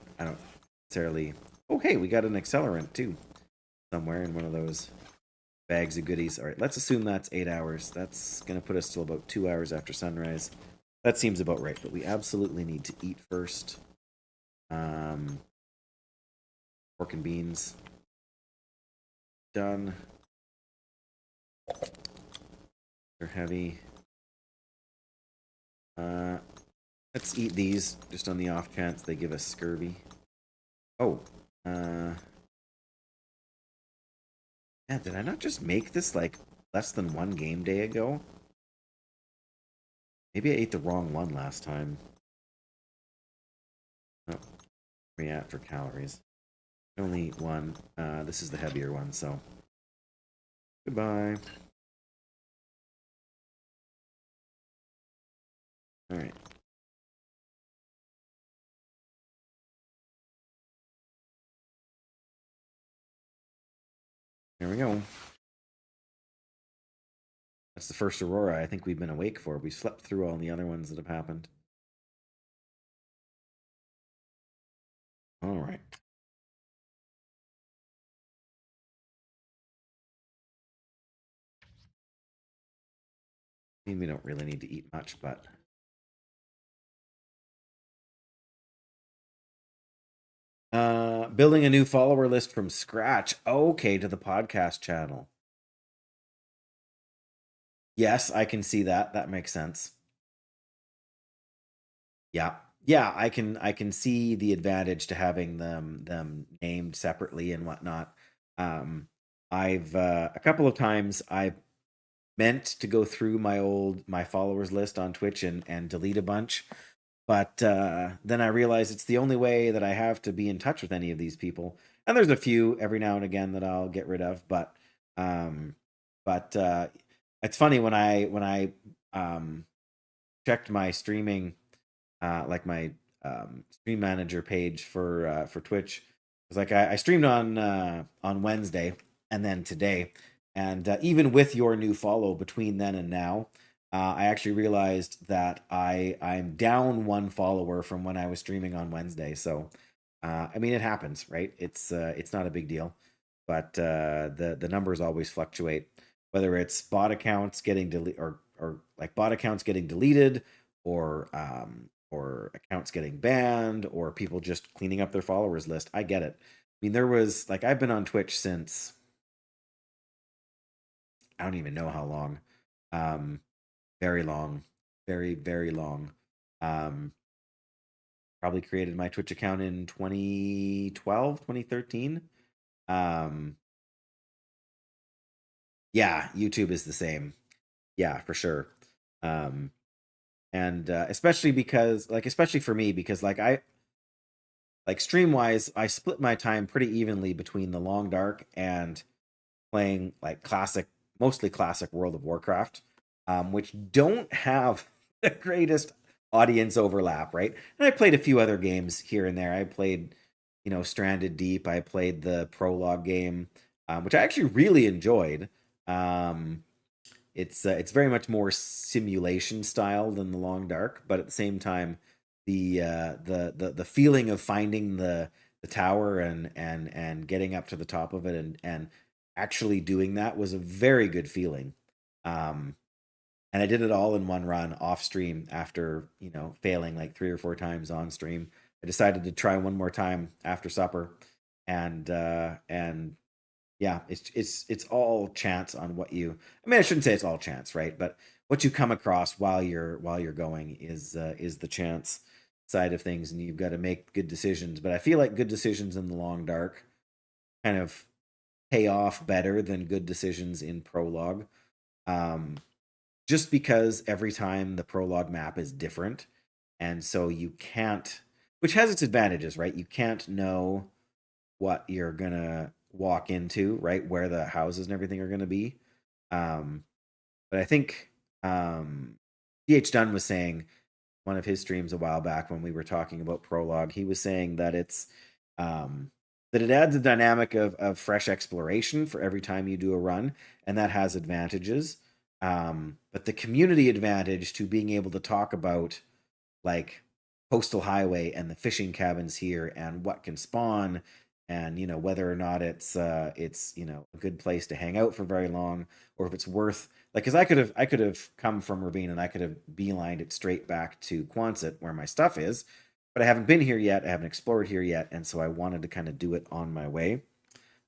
necessarily. Oh, hey, we got an accelerant too, somewhere in one of those bags of goodies. All right, let's assume that's 8 hours. That's gonna put us till about 2 hours after sunrise. That seems about right. But we absolutely need to eat first. Pork and beans. Done. They're heavy. Let's eat these just on the off chance they give us scurvy. Oh, yeah, did I not just make this like less than one game day ago? Maybe I ate the wrong one last time. Oh, where we at for calories? Only one. This is the heavier one, so goodbye. All right. There we go. That's the first Aurora I think we've been awake for. We slept through all the other ones that have happened. All right. I mean, we don't really need to eat much, but building a new follower list from scratch. Okay, to the podcast channel. Yes, I can see that. That makes sense. Yeah. Yeah, I can see the advantage to having them named separately and whatnot. I've a couple of times I've meant to go through my followers list on Twitch and delete a bunch, but then I realized it's the only way that I have to be in touch with any of these people. And there's a few every now and again that I'll get rid of, but it's funny when I checked my streaming, like my stream manager page for Twitch. It's like I streamed on Wednesday and then today, And even with your new follow between then and now, I actually realized that I'm down one follower from when I was streaming on Wednesday. So, I mean, it happens, right? It's not a big deal, but the numbers always fluctuate. Whether it's bot accounts getting deleted or like bot accounts getting deleted, or accounts getting banned, or people just cleaning up their followers list. I get it. I mean, there was like I've been on Twitch since I don't even know how long. Um, very long, very long. Um, Probably created my Twitch account in 2012, 2013. Um, yeah, YouTube is the same. Yeah, for sure. Um, and especially because, like, especially for me, because like stream wise, I split my time pretty evenly between the long dark and playing like mostly classic World of Warcraft, which don't have the greatest audience overlap, right? And I played a few other games here and there. I played, Stranded Deep. I played the prologue game, which I actually really enjoyed. Um, it's very much more simulation style than the Long Dark, but at the same time, the feeling of finding the tower and getting up to the top of it and actually doing that was a very good feeling. Um, and I did it all in one run off stream after failing like 3 or 4 times on stream. I decided to try one more time after supper, and yeah, it's all chance on what you. I mean, I shouldn't say it's all chance, right? But what you come across while you're going is the chance side of things, and you've got to make good decisions. But I feel like good decisions in the long dark kind of pay off better than good decisions in prologue. Um, just because every time the prologue map is different, and so you can't, which has its advantages, right? You can't know what you're gonna walk into, right? Where the houses and everything are gonna be. Um, but I think DH Dunn was saying one of his streams a while back when we were talking about prologue, he was saying that that it adds a dynamic of fresh exploration for every time you do a run, and that has advantages. But the community advantage to being able to talk about like Coastal Highway and the fishing cabins here and what can spawn, and whether or not it's a good place to hang out for very long, or if it's worth, like, because I could have come from Ravine and I could have beelined it straight back to Quonset where my stuff is, but I haven't been here yet, I haven't explored here yet, and so I wanted to kind of do it on my way.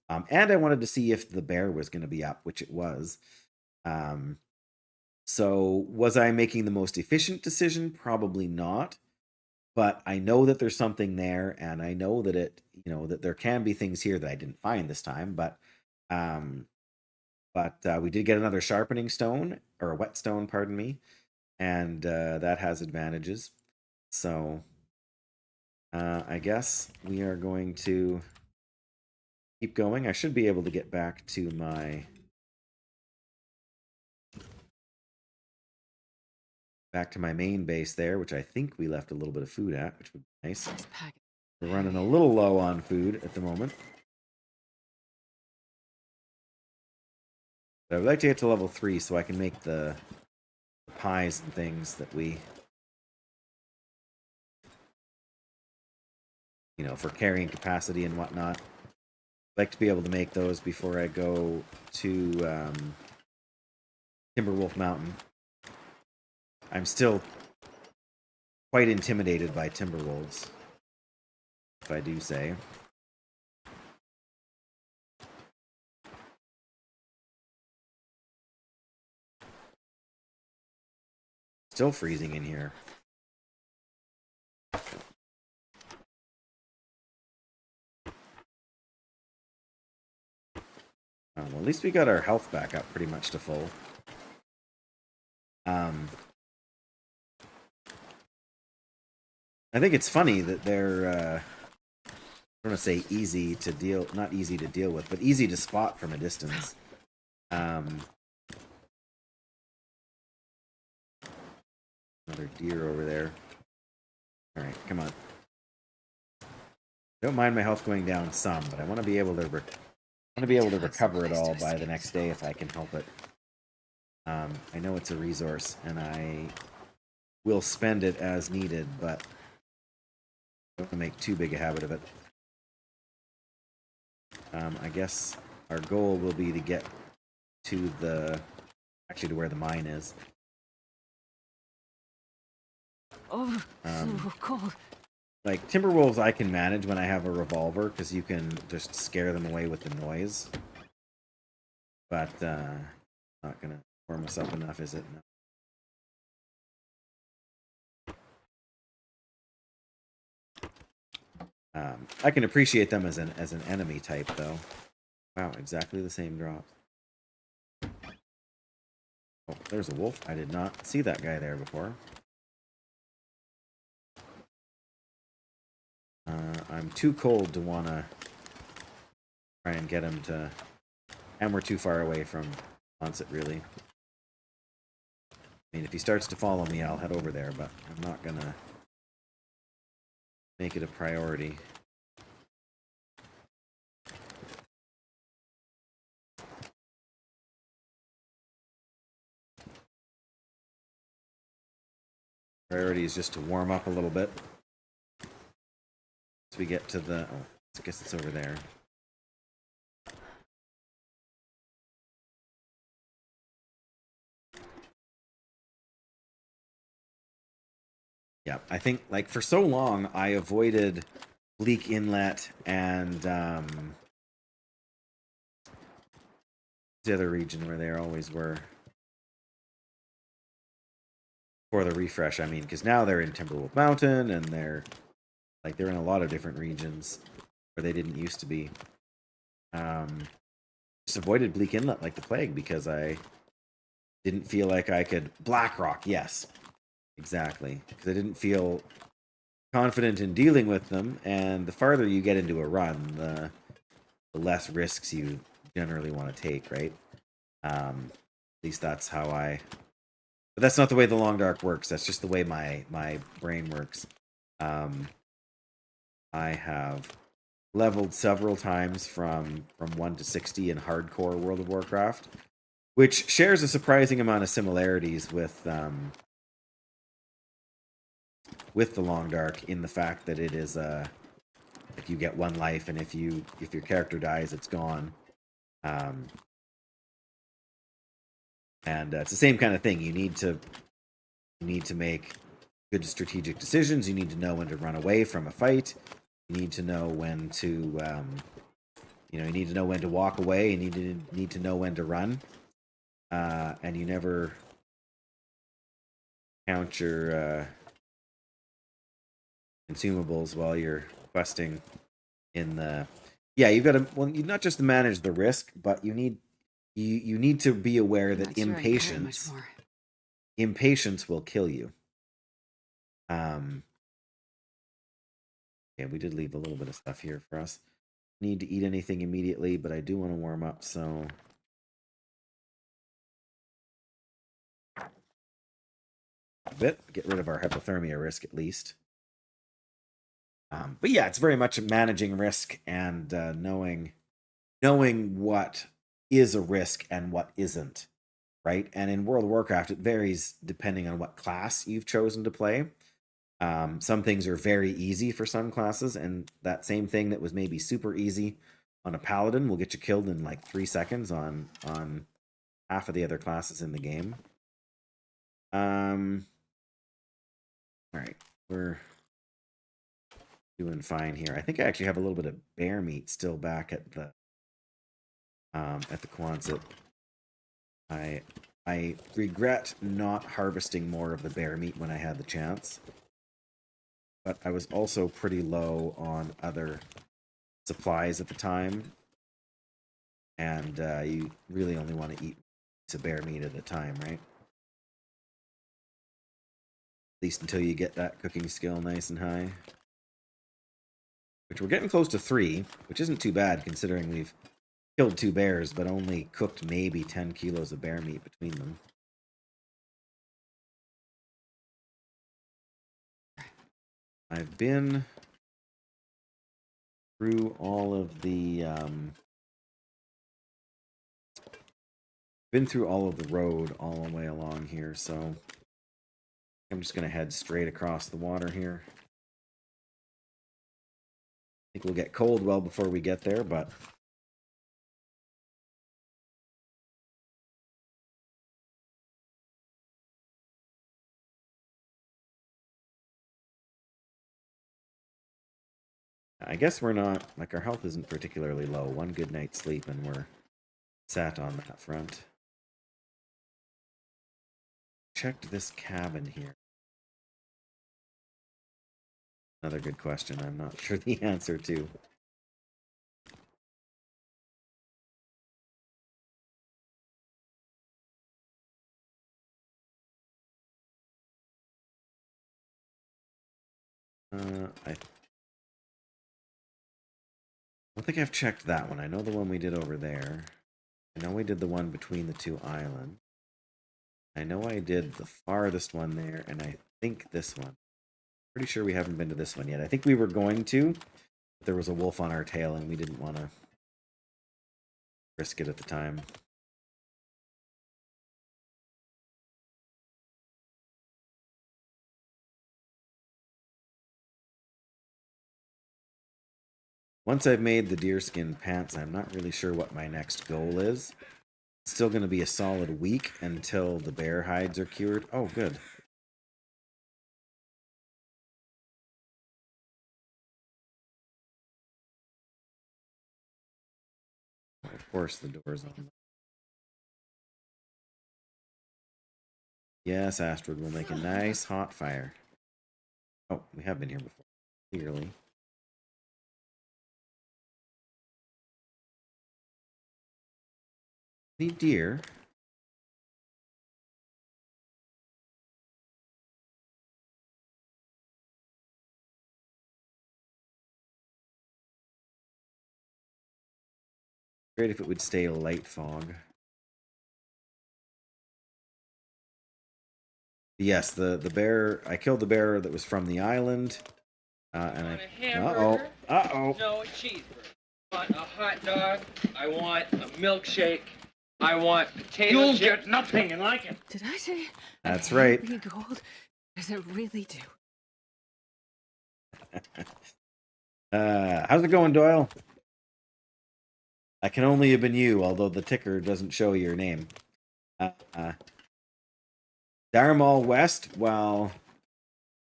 And I wanted to see if the bear was going to be up, which it was. So was I making the most efficient decision? Probably not, but I know that there's something there, and I know that that there can be things here that I didn't find this time. Um, but we did get another sharpening stone, or a whetstone, pardon me, and that has advantages. So I guess we are going to keep going. I should be able to get back to my main base there, which I think we left a little bit of food at, which would be nice. We're running a little low on food at the moment. But I would like to get to level 3 so I can make the pies and things that we, for carrying capacity and whatnot. I'd like to be able to make those before I go to Timberwolf Mountain. I'm still quite intimidated by Timberwolves, if I do say. Still freezing in here. Well, at least we got our health back up pretty much to full. I think it's funny that they're, I don't want to say easy to deal, not easy to deal with, but easy to spot from a distance. Another deer over there. All right, come on. Don't mind my health going down some, but I want to be able to to be able to recover it all by the next day if I can help it. I know it's a resource, and I will spend it as needed, but I don't want to make too big a habit of it. I guess our goal will be to get to to where the mine is. Oh, so cold. Like, Timberwolves I can manage when I have a revolver, because you can just scare them away with the noise. But, not gonna warm us up enough, is it? No. I can appreciate them as an enemy type, though. Wow, exactly the same drop. Oh, there's a wolf. I did not see that guy there before. I'm too cold to want to try and get him to... And we're too far away from Onset, really. I mean, if he starts to follow me, I'll head over there, but I'm not going to make it a priority. Priority is just to warm up a little bit. As we get to the... Oh, I guess it's over there. Yeah, I think, like, for so long, I avoided Bleak Inlet and the other region where they always were. For the refresh, I mean, because now they're in Timberwolf Mountain, and they're in a lot of different regions where they didn't used to be. Just avoided Bleak Inlet like the plague because I didn't feel like I could... Blackrock, yes. Exactly. Because I didn't feel confident in dealing with them, and the farther you get into a run, the less risks you generally want to take, right? At least that's how I... But that's not the way the Long Dark works. That's just the way my brain works. I have leveled several times from 1 to 60 in hardcore World of Warcraft, which shares a surprising amount of similarities with the Long Dark, in the fact that it is if you get one life, and if your character dies, it's gone. And it's the same kind of thing. You need to make good strategic decisions. You need to know when to run away from a fight. You need to know when to you need to know when to walk away. You need to know when to run. And you never count your consumables while you're questing in the... Yeah, you've got to... Well, you not just manage the risk, but you need to be aware that impatience will kill you. Yeah, we did leave a little bit of stuff here for us. Need to eat anything immediately, but I do want to warm up, so... A bit. Get rid of our hypothermia risk, at least. But yeah, it's very much managing risk and knowing what is a risk and what isn't, right? And in World of Warcraft, it varies depending on what class you've chosen to play. Some things are very easy for some classes, and that same thing that was maybe super easy on a paladin will get you killed in like 3 seconds on half of the other classes in the game. All right, we're doing fine here. I think I actually have a little bit of bear meat still back at the Quonset. I regret not harvesting more of the bear meat when I had the chance, but I was also pretty low on other supplies at the time, and you really only want to eat a piece of bear meat at a time, right? At least until you get that cooking skill nice and high. Which we're getting close to 3, which isn't too bad considering we've killed 2 bears, but only cooked maybe 10 kilos of bear meat between them. I've been through all of the Been through all of the road all the way along here, so I'm just gonna head straight across the water here. I think we'll get cold well before we get there, but I guess we're not, like, our health isn't particularly low. One good night's sleep and we're sat on that front. Checked this cabin here. Another good question I'm not sure the answer to. I don't think I've checked that one. I know the one we did over there. I know we did the one between the two islands. I know I did the farthest one there, and I think this one. Pretty sure we haven't been to this one yet. I think we were going to, but there was a wolf on our tail, and we didn't want to risk it at the time. Once I've made the deerskin pants, I'm not really sure what my next goal is. It's still going to be a solid week until the bear hides are cured. Oh, good. Of course, the door's on. Yes, Astrid will make a nice hot fire. Oh, we have been here before. Clearly. Any deer? Great if it would stay light fog. Yes, the bear. I killed the bear that was from the island. And Uh-oh. No, a cheeseburger. I want a hot dog. I want a milkshake. I want potato You'll chips. get nothing like it. Did I say? That's I right. hate being cold? Does it really do? How's it going, Doyle? I can only have been you, although the ticker doesn't show your name. Darmal West, while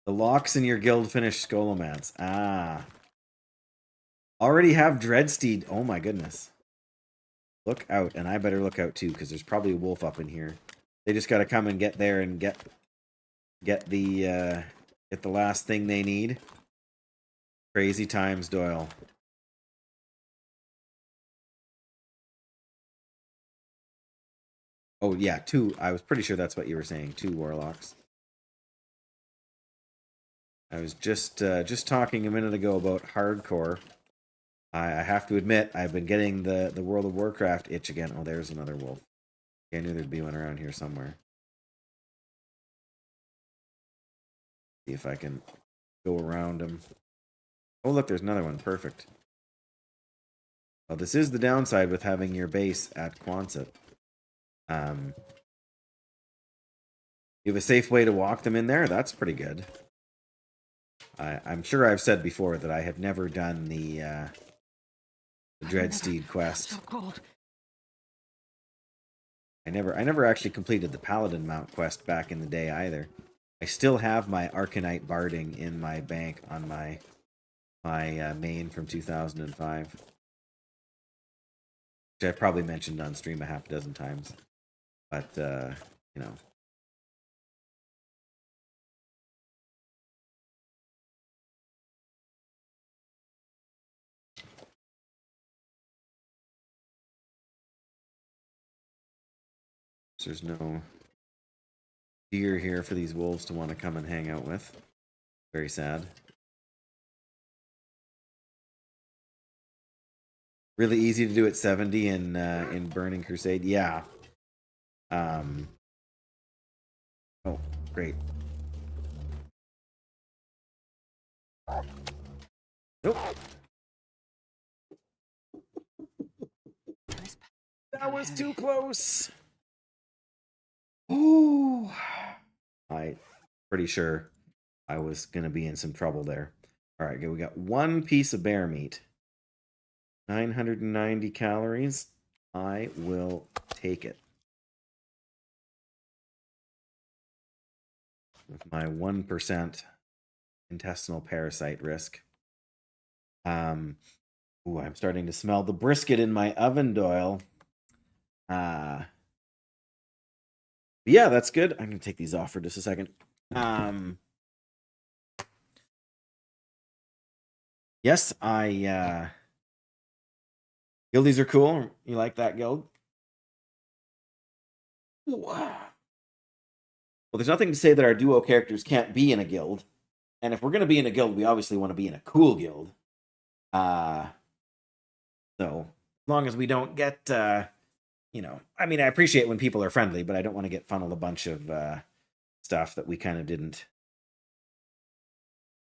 the locks in your guild finish Scholomance. Already have Dreadsteed. Oh my goodness. Look out, and I better look out too, because there's probably a wolf up in here. They just gotta come and get there and get the last thing they need. Crazy times, Doyle. Oh yeah, 2. I was pretty sure that's what you were saying. 2 warlocks. I was just talking a minute ago about hardcore. I have to admit, I've been getting the World of Warcraft itch again. Oh, there's another wolf. I knew there'd be one around here somewhere. See if I can go around him. Oh, look, there's another one. Perfect. Well, this is the downside with having your base at Quonset. You have a safe way to walk them in there? That's pretty good. I'm sure I've said before that I have never done the Dreadsteed quest. So cold. I never actually completed the Paladin Mount quest back in the day either. I still have my Arcanite Barding in my bank on my main from 2005. Which I've probably mentioned on stream a half dozen times. But, you know. There's no deer here for these wolves to want to come and hang out with. Very sad. Really easy to do at 70 in Burning Crusade. Yeah. Oh, great. Nope. That was too close. Oh, I'm pretty sure I was going to be in some trouble there. All right, we got one piece of bear meat. 990 calories. I will take it. With my 1% intestinal parasite risk. Ooh, I'm starting to smell the brisket in my oven, Doyle. Yeah, that's good. I'm gonna take these off for just a second. Yes, guildies are cool. You like that guild? Wow. Well, there's nothing to say that our duo characters can't be in a guild. And if we're gonna be in a guild, we obviously want to be in a cool guild. So as long as we don't get I mean, I appreciate when people are friendly, but I don't want to get funneled a bunch of stuff that we kind of didn't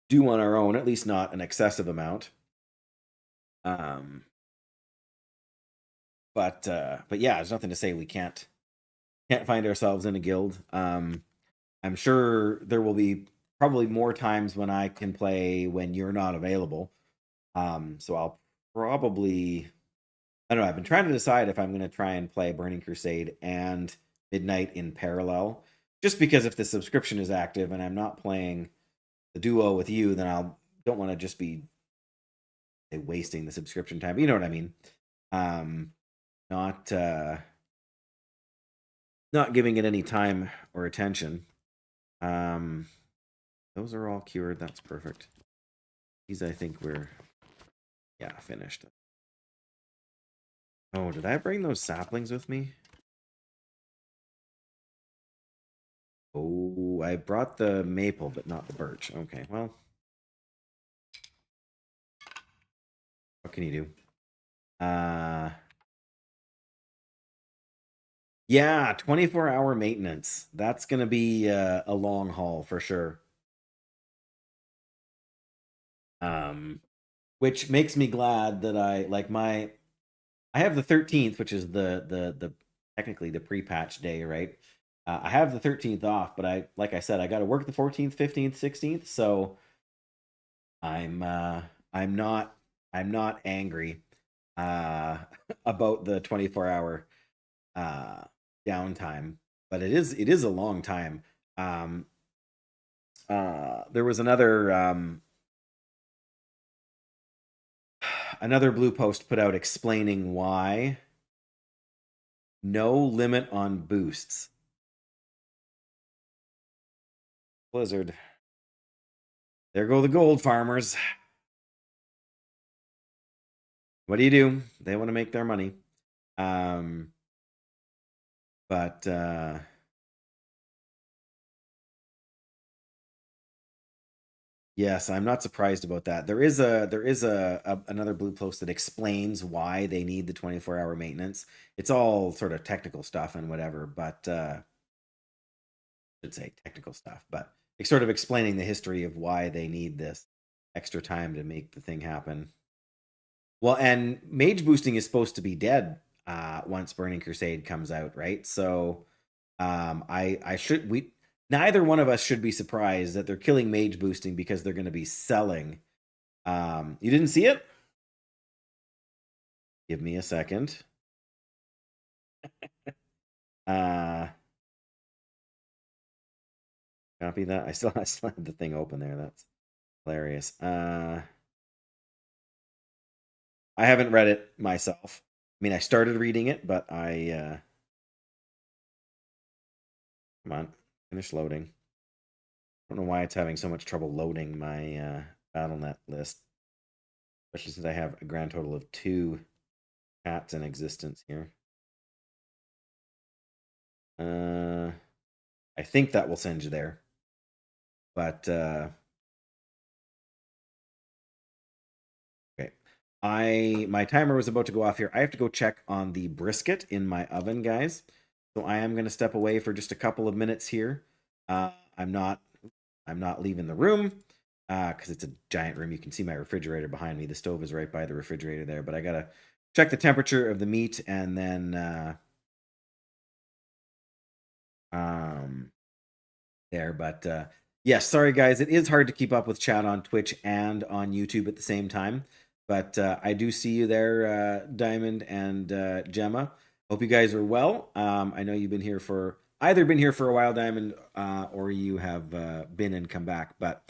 do on our own, at least not an excessive amount. But yeah, there's nothing to say we can't find ourselves in a guild. I'm sure there will be probably more times when I can play when you're not available. So I'll probably, I don't know, I've been trying to decide if I'm going to try and play Burning Crusade and Midnight in parallel, just because if the subscription is active and I'm not playing the duo with you, then I don't want to just be wasting the subscription time. You know what I mean? Not giving it any time or attention. Those are all cured. That's perfect. These, I think we're finished. Oh, did I bring those saplings with me? Oh, I brought the maple, but not the birch. Okay, well, what can you do? Yeah, 24-hour maintenance. That's gonna be a long haul for sure. Which makes me glad that I have the 13th, which is the technically the pre-patch day, right? I have the 13th off, but like I said, I got to work the 14th, 15th, 16th, so I'm not angry about the 24-hour downtime, but it is a long time. There was another blue post put out explaining why no limit on boosts. Blizzard. There go the gold farmers. What do? They want to make their money. But yes, I'm not surprised about that. There is another blue post that explains why they need the 24-hour maintenance. It's all sort of technical stuff and whatever, but I should say technical stuff, but it's sort of explaining the history of why they need this extra time to make the thing happen. Well, and mage boosting is supposed to be dead once Burning Crusade comes out, right? So neither one of us should be surprised that they're killing mage boosting because they're going to be selling. You didn't see it? Give me a second. Copy that. I still have the thing open there. That's hilarious. I haven't read it myself. I mean, I started reading it, but come on, finish loading. I don't know why it's having so much trouble loading my BattleNet list, especially since I have a grand total of 2 cats in existence here. I think that will send you there, but okay. My timer was about to go off here. I have to go check on the brisket in my oven, guys. So I am going to step away for just a couple of minutes here. I'm not leaving the room because it's a giant room. You can see my refrigerator behind me. The stove is right by the refrigerator there, but I gotta check the temperature of the meat and then there. But yes, sorry guys, it is hard to keep up with chat on Twitch and on YouTube at the same time. But I do see you there, Diamond and Gemma. Hope you guys are well. I know you've been here for either a while, Diamond, or you have been and come back. But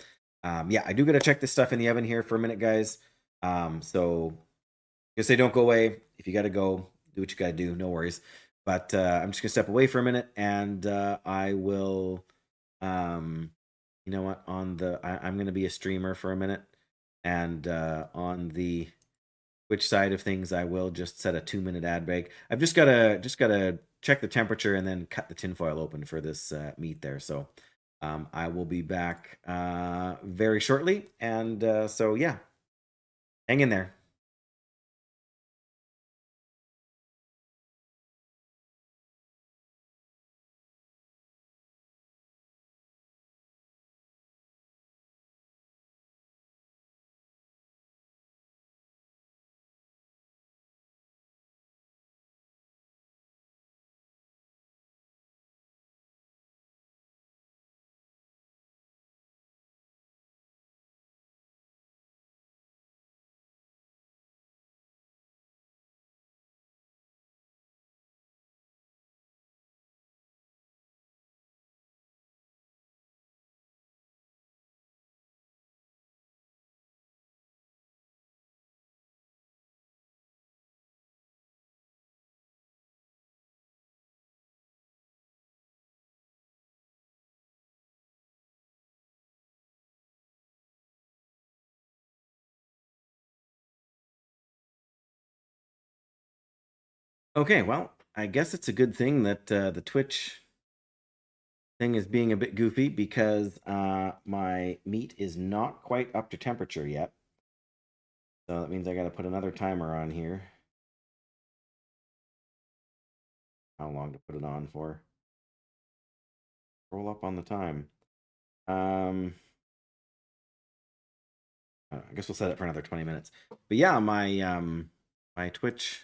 yeah, I do got to check this stuff in the oven here for a minute, guys. So just say don't go away. If you got to go, do what you got to do. No worries. But I'm just gonna step away for a minute, and I will. You know what? I'm gonna be a streamer for a minute, and on the Twitch side of things, I will just set a 2-minute ad break. I've just gotta check the temperature and then cut the tinfoil open for this meat there. So I will be back very shortly, and so yeah, hang in there. Okay, well, I guess it's a good thing that the Twitch thing is being a bit goofy because my meat is not quite up to temperature yet. So that means I got to put another timer on here. How long to put it on for? Roll up on the time. I guess we'll set it for another 20 minutes. But yeah, my Twitch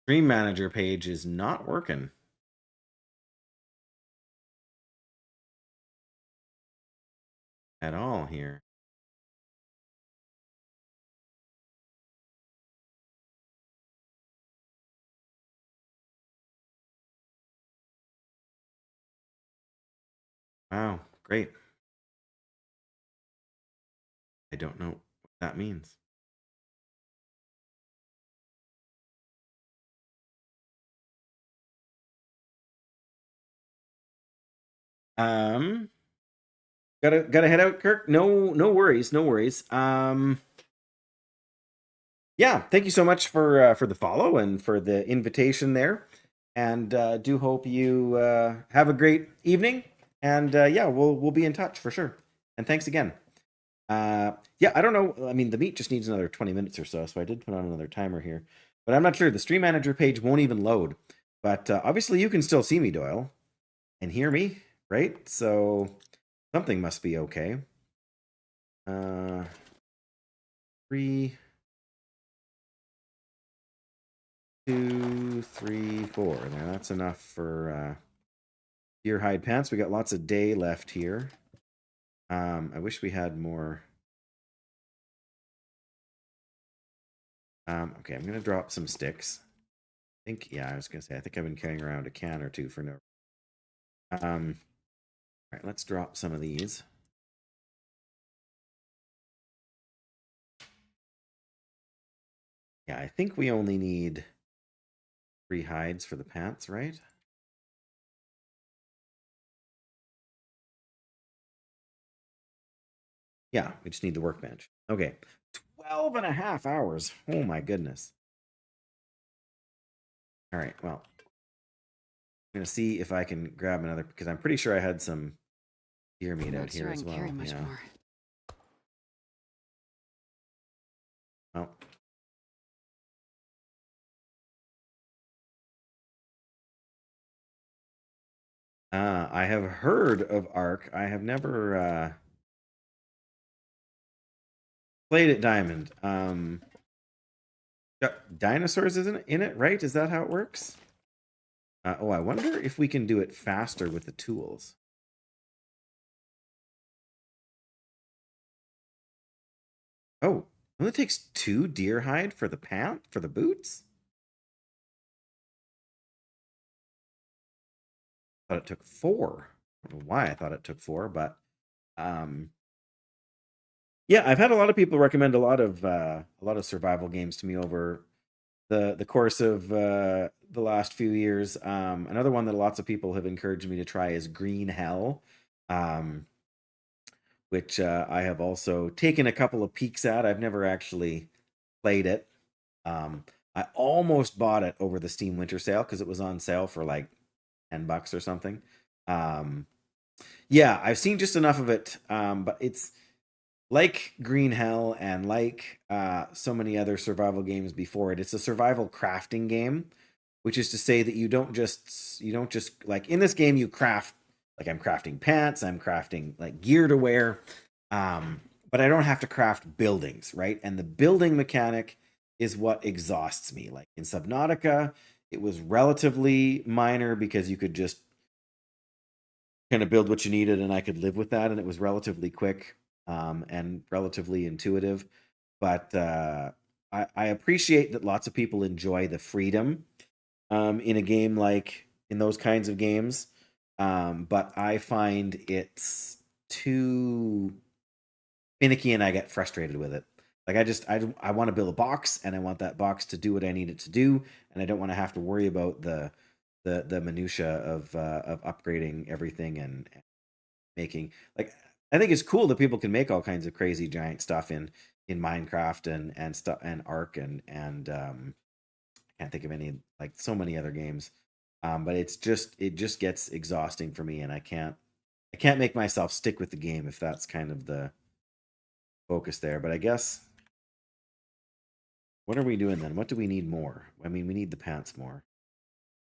Stream Manager page is not working at all here. Wow, great. I don't know what that means. Gotta head out, Kirk. No worries, no worries. Yeah, thank you so much for the follow and for the invitation there, and do hope you have a great evening. And yeah, we'll be in touch for sure. And thanks again. Yeah, I don't know. I mean, the meat just needs another 20 minutes or so, so I did put on another timer here, but I'm not sure. The Stream Manager page won't even load. But obviously, you can still see me, Doyle, and hear me, right? So something must be okay. 3, 2, 3, 4. Now that's enough for deer hide pants. We got lots of day left here. I wish we had more. Okay, I'm gonna drop some sticks. I think, yeah, I was gonna say, I think I've been carrying around a can or two for no. All right, let's drop some of these. Yeah, I think we only need 3 hides for the pants, right? Yeah, we just need the workbench. Okay, 12 and a half hours. Oh my goodness. All right, well, I'm gonna see if I can grab another, because I'm pretty sure I had some deer meat out here as well. Carry much more. Well, I have heard of Ark. I have never played it. Diamond. Got dinosaurs isn't in it, right? Is that how it works? Oh, I wonder if we can do it faster with the tools. Oh, it only takes 2 deer hide for the boots? I thought it took 4. I don't know why I thought it took 4, but yeah, I've had a lot of people recommend a lot of survival games to me over the course of the last few years. Another one that lots of people have encouraged me to try is Green Hell, um, which I have also taken a couple of peeks at. I've never actually played it. Um, I almost bought it over the Steam Winter Sale because it was on sale for like $10 or something. Um, yeah, I've seen just enough of it, but it's like Green Hell and like so many other survival games before it. It's a survival crafting game, which is to say that you don't just like in this game you craft, like I'm crafting pants, I'm crafting like gear to wear, but I don't have to craft buildings, right? And the building mechanic is what exhausts me. Like in Subnautica, it was relatively minor because you could just kind of build what you needed and I could live with that, and it was relatively quick and relatively intuitive. But I appreciate that lots of people enjoy the freedom in a game like in those kinds of games. But I find it's too finicky and I get frustrated with it. Like I want to build a box and I want that box to do what I need it to do, and I don't want to have to worry about the minutia of upgrading everything and making, like, I think it's cool that people can make all kinds of crazy giant stuff in Minecraft and stuff and Ark and I can't think of any, like so many other games. But it just gets exhausting for me and I can't make myself stick with the game if that's kind of the focus there. But I guess what are we doing then? What do we need more? I mean, we need the pants more.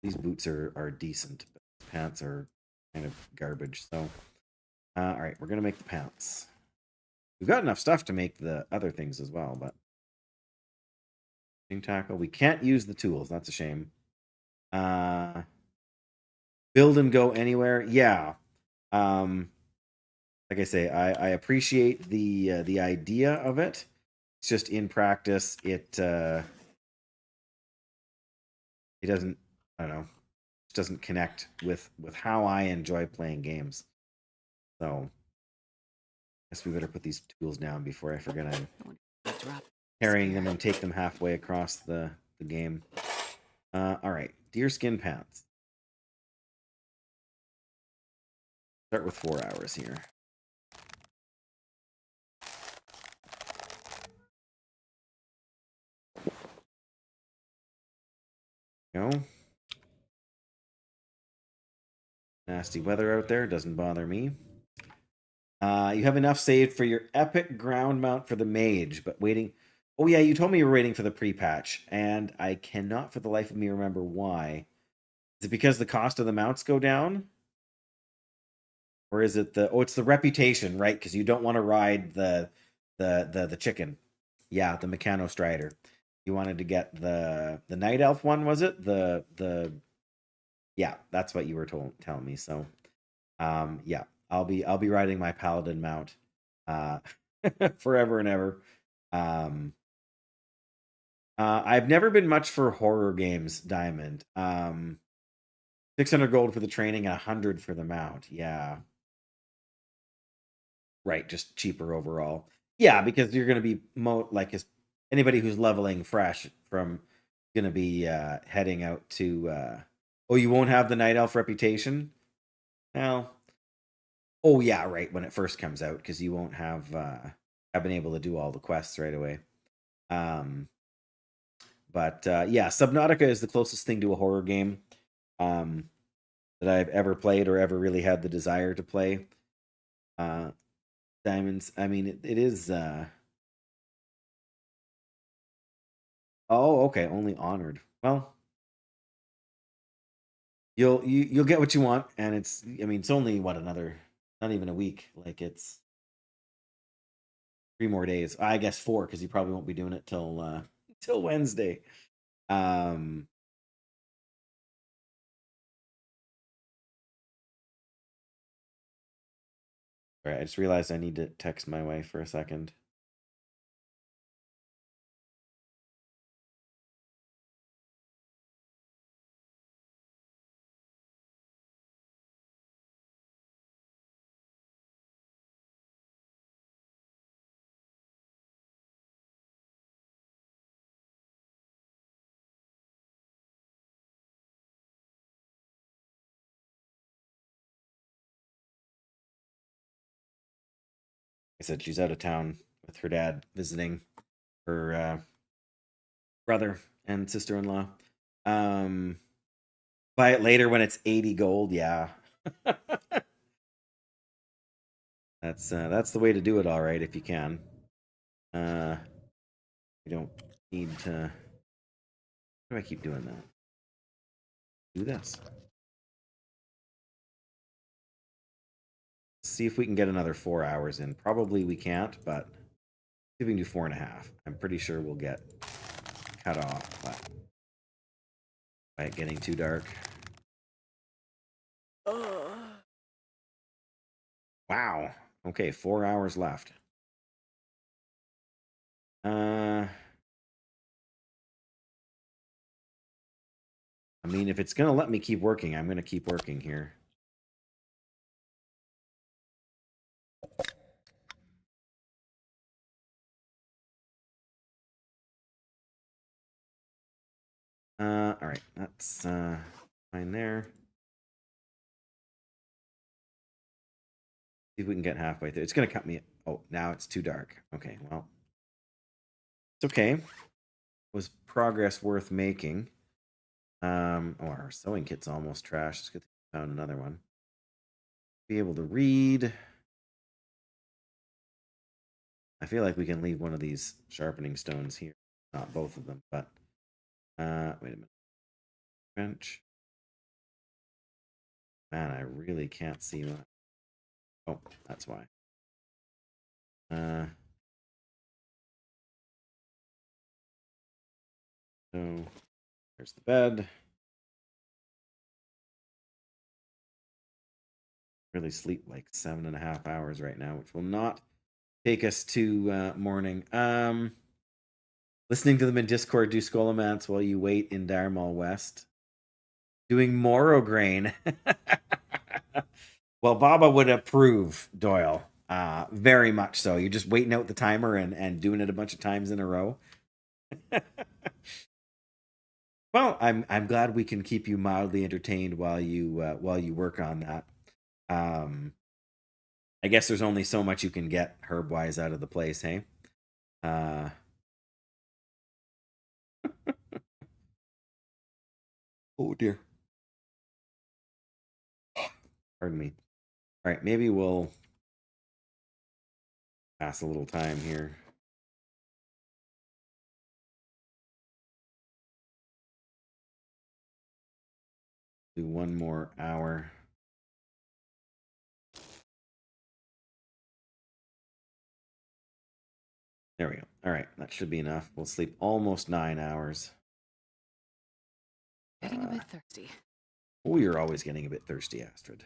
These boots are decent, but pants are kind of garbage. So all right, we're gonna make the pants. We've got enough stuff to make the other things as well, but tackle. We can't use the tools. That's a shame. Build and go anywhere. Yeah. Like I say, I appreciate the idea of it. It's just in practice, it doesn't. I don't know. It doesn't connect with how I enjoy playing games. So, I guess we better put these tools down before I forget I'm carrying them and take them halfway across the game. All right, deerskin pants. Start with 4 hours here. Go. Nasty weather out there, doesn't bother me. You have enough saved for your epic ground mount for the mage, but waiting. Oh yeah, you told me you were waiting for the pre-patch, and I cannot for the life of me remember why. Is it because the cost of the mounts go down? Or is it it's the reputation, right? Because you don't want to ride the chicken. Yeah, the Meccano Strider. You wanted to get the Night Elf one, was it? The yeah, that's what you were telling me. So yeah, I'll be riding my paladin mount uh forever and ever. I've never been much for horror games, Diamond. 600 gold for the training and 100 for the mount. Yeah. Right, just cheaper overall. Yeah, because you're going to be anybody who's leveling fresh from going to be heading out to oh, you won't have the night elf reputation? Well, oh yeah, right, when it first comes out, because you won't have been able to do all the quests right away. But yeah, Subnautica is the closest thing to a horror game that I've ever played or ever really had the desire to play. Diamonds, I mean, it is. Oh, okay, only honored. Well, you'll get what you want, and I mean, it's only what, another, not even a week. Like it's 3 more days. I guess 4 because you probably won't be doing it till till Wednesday. Um, All right, I just realized I need to text my wife for a second. I said she's out of town with her dad visiting her brother and sister-in-law. Buy it later when it's 80 gold. Yeah. That's the way to do it, all right, if you can. You don't need to. Why do I keep doing that? Do this. See if we can get another 4 hours in. Probably we can't, but see if we can do 4.5. I'm pretty sure we'll get cut off by it getting too dark. Wow. Okay, 4 hours left. I mean, if it's gonna let me keep working, I'm gonna keep working here. All right, that's fine there. See if we can get halfway through. It's gonna cut me. Oh, now it's too dark. Okay, well, it's okay. It was progress worth making. Oh, our sewing kit's almost trashed. It's good to found another one. Be able to read. I feel like we can leave one of these sharpening stones here. Not both of them, but wait a minute. Bench. Man, I really can't see that. Oh, that's why. So there's the bed. Really sleep like 7.5 hours right now, which will not take us to morning. Listening to them in Discord do Skolomance while you wait in Darmal West. Doing Morrograin. Well, Baba would approve, Doyle. Very much so. You're just waiting out the timer and doing it a bunch of times in a row. Well, I'm glad we can keep you mildly entertained while you work on that. I guess there's only so much you can get herb-wise out of the place, hey? Oh dear. Pardon me. All right, maybe we'll pass a little time here. Do one more hour. There we go. All right, that should be enough. We'll sleep almost 9 hours. Getting a bit thirsty. Oh, you're always getting a bit thirsty, Astrid.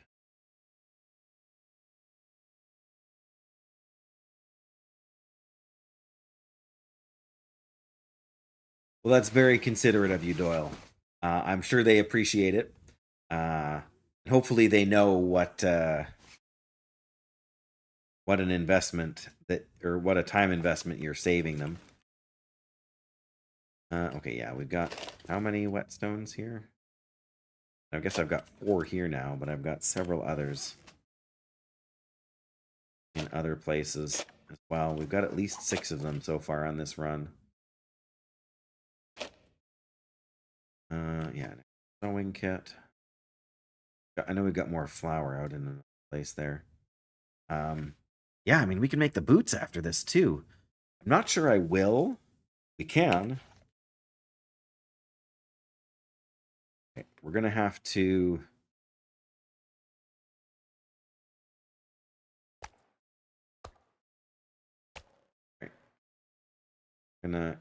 Well, that's very considerate of you, Doyle. I'm sure they appreciate it. Hopefully, they know what an investment or what a time investment you're saving them. Okay, yeah, we've got how many whetstones here? I guess I've got 4 here now, but I've got several others in other places as well. We've got at least 6 of them so far on this run. Yeah, sewing kit. I know we've got more flour out in the place there. Yeah, I mean, we can make the boots after this too. I'm not sure I will. We can. Okay, we're gonna have to. Okay, gonna.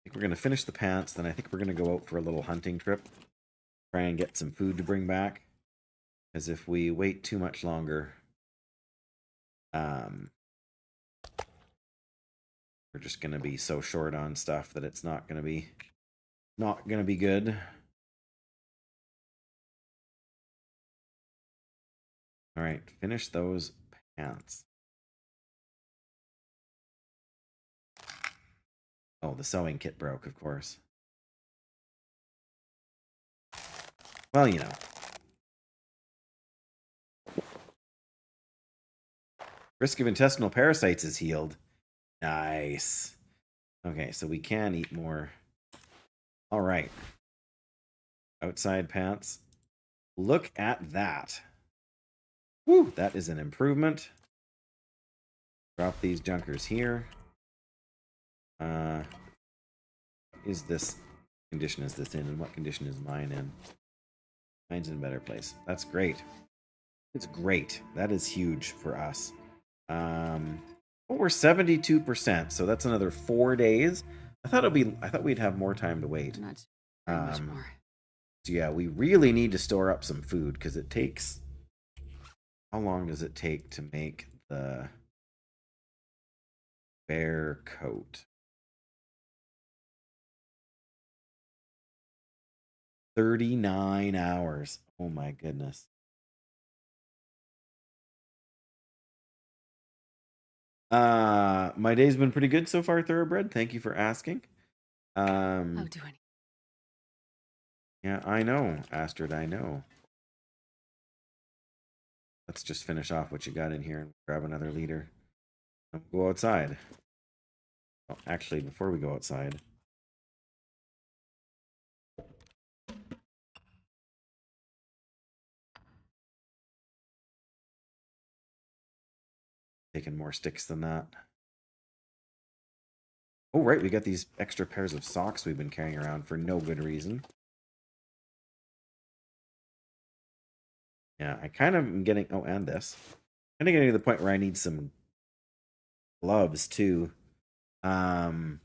think we're going to finish the pants. Then I think we're going to go out for a little hunting trip. Try and get some food to bring back. Because if we wait too much longer, we're just going to be so short on stuff that it's not going to be good. All right, finish those pants. Oh, the sewing kit broke, of course. Well, you know. Risk of intestinal parasites is healed. Nice. Okay, so we can eat more. All right. Outside pants. Look at that. Woo, that is an improvement. Drop these junkers here. Is this condition is this in, and what condition is mine in? Mine's in a better place. That's great. It's great. That is huge for us. Well, we're 72%, so that's another 4 days. I thought we'd have more time to wait. Not very much more. So yeah, we really need to store up some food because it takes. How long does it take to make the bear coat? 39 hours. Oh my goodness. My day's been pretty good so far, Thoroughbred. Thank you for asking. Oh, do any. Yeah, I know, Astrid, I know. Let's just finish off what you got in here and grab another liter. Go outside. Oh, actually, before we go outside. Taking more sticks than that. Oh, right, we got these extra pairs of socks we've been carrying around for no good reason. Yeah, I kind of am getting... Oh, and this. Kind of getting to the point where I need some gloves, too. These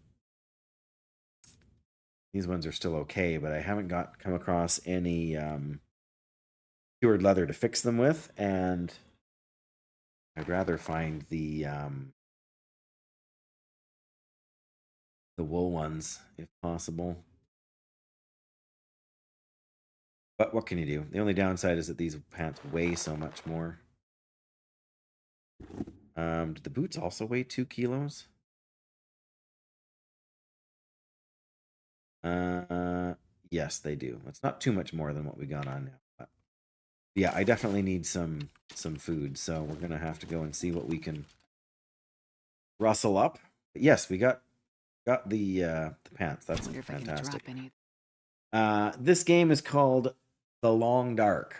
ones are still okay, but I haven't come across any cured leather to fix them with, and I'd rather find the wool ones if possible. But what can you do? The only downside is that these pants weigh so much more. Do the boots also weigh 2 kilos? Yes, they do. It's not too much more than what we got on now. But yeah, I definitely need some food, so we're gonna have to go and see what we can rustle up. But yes, we got the pants. That's fantastic. This game is called The Long Dark.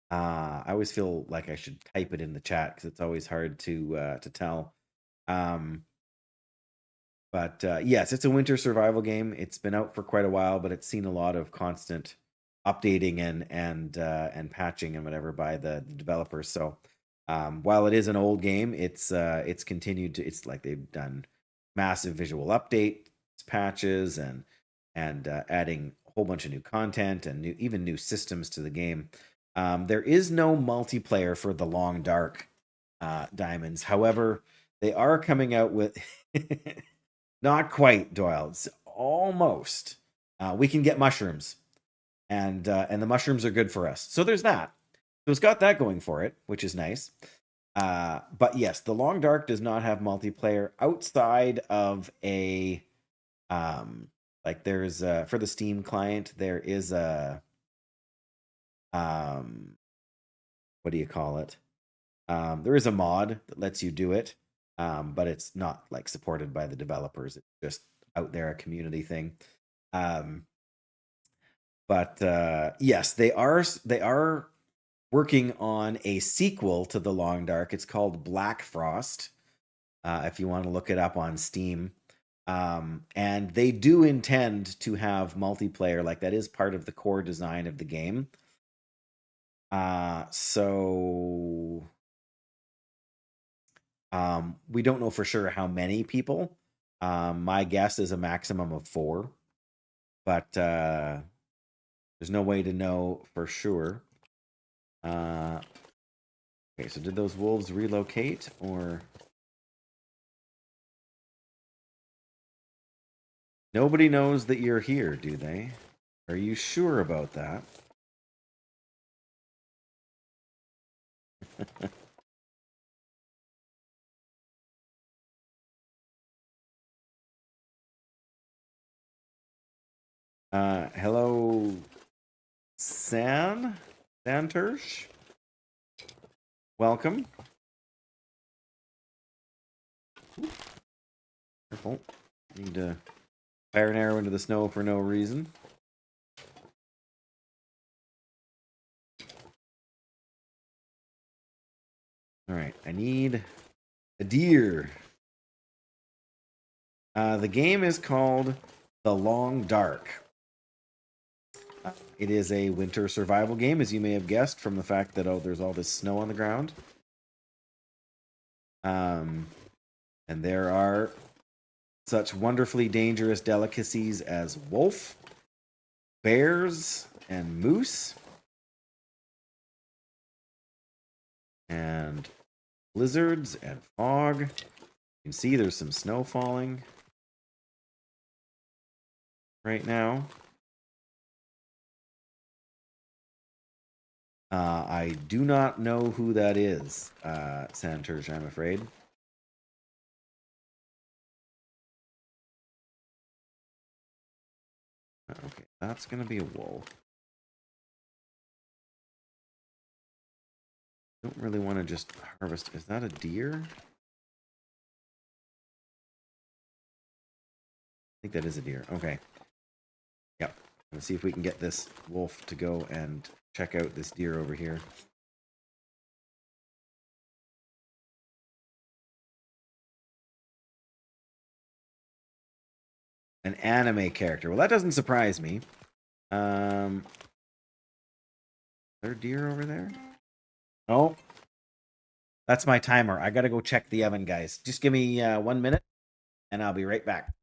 I always feel like I should type it in the chat because it's always hard to tell. But yes, it's a winter survival game. It's been out for quite a while, but it's seen a lot of constant updating and patching and whatever by the developers. So while it is an old game, it's continued to. It's like they've done massive visual updates, patches, and adding a whole bunch of new content and even new systems to the game. There is no multiplayer for The Long Dark, Diamonds. However, they are coming out with not quite, Doyle. It's almost. We can get mushrooms, and the mushrooms are good for us. So there's that. So it's got that going for it, which is nice. But yes, The Long Dark does not have multiplayer outside of a like there's for the Steam client there is a what do you call it? There is a mod that lets you do it, but it's not like supported by the developers. It's just out there, a community thing. But yes, they are working on a sequel to The Long Dark. It's called Black Frost. If you want to look it up on Steam. And they do intend to have multiplayer, like that is part of the core design of the game. So we don't know for sure how many people My guess is a maximum of 4, but there's no way to know for sure. Okay, so did those wolves relocate or? Nobody knows that you're here, do they? Are you sure about that? Hello, Santersh? Welcome. Careful. Need to fire an arrow into the snow for no reason. Alright, I need a deer. The game is called The Long Dark. It is a winter survival game, as you may have guessed from the fact that there's all this snow on the ground. And there are such wonderfully dangerous delicacies as wolf, bears, and moose. And blizzards and fog. You can see there's some snow falling right now. I do not know who that is, Santerj, I'm afraid. Okay, that's going to be a wolf. Don't really want to just harvest. Is that a deer? I think that is a deer. Okay. Yep. Let's see if we can get this wolf to go and check out this deer over here. An anime character. Well, that doesn't surprise me. Is there a deer over there? Oh. That's my timer. I gotta go check the oven, guys. Just give me 1 minute, and I'll be right back.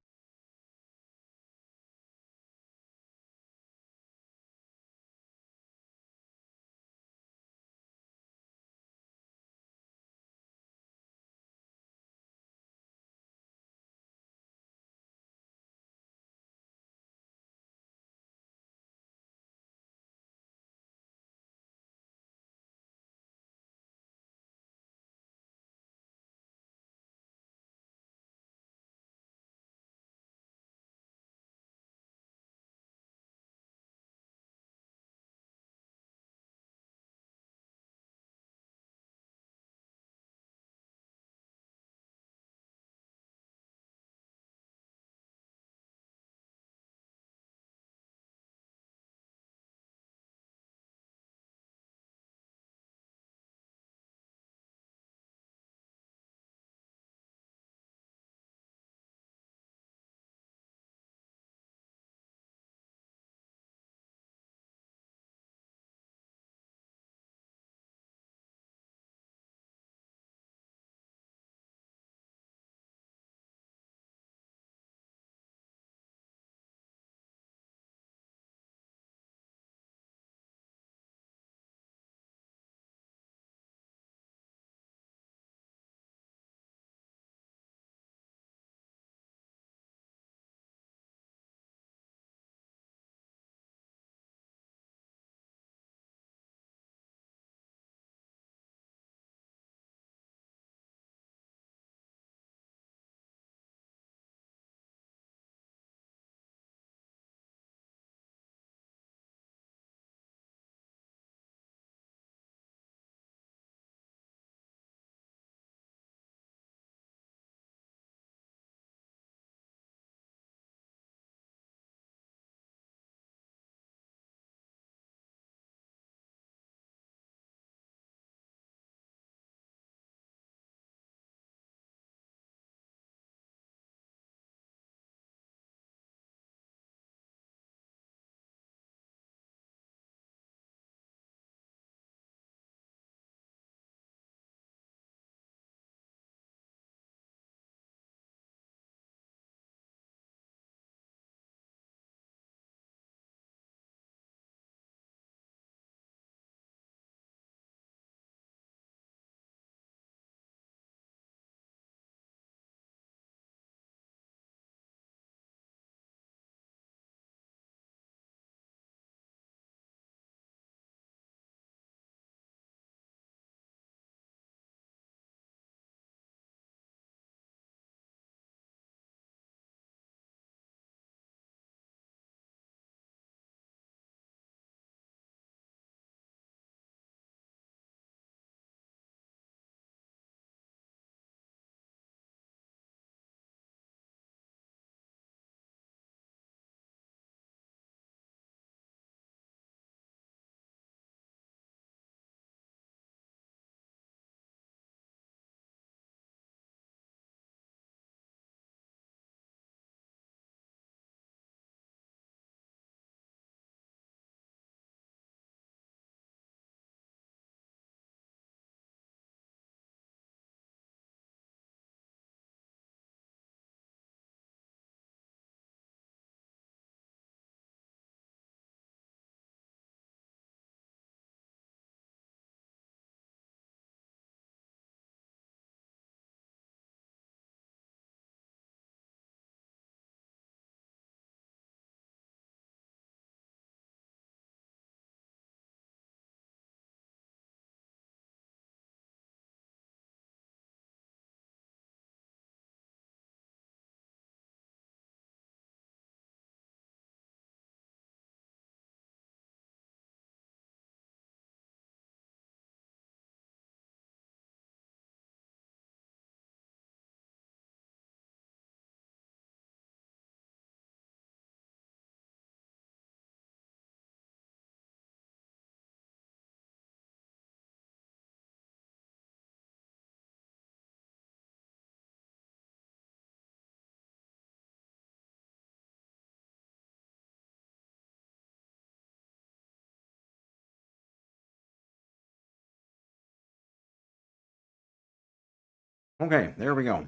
Okay, there we go.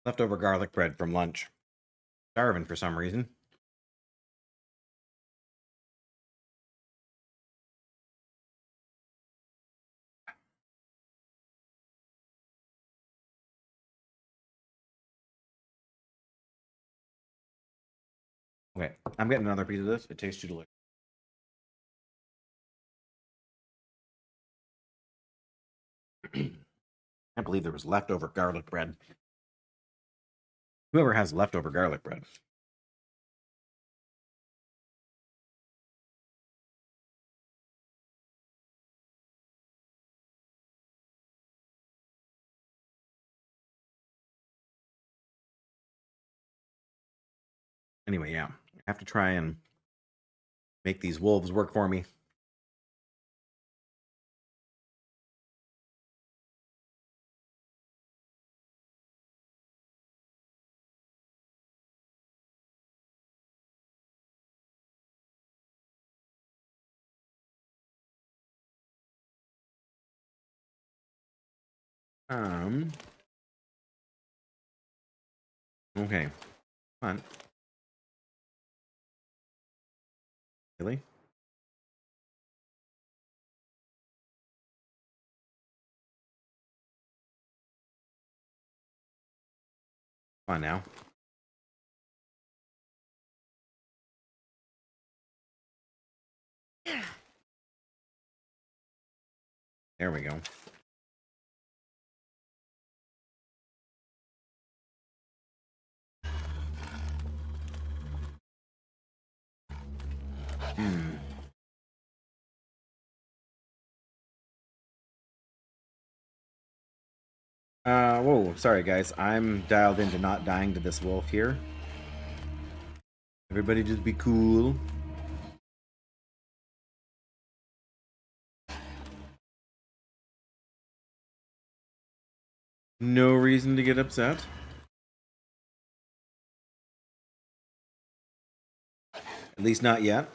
Leftover garlic bread from lunch. Starving for some reason. Okay, I'm getting another piece of this. It tastes too delicious. Can't believe there was leftover garlic bread. Whoever has leftover garlic bread. Anyway, yeah. I have to try and make these wolves work for me. Okay. Come on. Really? Come on now. There we go. Hmm. Whoa, sorry guys. I'm dialed into not dying to this wolf here. Everybody just be cool. No reason to get upset. At least not yet.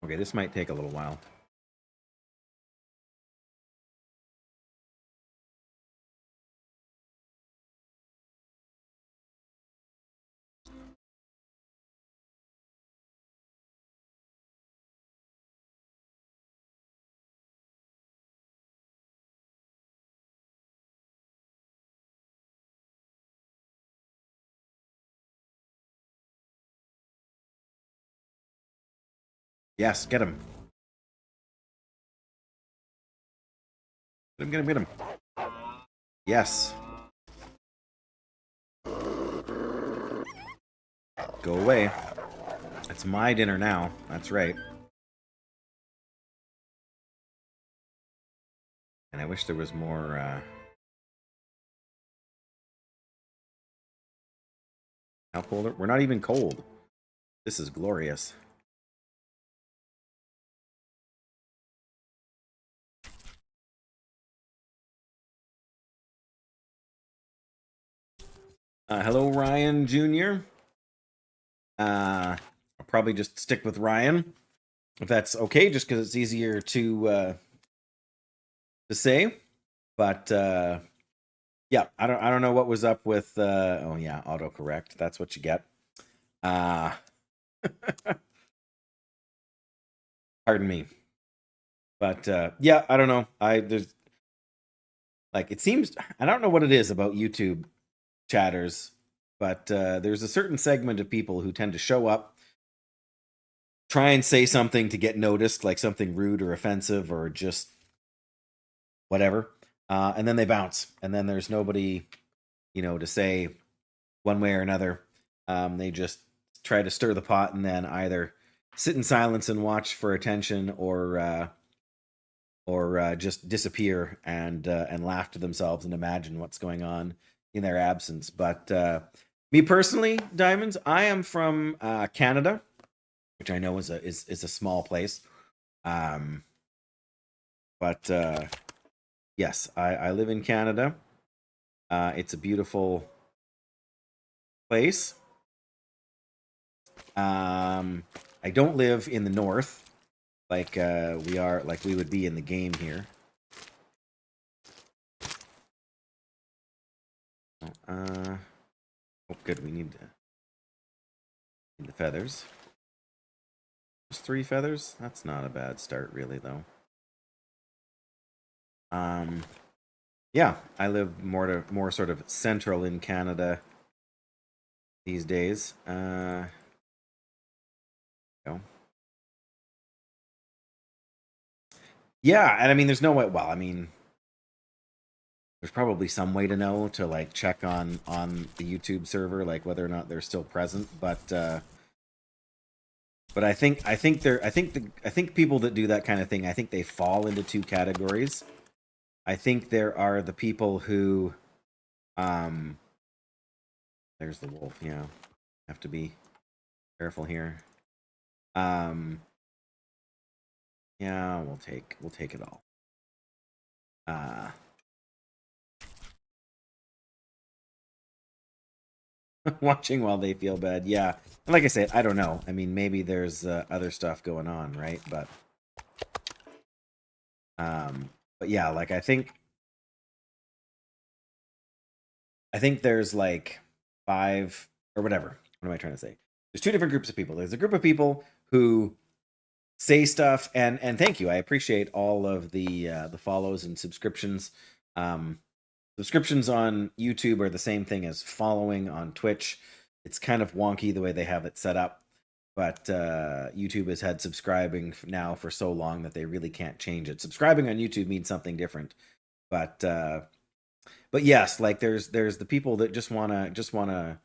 Okay, this might take a little while. Yes, get him. Get him, get him, get him. Yes. Go away. It's my dinner now. That's right. And I wish there was more, How cold are... We're not even cold. This is glorious. Hello, Ryan Jr. I'll probably just stick with Ryan, if that's okay, just because it's easier to say. But yeah, I don't know what was up with. Oh yeah, autocorrect. That's what you get. Pardon me. But yeah, I don't know. There's like it seems I don't know what it is about YouTube chatters, but there's a certain segment of people who tend to show up, try and say something to get noticed, like something rude or offensive or just whatever, and then they bounce, and then there's nobody, to say one way or another. They just try to stir the pot and then either sit in silence and watch for attention, or just disappear and laugh to themselves and imagine what's going on in their absence. But me personally, Diamonds, I am from Canada, which I know is a small place. But yes, I live in Canada. It's a beautiful place. I don't live in the north like we would be in the game here. Oh, good. We need the feathers. Just 3 feathers. That's not a bad start, really, though. Yeah, I live more sort of central in Canada these days. Go. Yeah, and I mean, there's no way. Well, I mean, there's probably some way to know to like check on the YouTube server, like whether or not they're still present. But I think people that do that kind of thing, I think they fall into 2 categories. I think there are the people who, there's the wolf. Yeah, have to be careful here. Yeah, we'll take it all. Watching while they feel bad. Yeah. And like I said, I don't know. I mean, maybe there's other stuff going on, right? But yeah, like I think there's like 5 or whatever. What am I trying to say? There's 2 different groups of people. There's a group of people who say stuff, and thank you. I appreciate all of the follows and subscriptions. Subscriptions on YouTube are the same thing as following on Twitch. It's kind of wonky the way they have it set up, but YouTube has had subscribing now for so long that they really can't change it. Subscribing on YouTube means something different, but yes, like there's the people that just wanna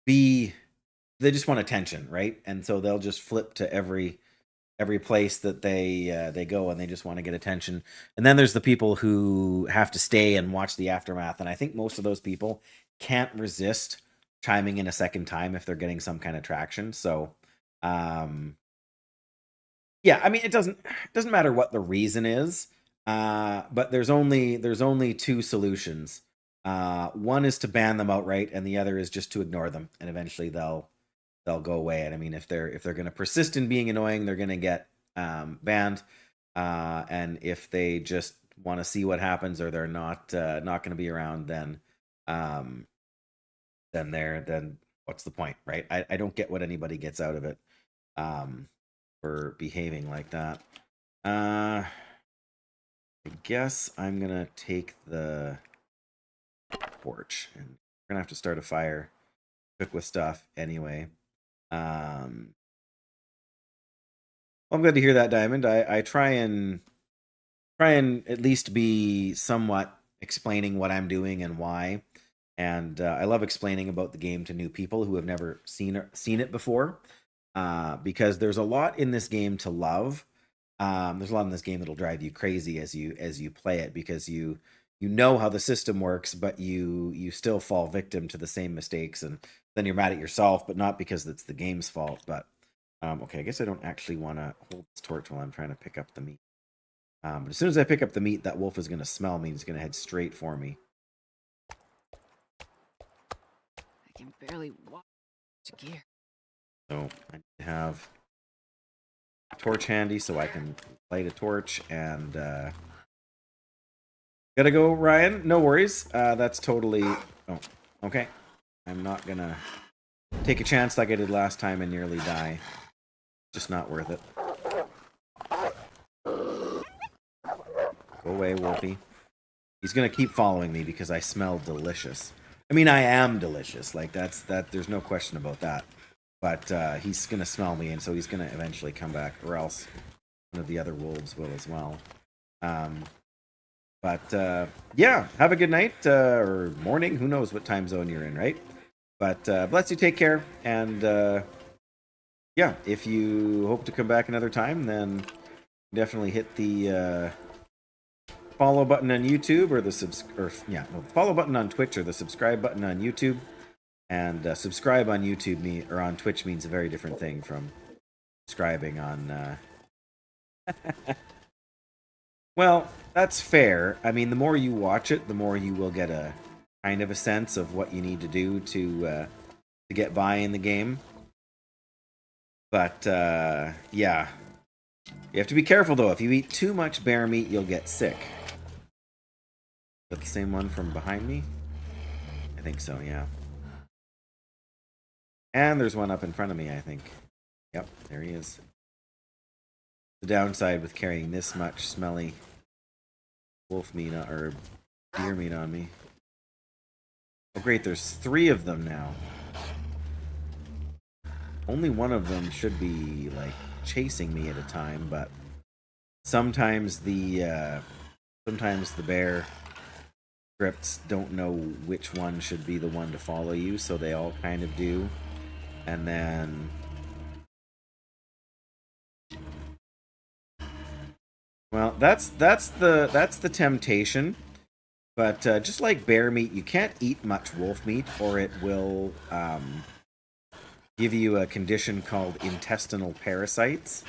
be, they just want attention, right? And so they'll just flip to every place that they go, and they just want to get attention. And then there's the people who have to stay and watch the aftermath, and I think most of those people can't resist chiming in a second time if they're getting some kind of traction. So yeah, I mean, it doesn't matter what the reason is, but there's only 2 solutions. One is to ban them outright, and the other is just to ignore them, and eventually they'll go away. And I mean, if they're going to persist in being annoying, they're going to get banned. And if they just want to see what happens, or they're not going to be around, then what's the point, right? I don't get what anybody gets out of it for behaving like that. I guess I'm gonna take the torch, and we're gonna have to start a fire, cook with stuff anyway. Well, I'm glad to hear that, Diamond. I try and at least be somewhat explaining what I'm doing and why. And I love explaining about the game to new people who have never seen it before, because there's a lot in this game to love. There's a lot in this game that'll drive you crazy as you play it, because you know how the system works, but you still fall victim to the same mistakes, and then you're mad at yourself, but not because it's the game's fault. But okay, I guess I don't actually want to hold this torch while I'm trying to pick up the meat. But as soon as I pick up the meat, that wolf is going to smell me. He's going to head straight for me. I can barely walk to gear. So I need to have a torch handy so I can light a torch. And gotta go, Ryan. No worries. That's totally... Oh, okay. I'm not gonna take a chance like I did last time and nearly die. Just not worth it. Go away, Wolfie. He's gonna keep following me because I smell delicious. I mean, I am delicious. Like, there's no question about that. But he's gonna smell me, and so he's gonna eventually come back, or else one of the other wolves will as well. But yeah, have a good night, or morning. Who knows what time zone you're in, right? But bless you, take care, and yeah, if you hope to come back another time, then definitely hit the follow button on YouTube or the follow button on Twitch or the subscribe button on YouTube. And subscribe on YouTube or on Twitch means a very different thing from subscribing on. Well, that's fair. I mean, the more you watch it, the more you will get a kind of a sense of what you need to do to get by in the game. But yeah, you have to be careful though. If you eat too much bear meat, you'll get sick. Is that the same one from behind me? I think so. Yeah. And there's one up in front of me, I think. Yep, there he is. The downside with carrying this much smelly wolf meat or deer meat on me. Oh great, there's 3 of them now. Only one of them should be like chasing me at a time, but sometimes the bear scripts don't know which one should be the one to follow you, so they all kind of do. And then well, that's the temptation. But just like bear meat, you can't eat much wolf meat, or it will give you a condition called intestinal parasites,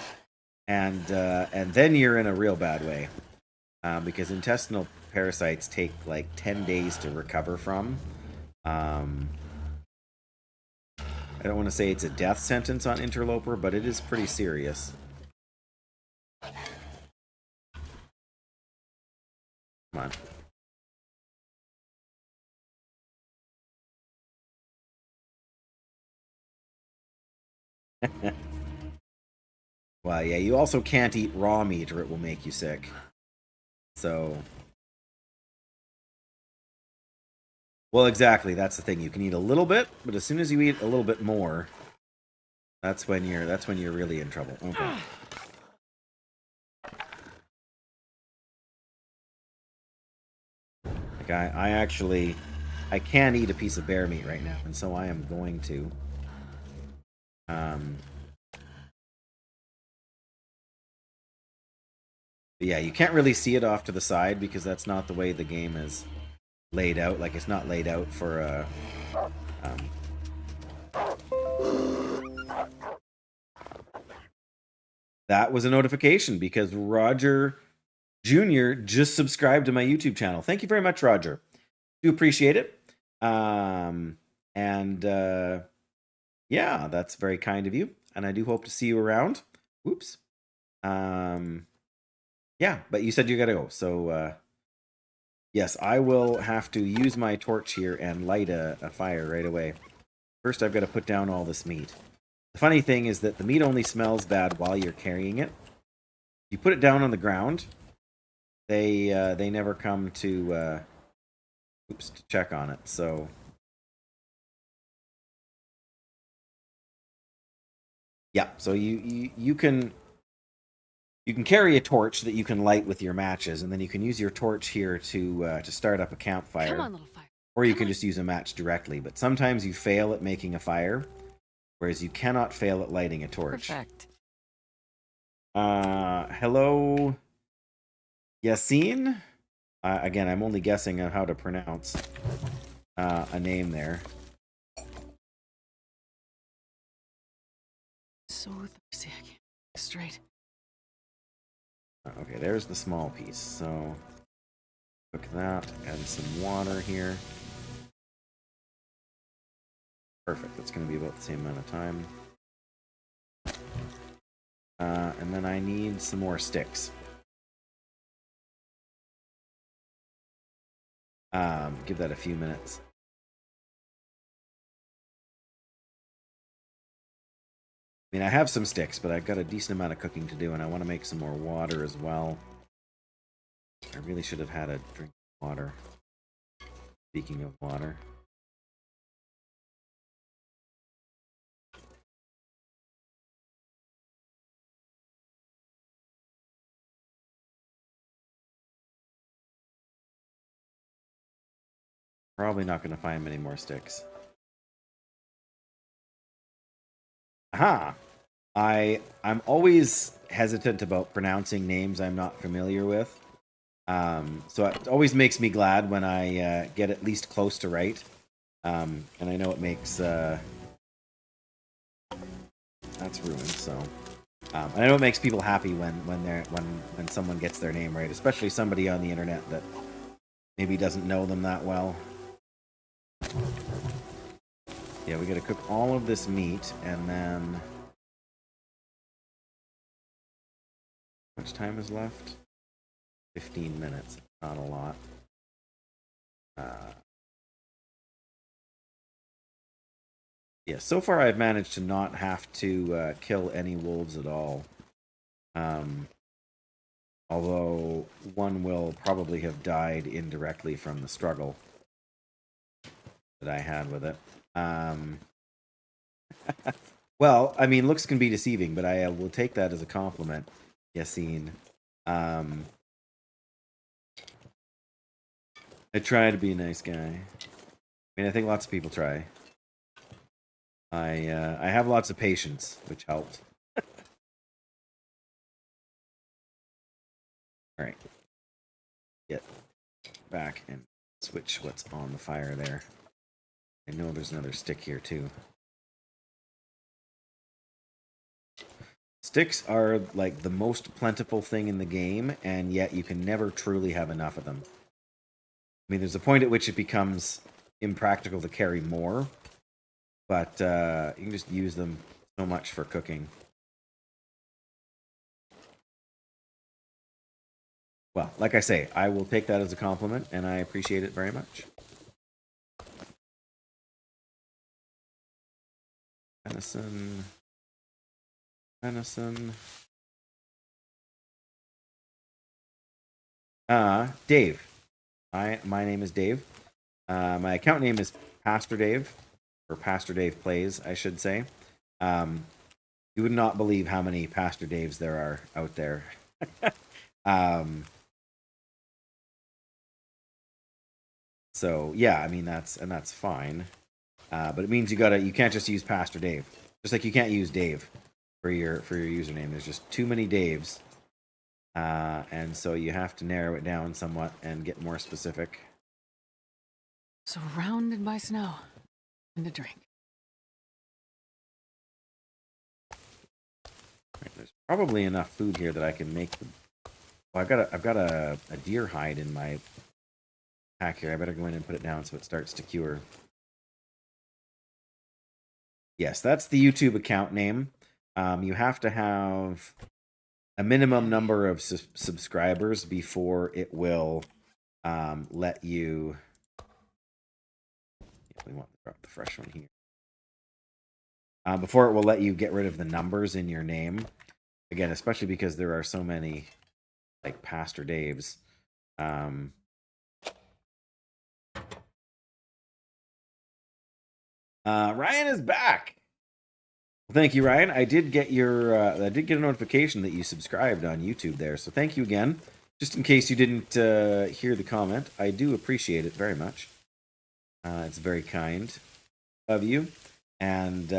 and then you're in a real bad way, because intestinal parasites take like 10 days to recover from. I don't want to say it's a death sentence on Interloper, but it is pretty serious. Come on. Well, yeah, you also can't eat raw meat or it will make you sick. So... Well, exactly, that's the thing. You can eat a little bit, but as soon as you eat a little bit more, that's when you're really in trouble. Okay. Like I can't eat a piece of bear meat right now, and so I am going to. Yeah, you can't really see it off to the side because that's not the way the game is laid out. Like, it's not laid out for a... That was a notification because Roger Jr. just subscribed to my YouTube channel. Thank you very much, Roger. Do appreciate it. Yeah, that's very kind of you. And I do hope to see you around. Whoops. Yeah, but you said you gotta go. So, yes, I will have to use my torch here and light a fire right away. First, I've got to put down all this meat. The funny thing is that the meat only smells bad while you're carrying it. You put it down on the ground, they never come to check on it. So yeah, so you can carry a torch that you can light with your matches, and then you can use your torch here to start up a campfire. Come on, little fire. Or you can just use a match directly. But sometimes you fail at making a fire, whereas you cannot fail at lighting a torch. Perfect. Hello, Yassine? Again, I'm only guessing on how to pronounce a name there. So thirsty, I can't think straight. Okay, there's the small piece. So, cook that. Add some water here. Perfect. That's going to be about the same amount of time. And then I need some more sticks. Give that a few minutes. I mean, I have some sticks, but I've got a decent amount of cooking to do, and I want to make some more water as well. I really should have had a drink of water. Speaking of water. Probably not going to find many more sticks. Aha! I'm always hesitant about pronouncing names I'm not familiar with. So it always makes me glad when I get at least close to right. And I know it makes that's ruined. So and I know it makes people happy when someone gets their name right, especially somebody on the internet that maybe doesn't know them that well. Yeah, we got to cook all of this meat, and then how much time is left? 15 minutes. Not a lot. Yeah, so far I've managed to not have to kill any wolves at all. Although one will probably have died indirectly from the struggle that I had with it. Well, I mean, looks can be deceiving, but I will take that as a compliment, Yassine. I try to be a nice guy. I mean, I think lots of people try. I have lots of patience, which helps. All right, get back and switch what's on the fire there. I know there's another stick here too. Sticks are like the most plentiful thing in the game, and yet you can never truly have enough of them. I mean, there's a point at which it becomes impractical to carry more, but you can just use them so much for cooking. Well, like I say, I will take that as a compliment, and I appreciate it very much. Venison. Venison. Dave. My name is Dave. My account name is Pastor Dave, or Pastor Dave Plays, I should say. You would not believe how many Pastor Daves there are out there. So yeah, I mean that's fine. But it means you can't just use Pastor Dave. Just like you can't use Dave for your username. There's just too many Daves. And so you have to narrow it down somewhat and get more specific. Surrounded by snow. And a drink. Right, there's probably enough food here that I can make the... Well, I've got a deer hide in my pack here. I better go in and put it down so it starts to cure. Yes, that's the YouTube account name. You have to have a minimum number of subscribers before it will let you... Yeah, we want to drop the fresh one here. Before it will let you get rid of the numbers in your name. Again, especially because there are so many, like, Pastor Daves. Ryan is back. Well, thank you, Ryan. I did get I did get a notification that you subscribed on YouTube there, so thank you again. Just in case you didn't hear the comment, I do appreciate it very much. It's very kind of you. And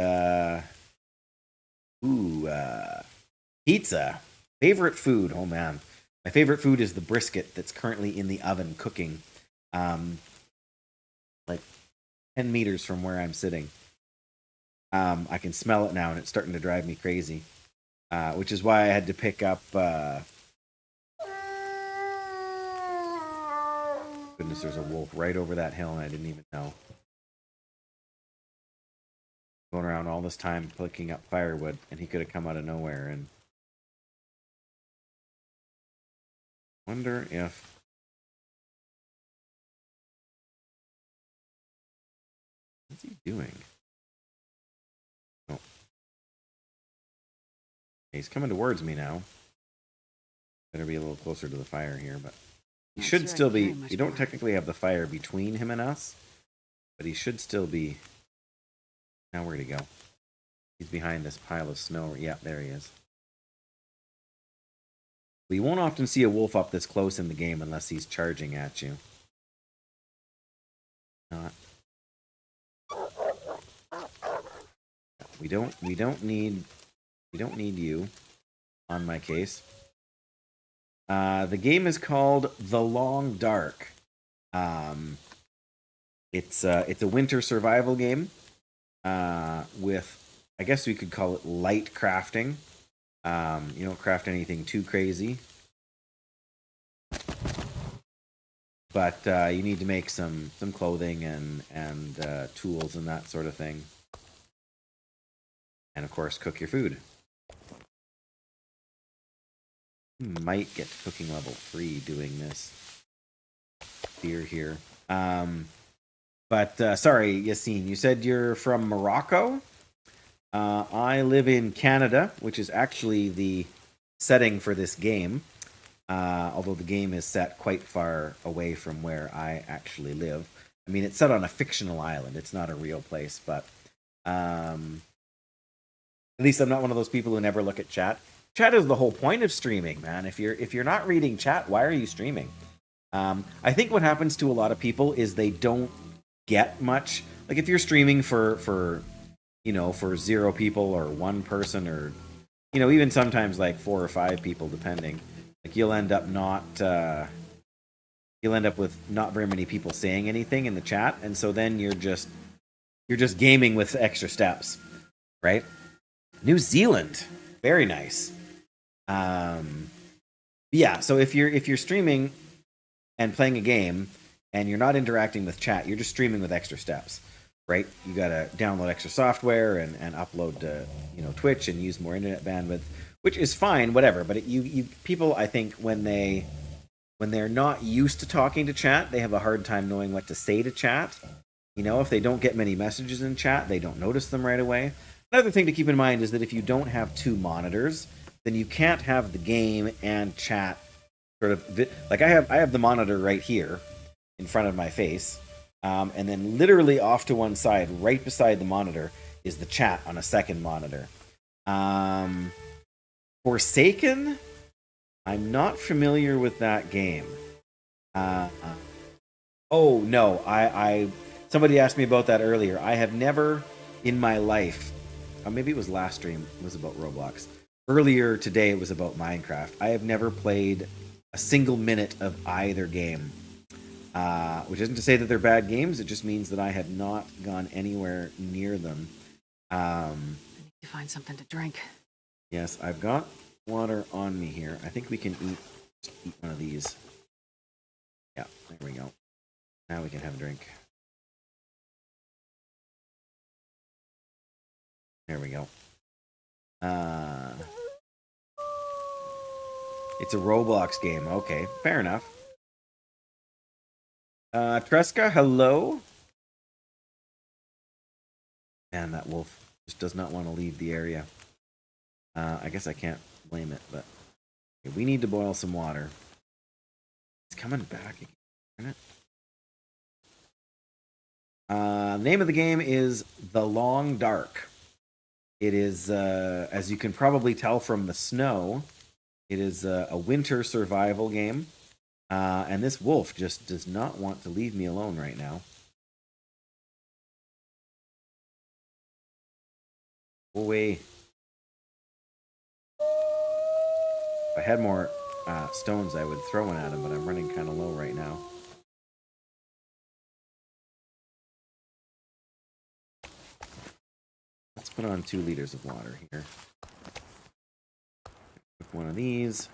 pizza. Favorite food. Oh man. My favorite food is the brisket that's currently in the oven cooking. Like 10 meters from where I'm sitting. I can smell it now and it's starting to drive me crazy. Which is why I had to pick up goodness, there's a wolf right over that hill and I didn't even know. Going around all this time picking up firewood, and he could have come out of nowhere. And wonder if what's he doing? Oh, he's coming towards me now. Better be a little closer to the fire here, but he should still be. You don't technically have the fire between him and us, but he should still be. Now where'd he go? He's behind this pile of snow. Yeah, there he is. But you won't often see a wolf up this close in the game unless he's charging at you. Not. We don't need We don't need you on my case. The game is called The Long Dark. It's a winter survival game with, I guess we could call it light crafting. You don't craft anything too crazy, but you need to make some clothing and tools and that sort of thing, and of course cook your food. Might get to cooking level 3 doing this beer here. But sorry, Yassine, you said you're from Morocco? I live in Canada, which is actually the setting for this game. Although the game is set quite far away from where I actually live. I mean, it's set on a fictional island. It's not a real place, but at least I'm not one of those people who never look at chat. Chat is the whole point of streaming, man. If you're not reading chat, why are you streaming? I think what happens to a lot of people is they don't get much. Like if you're streaming for 0 people or 1 person, or even sometimes like 4 or 5 people, depending. Like you'll end up with not very many people saying anything in the chat, and so then you're just gaming with extra steps, right? New Zealand, very nice. Yeah, so if you're streaming and playing a game and you're not interacting with chat, you're just streaming with extra steps, right? You gotta download extra software and upload to Twitch and use more internet bandwidth, which is fine, whatever. But people, I think, when they're not used to talking to chat, they have a hard time knowing what to say to chat. If they don't get many messages in chat, they don't notice them right away. Another thing to keep in mind is that if you don't have 2 monitors, then you can't have the game and chat sort of like I have the monitor right here in front of my face, and then literally off to one side, right beside the monitor, is the chat on a second monitor. Forsaken, I'm not familiar with that game. Oh no, I somebody asked me about that earlier. I have never in my life, or maybe it was last stream, it was about Roblox. Earlier today it was about Minecraft. I have never played a single minute of either game. Which isn't to say that they're bad games, it just means that I have not gone anywhere near them. I need to find something to drink. Yes, I've got water on me here. I think we can eat one of these. Yeah, there we go. Now we can have a drink. There we go. It's a Roblox game. Okay, fair enough. Tresca, hello? Man, that wolf just does not want to leave the area. I guess I can't blame it, but okay, we need to boil some water. It's coming back again, isn't it? The name of the game is The Long Dark. It is, as you can probably tell from the snow, it is a winter survival game. And this wolf just does not want to leave me alone right now. Go away. If I had more stones, I would throw one at him, but I'm running kind of low right now. Let's put on 2 liters of water here. Pick one of these.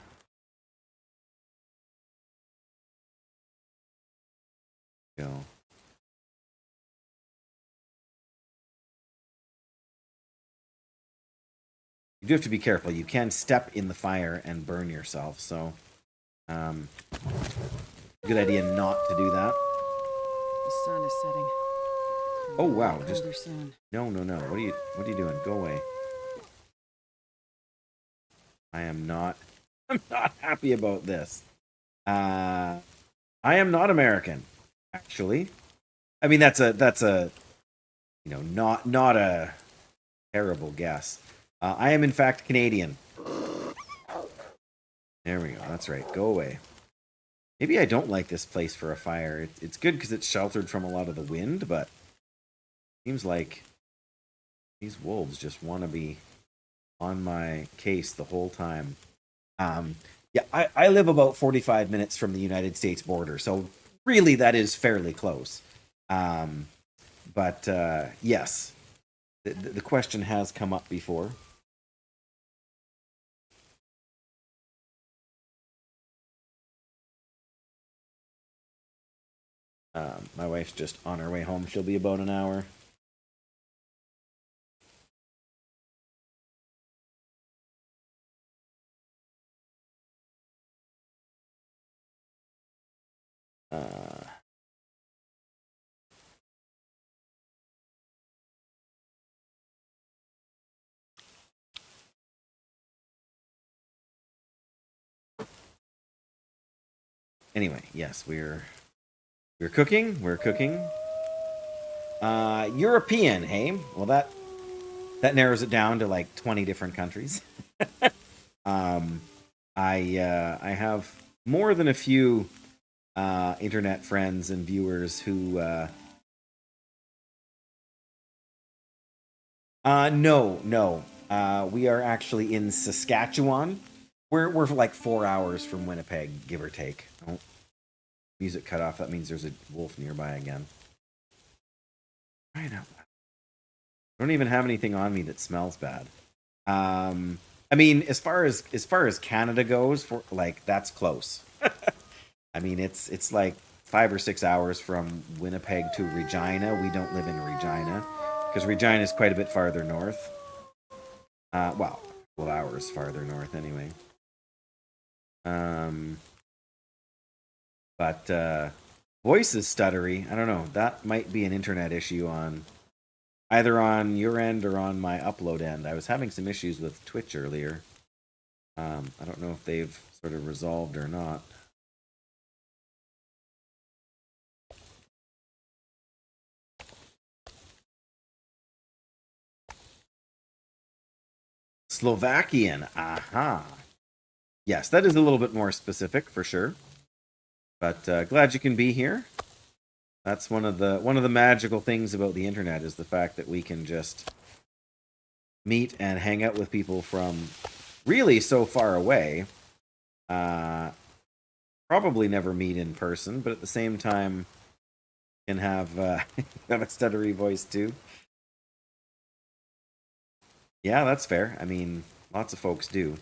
Go. You do have to be careful. You can step in the fire and burn yourself, so good idea not to do that. The sun is setting. Oh wow! Just soon. no. What are you doing? Go away. I'm not happy about this. I am not American, actually. I mean, that's a not a terrible guess. I am in fact Canadian. There we go. That's right. Go away. Maybe I don't like this place for a fire. It's good because it's sheltered from a lot of the wind, but it seems like these wolves just want to be on my case the whole time. Yeah, I live about 45 minutes from the United States border, so really that is fairly close. But yes, the question has come up before. My wife's just on her way home. She'll be about an hour. Anyway, yes, we're cooking. We're cooking. European, hey? Well, that narrows it down to like 20 different countries. I have more than a few internet friends and viewers who no. We are actually in Saskatchewan. We're like 4 hours from Winnipeg, give or take. Oh, music cut off. That means there's a wolf nearby again. Right now. I don't even have anything on me that smells bad. I mean, as far as Canada goes, for like that's close. I mean, it's like 5 or 6 hours from Winnipeg to Regina. We don't live in Regina because Regina is quite a bit farther north. Well, 12 hours farther north anyway. But voice is stuttery. I don't know. That might be an internet issue on either on your end or on my upload end. I was having some issues with Twitch earlier. I don't know if they've sort of resolved or not. Slovakian. Aha. Yes, that is a little bit more specific for sure. But glad you can be here. That's one of the magical things about the internet is the fact that we can just meet and hang out with people from really so far away. Probably never meet in person, but at the same time can have have a stuttery voice too. Yeah, that's fair. I mean, lots of folks do.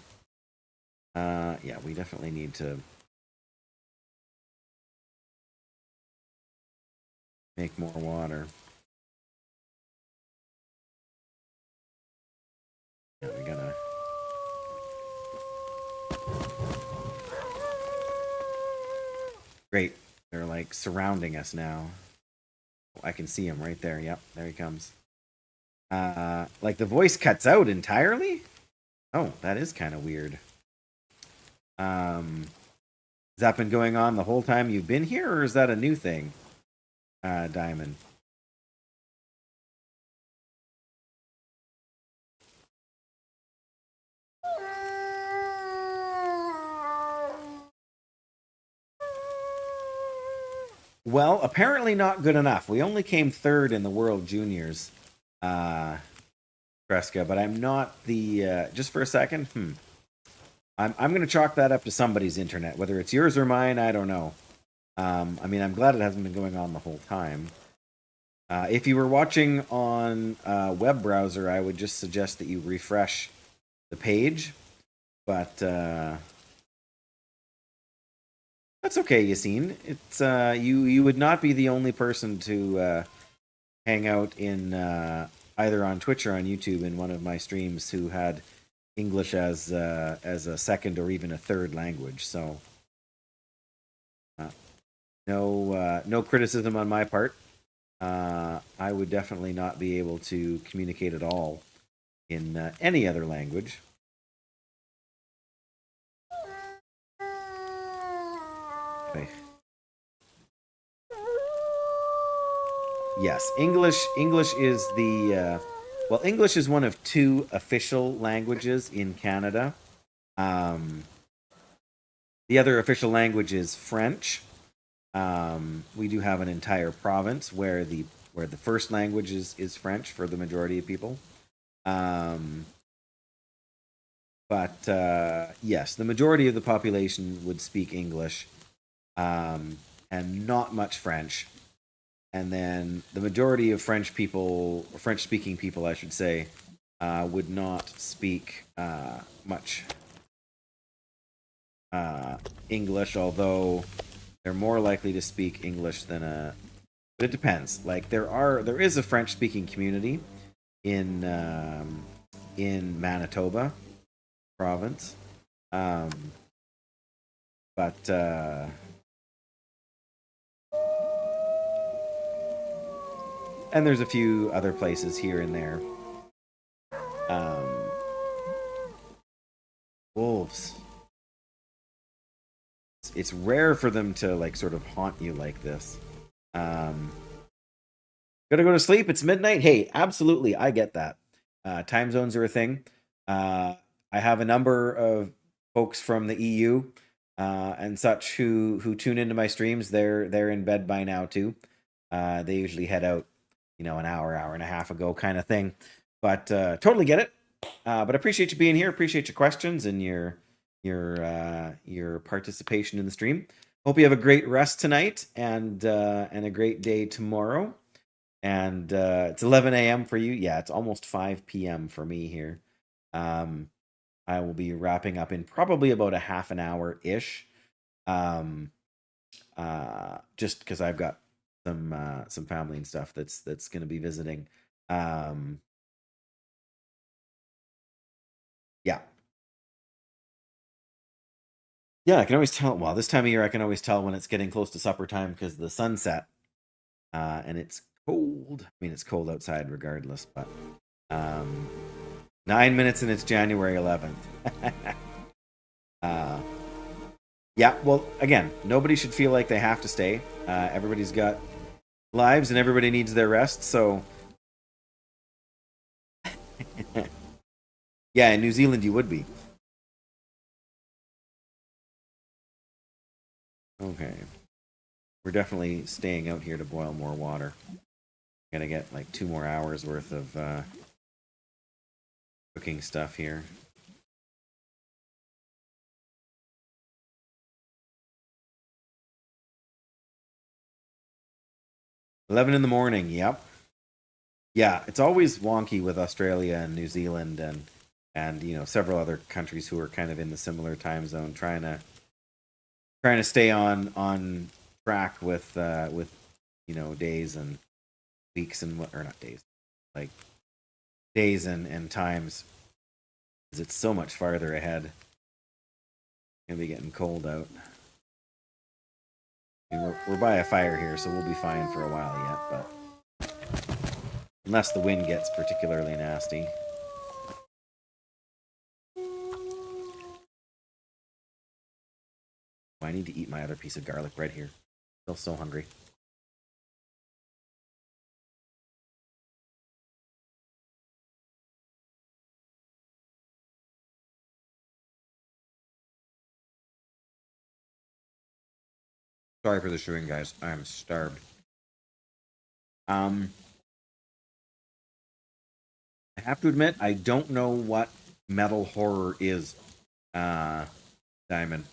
Yeah, we definitely need to make more water. Yeah, we gotta. Great. They're like surrounding us now. I can see him right there. Yep, there he comes. Like the voice cuts out entirely? Oh, that is kind of weird. Has that been going on the whole time you've been here, or is that a new thing, Diamond? Well, apparently not good enough. We only came third in the World Juniors, Kreska, but I'm not the. Just for a second, I'm going to chalk that up to somebody's internet, whether it's yours or mine. I don't know. I mean, I'm glad it hasn't been going on the whole time. If you were watching on a web browser, I would just suggest that you refresh the page. But that's okay, Yassine. It's you would not be the only person to hang out in either on Twitch or on YouTube in one of my streams who had English as a second or even a third language. So no criticism on my part. I would definitely not be able to communicate at all in any other language. Okay. Yes, English is the well, English is one of 2 official languages in Canada. The other official language is French. We do have an entire province where the first language is French for the majority of people. But yes, the majority of the population would speak English, and not much French. And then the majority of French people, or French-speaking people, I should say, would not speak much English, although they're more likely to speak English than a. But it depends. Like there is a French-speaking community in Manitoba province, but and there's a few other places here and there. Wolves. It's rare for them to like sort of haunt you like this. Gotta go to sleep. It's midnight. Hey, absolutely, I get that. Time zones are a thing. I have a number of folks from the EU and such who tune into my streams. They're in bed by now too. They usually head out, an hour and a half ago, kind of thing. But totally get it. But I appreciate you being here. Appreciate your questions and your participation in the stream. Hope you have a great rest tonight and a great day tomorrow. And it's 11 a.m. for you. Yeah, it's almost 5 p.m. for me here. I will be wrapping up in probably about a half an hour ish. Just because I've got some family and stuff that's going to be visiting. Yeah. Yeah, I can always tell. Well, this time of year, I can always tell when it's getting close to supper time because of the sunset, and it's cold. I mean, it's cold outside regardless, but 9 minutes and it's January 11th. Yeah, well, again, nobody should feel like they have to stay. Everybody's got lives and everybody needs their rest, so. Yeah, in New Zealand you would be. Okay. We're definitely staying out here to boil more water. Gonna get like 2 more hours worth of cooking stuff here. $11 in the morning. Yep. Yeah, it's always wonky with Australia and New Zealand and several other countries who are kind of in the similar time zone, trying to stay on track with days and weeks and or not days, like days and times, because it's so much farther ahead. It's gonna be getting cold out. I mean, we're by a fire here, so we'll be fine for a while yet, but unless the wind gets particularly nasty. I need to eat my other piece of garlic bread here. Still so hungry. Sorry for the chewing, guys. I'm starved. I have to admit, I don't know what metal horror is. Diamond.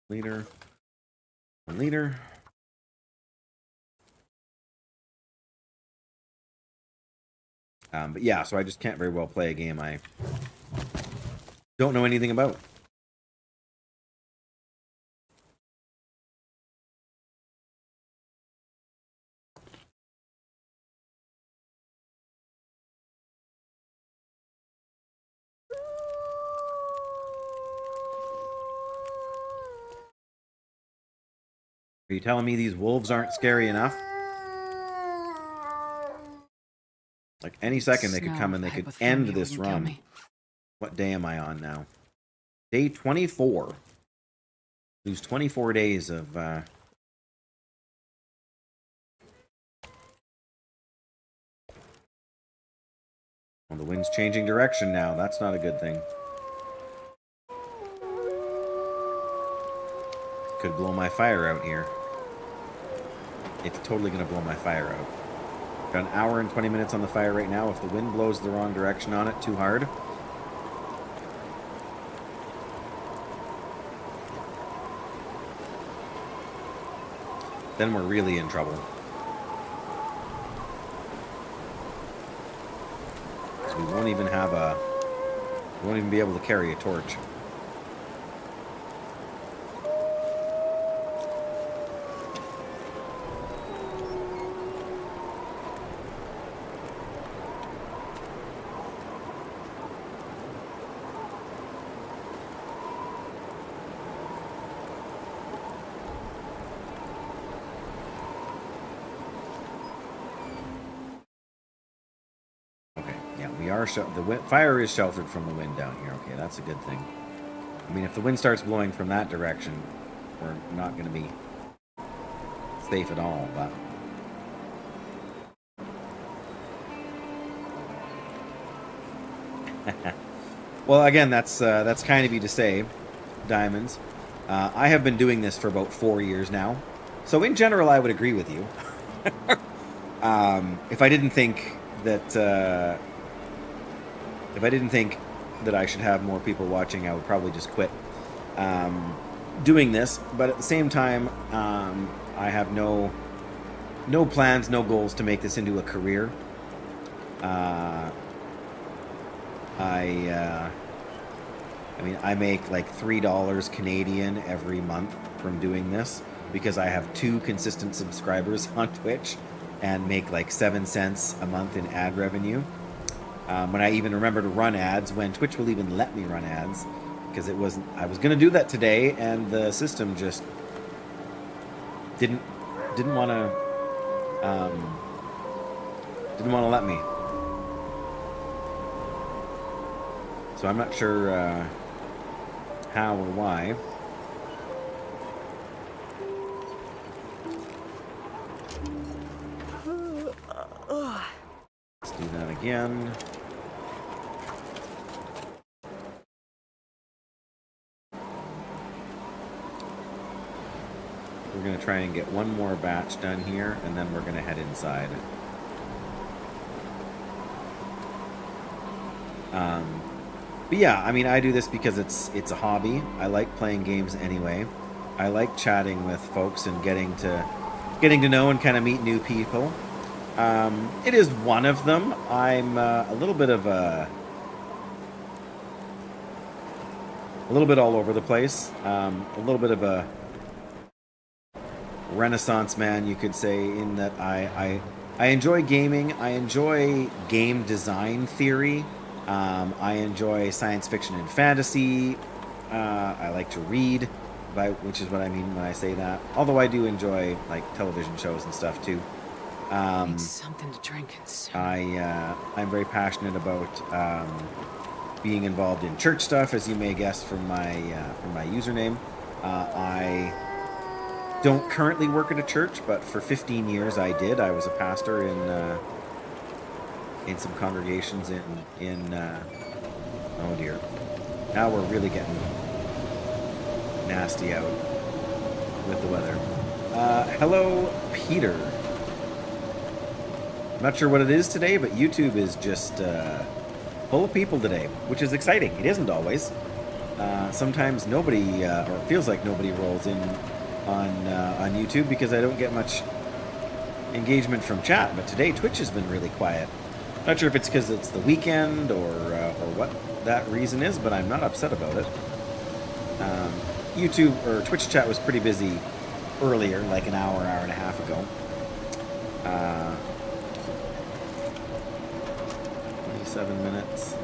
Leader. 1 liter. But yeah, so I just can't very well play a game I don't know anything about. Are you telling me these wolves aren't scary enough? Like any second they could come and they could end this run. What day am I on now? Day 24. Lose 24 days of well, the wind's changing direction now. That's not a good thing. Could blow my fire out here. it's totally going to blow my fire out. Got an hour and 20 minutes on the fire right now. If the wind blows the wrong direction on it too hard, then we're really in trouble. So we won't even have a... We won't even be able to carry a torch. The fire is sheltered from the wind down here. Okay, that's a good thing. I mean, if the wind starts blowing from that direction, we're not going to be safe at all. But well, again, that's kind of you to say, Diamonds. I have been doing this for about 4 years now, so in general, I would agree with you. If I didn't think that. If I didn't think that I should have more people watching, I would probably just quit doing this. But at the same time, I have no plans, no goals to make this into a career. I mean, I make like $3 Canadian every month from doing this because I have 2 consistent subscribers on Twitch and make like 7 cents a month in ad revenue. When I even remember to run ads, when Twitch will even let me run ads, because I was going to do that today, and the system just didn't want to let me. So I'm not sure how or why. Let's do that again. We're going to try and get one more batch done here, and then we're going to head inside. But yeah, I mean, I do this because it's a hobby. I like playing games anyway. I like chatting with folks and getting to know and kind of meet new people. It is one of them. I'm a little bit all over the place. A little bit of a Renaissance man, you could say, in that I enjoy gaming. I enjoy game design theory. I enjoy science fiction and fantasy. I like to read, which is what I mean when I say that. Although I do enjoy like television shows and stuff too. Need something to drink and soon. I'm very passionate about being involved in church stuff, as you may guess from my username. I don't currently work at a church, but for 15 years I did. I was a pastor in some congregations in oh dear. Now we're really getting nasty out with the weather. Hello, Peter. I'm not sure what it is today, but YouTube is just full of people today, which is exciting. It isn't always. Sometimes nobody, or it feels like nobody rolls in on YouTube because I don't get much engagement from chat. But today Twitch has been really quiet. Not sure if it's because it's the weekend or what that reason is, but I'm not upset about it. YouTube or Twitch chat was pretty busy earlier, like an hour and a half ago. 27 minutes.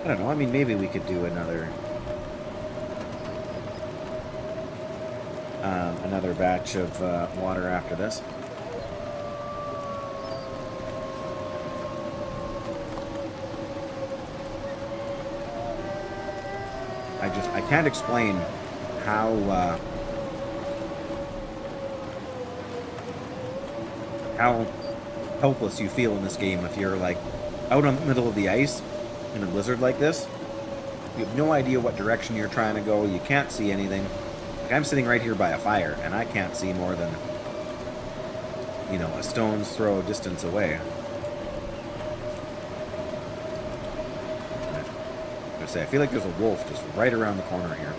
I don't know. I mean, maybe we could do another batch of water after this. I can't explain how helpless you feel in this game if you're like out on the middle of the ice in a blizzard like this. You have no idea what direction you're trying to go. You can't see anything. Like, I'm sitting right here by a fire, and I can't see more than you know, a stone's throw distance away. I feel like there's a wolf just right around the corner here.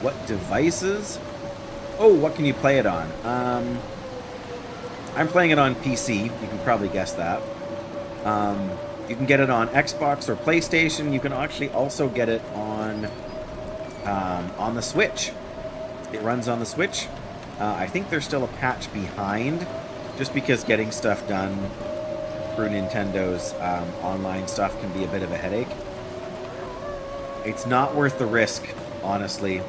What devices? Oh, what can you play it on? I'm playing it on PC. You can probably guess that. You can get it on Xbox or PlayStation. You can actually also get it on the Switch. It runs on the Switch. I think there's still a patch behind, just because getting stuff done through Nintendo's online stuff can be a bit of a headache. It's not worth the risk, honestly,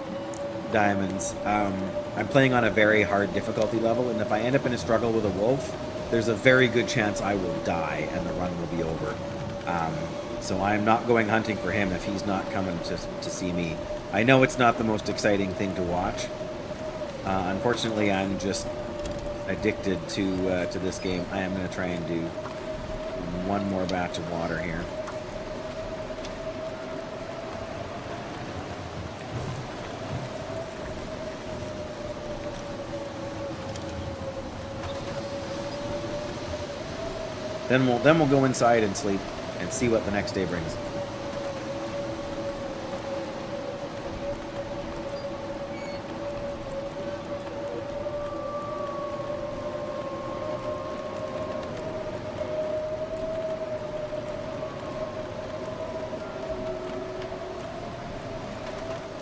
Diamonds. I'm playing on a very hard difficulty level, and if I end up in a struggle with a wolf, there's a very good chance I will die and the run will be over. So I'm not going hunting for him if he's not coming to see me. I know it's not the most exciting thing to watch. Unfortunately, I'm just addicted to this game. I am going to try and do one more batch of water here. Then we'll go inside and sleep and see what the next day brings.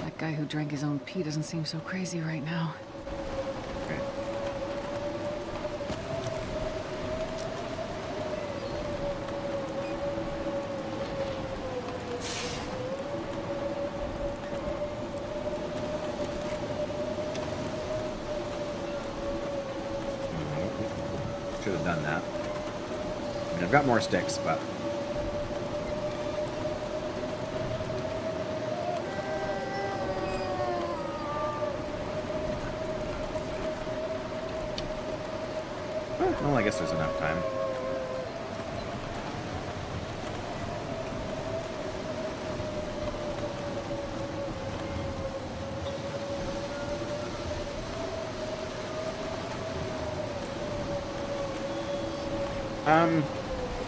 That guy who drank his own pee doesn't seem so crazy right now. Okay. Should have done that. I mean, I've got more sticks, but... well, I guess there's enough time.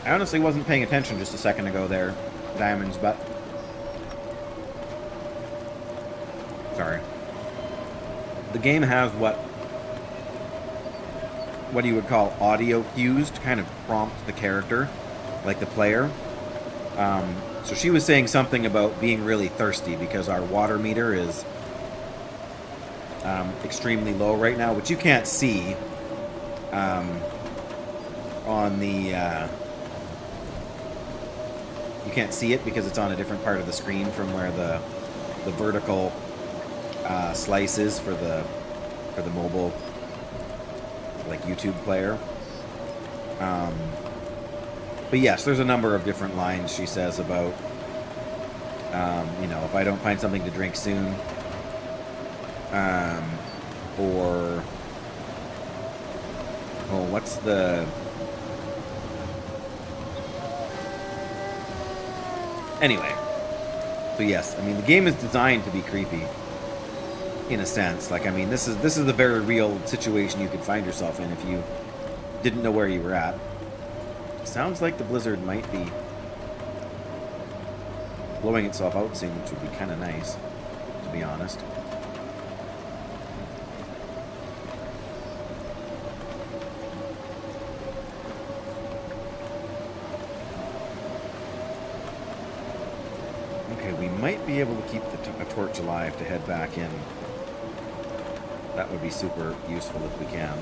I honestly wasn't paying attention just a second ago there, Diamonds, but... sorry. The game has what you would call audio cues to kind of prompt the character, like the player. So she was saying something about being really thirsty because our water meter is extremely low right now, which you can't see on the... you can't see it because it's on a different part of the screen from where the vertical slice is for the mobile, like, YouTube player. But yes, there's a number of different lines she says about, you know, if I don't find something to drink soon, or, oh, what's the... anyway, so yes, I mean, the game is designed to be creepy, in a sense. Like, I mean, this is the very real situation you could find yourself in if you didn't know where you were at. Sounds like the blizzard might be blowing itself out soon, which would be kind of nice, to be honest. Okay, we might be able to keep a torch alive to head back in. That would be super useful if we can.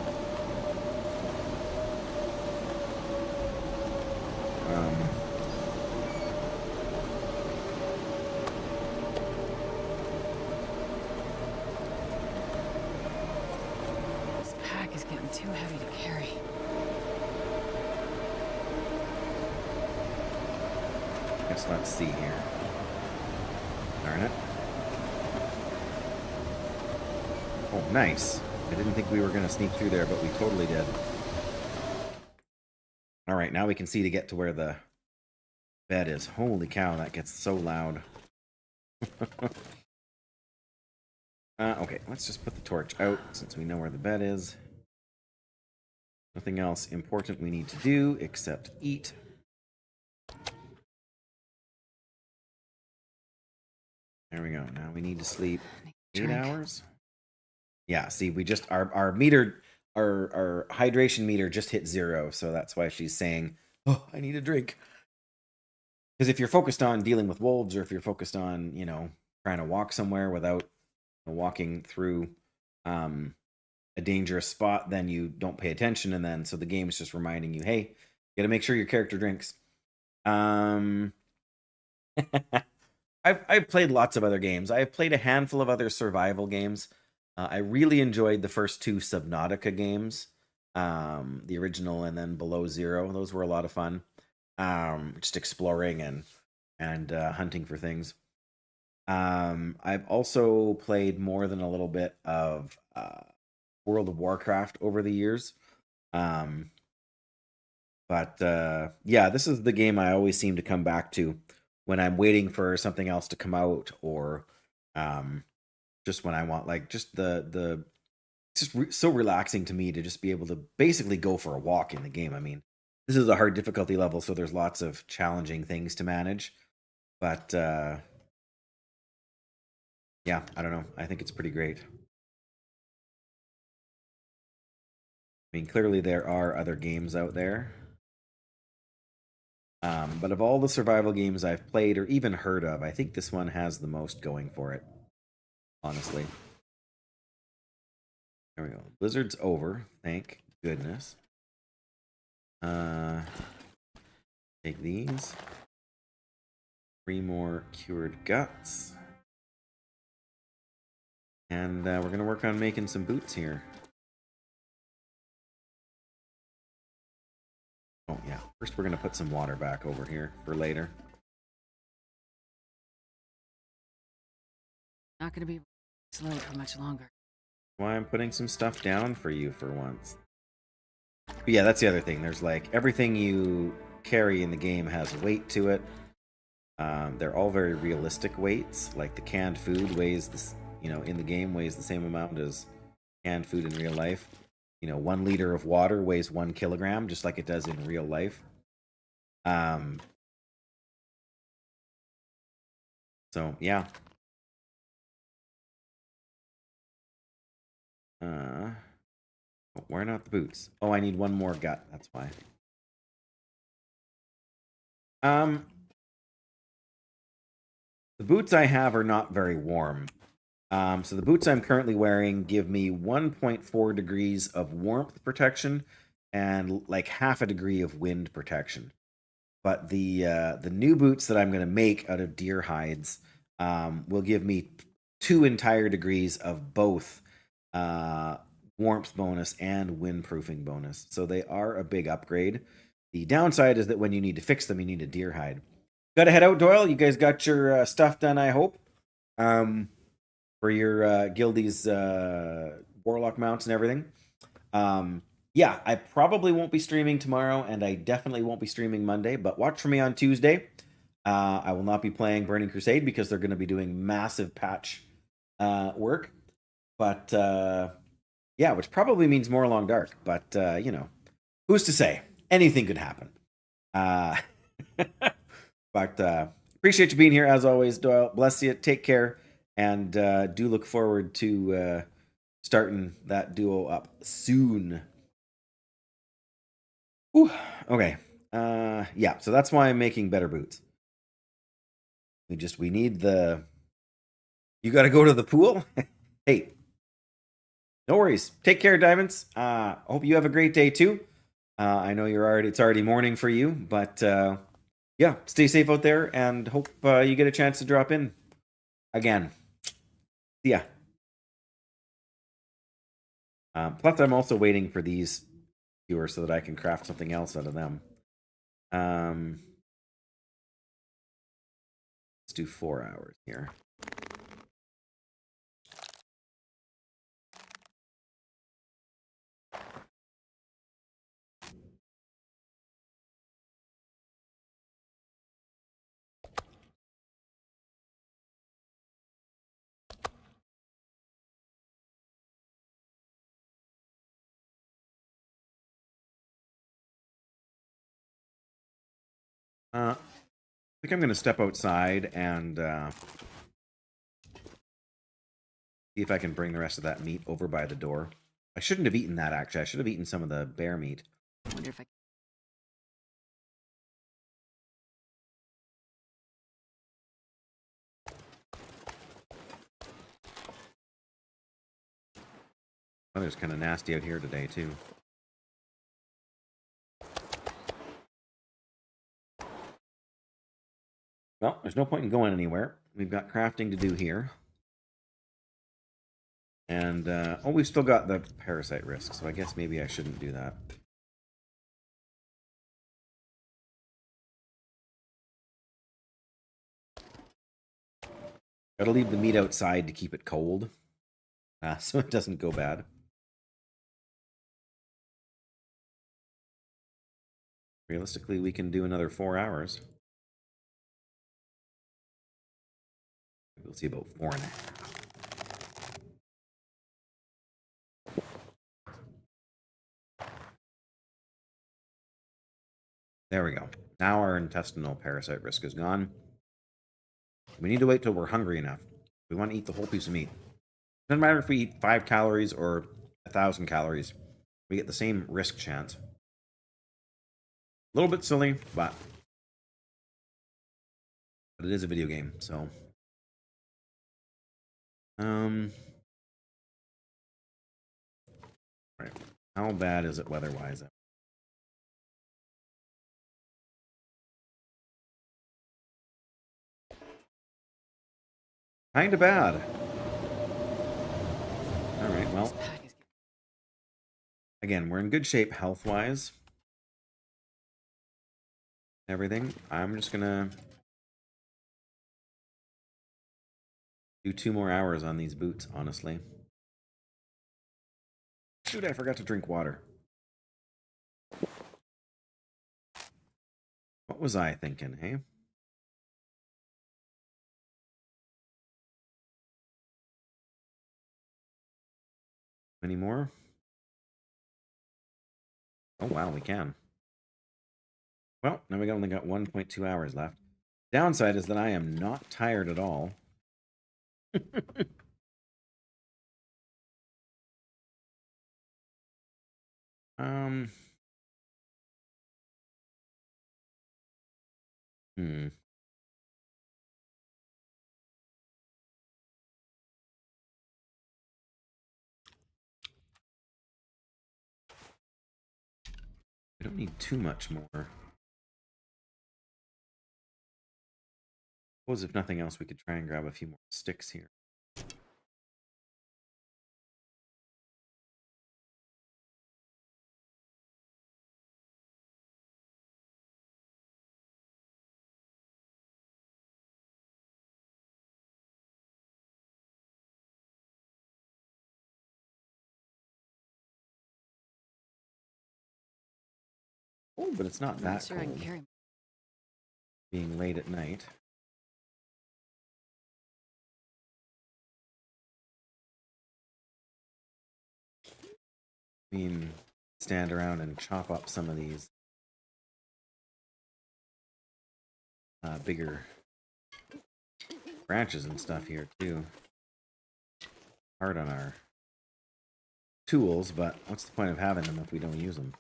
This pack is getting too heavy to carry. Guess let's see here. Darn it. Oh, nice. I didn't think we were going to sneak through there, but we totally did. All right, now we can see to get to where the bed is. Holy cow, that gets so loud. Okay, let's just put the torch out since we know where the bed is. Nothing else important we need to do except eat. There we go. Now we need to sleep 8 hours. Yeah, see, we just our meter, our hydration meter just hit 0, so that's why she's saying, "Oh, I need a drink." Because if you're focused on dealing with wolves, or if you're focused on, trying to walk somewhere without walking through a dangerous spot, then you don't pay attention, and then so the game's just reminding you, hey, you got to make sure your character drinks. I've played lots of other games. I've played a handful of other survival games. I really enjoyed the first 2 Subnautica games, the original and then Below Zero. Those were a lot of fun. Just exploring and hunting for things. I've also played more than a little bit of World of Warcraft over the years. But yeah, this is the game I always seem to come back to when I'm waiting for something else to come out, or just when I want, like, just the so relaxing to me to just be able to basically go for a walk in the game. I mean, this is a hard difficulty level, so there's lots of challenging things to manage. But yeah, I don't know. I think it's pretty great. I mean, clearly there are other games out there. But of all the survival games I've played or even heard of, I think this one has the most going for it, honestly. There we go. Blizzard's over, thank goodness. Take these. 3 more cured guts. And we're going to work on making some boots here. Oh, yeah. First, we're going to put some water back over here for later. Not gonna be slow for much longer. Why I'm putting some stuff down for you for once. But yeah, that's the other thing. There's like everything you carry in the game has weight to it. They're all very realistic weights. Like the canned food weighs this, in the game weighs the same amount as canned food in real life. 1 liter of water weighs 1 kilogram, just like it does in real life. So yeah. Where not the boots? Oh, I need 1 more gut. That's why. The boots I have are not very warm. So the boots I'm currently wearing give me 1.4 degrees of warmth protection and like half a degree of wind protection. But the new boots that I'm going to make out of deer hides will give me 2 entire degrees of both warmth bonus and windproofing bonus. So they are a big upgrade. The downside is that when you need to fix them, you need a deer hide. Got to head out, Doyle. You guys got your stuff done, I hope, for your Gildy's Warlock mounts and everything. Yeah, I probably won't be streaming tomorrow, and I definitely won't be streaming Monday, but watch for me on Tuesday. I will not be playing Burning Crusade because they're going to be doing massive patch work. But yeah, which probably means more Long Dark. But, who's to say? Anything could happen. But appreciate you being here as always, Doyle. Bless you. Take care. And do look forward to starting that duo up soon. Ooh, okay. Yeah, so that's why I'm making better boots. We need the... You got to go to the pool? Hey, no worries. Take care, Diamonds. Hope you have a great day, too. I know it's already morning for you, but yeah, stay safe out there, and hope you get a chance to drop in again. See ya. Plus, I'm also waiting for these viewers so that I can craft something else out of them. Let's do 4 hours here. I think I'm going to step outside and see if I can bring the rest of that meat over by the door. I shouldn't have eaten that, actually. I should have eaten some of the bear meat. I wonder if I. Weather's kind of nasty out here today, too. Well, there's no point in going anywhere. We've got crafting to do here. And, oh, we've still got the parasite risk, so I guess maybe I shouldn't do that. Gotta leave the meat outside to keep it cold, so it doesn't go bad. Realistically, we can do another 4 hours. We'll see about 4.5. There we go. Now our intestinal parasite risk is gone. We need to wait till we're hungry enough. We want to eat the whole piece of meat. Doesn't matter if we eat 5 calories or 1,000 calories. We get the same risk chance. A little bit silly, but it is a video game, so. Right. How bad is it weather-wise? Kinda bad. Alright, well. Again, we're in good shape health-wise. Everything. I'm just gonna do 2 more hours on these boots, honestly. Shoot, I forgot to drink water. What was I thinking, hey? Any more? Oh, wow, we can. Well, now we only got 1.2 hours left. Downside is that I am not tired at all. Hmm. We don't need too much more. Suppose if nothing else, we could try and grab a few more sticks here. Oh, but it's not I'm that not sure I can cold. carry. Being late at night. I mean, stand around and chop up some of these bigger branches and stuff here too. Hard on our tools, but what's the point of having them if we don't use them?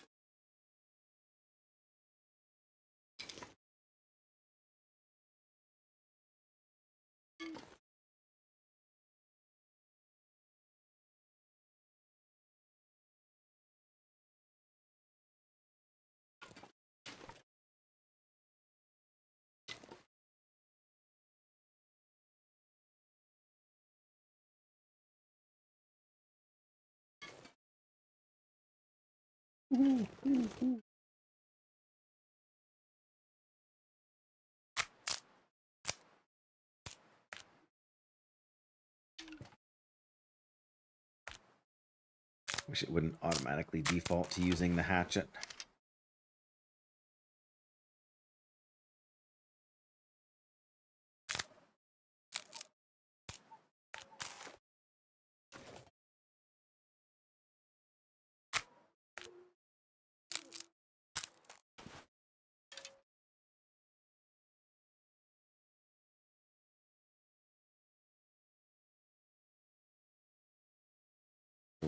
Wish it wouldn't automatically default to using the hatchet.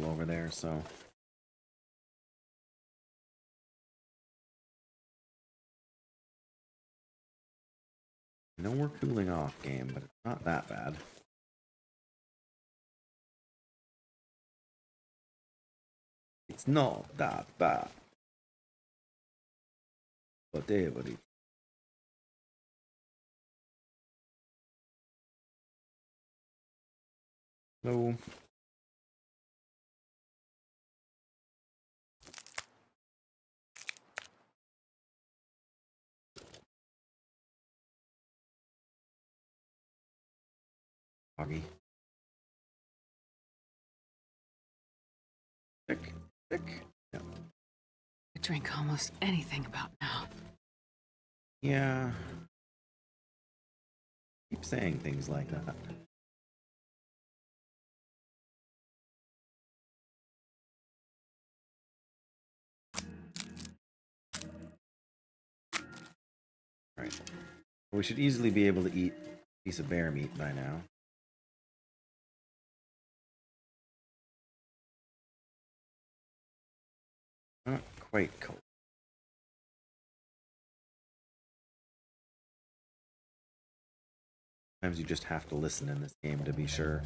over there, so. I know we're cooling off game, but it's not that bad. It's not that bad. Whatever it. No. Foggy. Thick. Thick. Yeah. I drink almost anything about now. Yeah. Keep saying things like that. Right. We should easily be able to eat a piece of bear meat by now. Not quite cold. Sometimes you just have to listen in this game to be sure.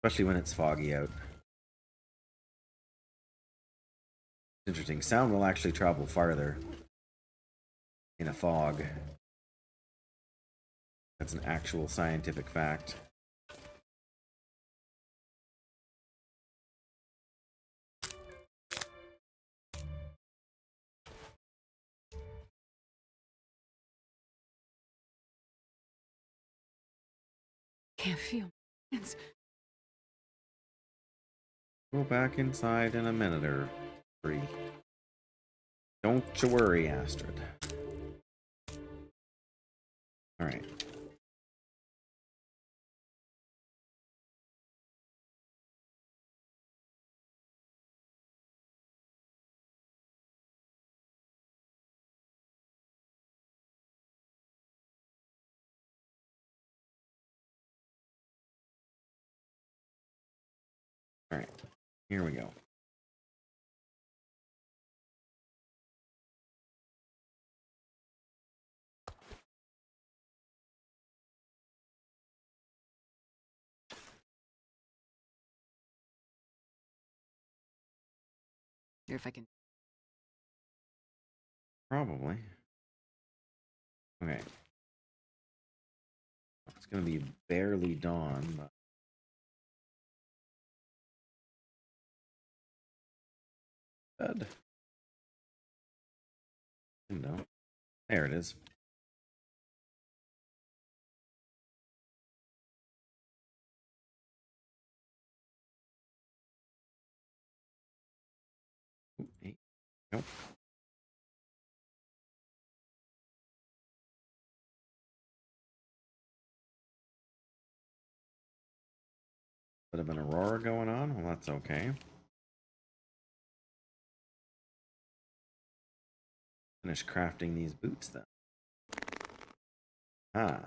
Especially when it's foggy out. Interesting. Sound will actually travel farther in a fog. That's an actual scientific fact. Can't feel my hands. Go back inside in a minute or three. Don't you worry, Astrid. Alright. Alright. Here we go. Here, if I can. Probably. Okay. It's gonna be barely dawn, but bed. No. There it is. Ooh, eight. Nope. Bit of an aurora going on. Well, that's okay. Finish crafting these boots then. Ah.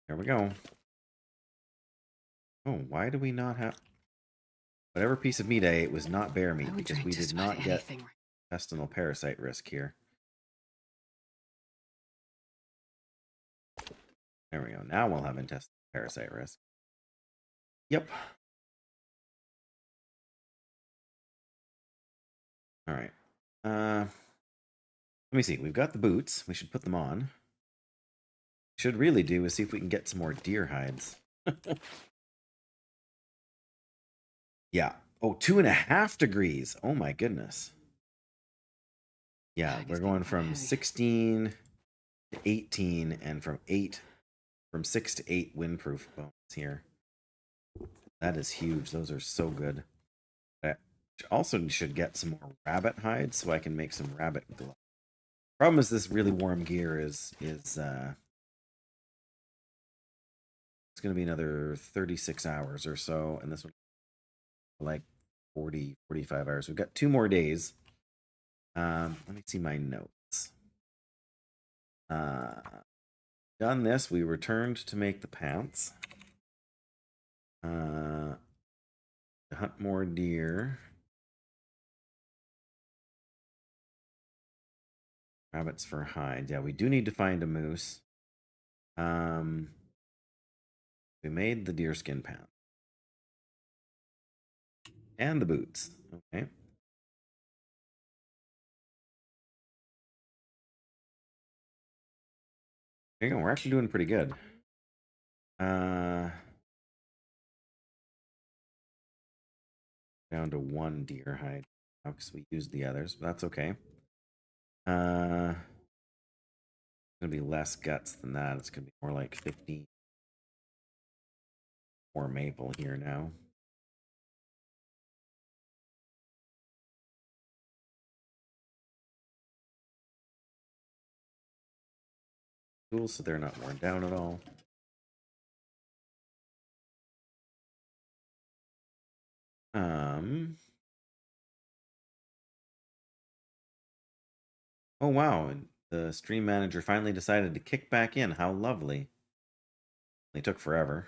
There we go. Oh, why do we not have... Whatever piece of meat I ate was not bear meat because we did not get intestinal parasite risk here. There we go. Now we'll have intestinal parasite risk. Yep. All right. Let me see. We've got the boots. We should put them on. Should really do is see if we can get some more deer hides. Yeah. Oh, 2.5 degrees. Oh my goodness. Yeah, we're going from 16 to 18 and from 6 to 8 windproof bones here. That is huge. Those are so good. I also should get some more rabbit hides so I can make some rabbit gloves. Problem is this really warm gear is it's going to be another 36 hours or so, and this one like 45 hours. We've got 2 more days. Let me see my notes. Done this, we returned to make the pants. To hunt more deer. Rabbits for hides. Yeah, we do need to find a moose. We made the deerskin pants. And the boots. Okay. There you go. We're actually doing pretty good. Down to 1 deer hide. Because we used the others, but that's okay. Gonna be less guts than that. It's gonna be more like 50. More maple here now. Cool, so they're not worn down at all. Oh wow, the stream manager finally decided to kick back in. How lovely. They took forever.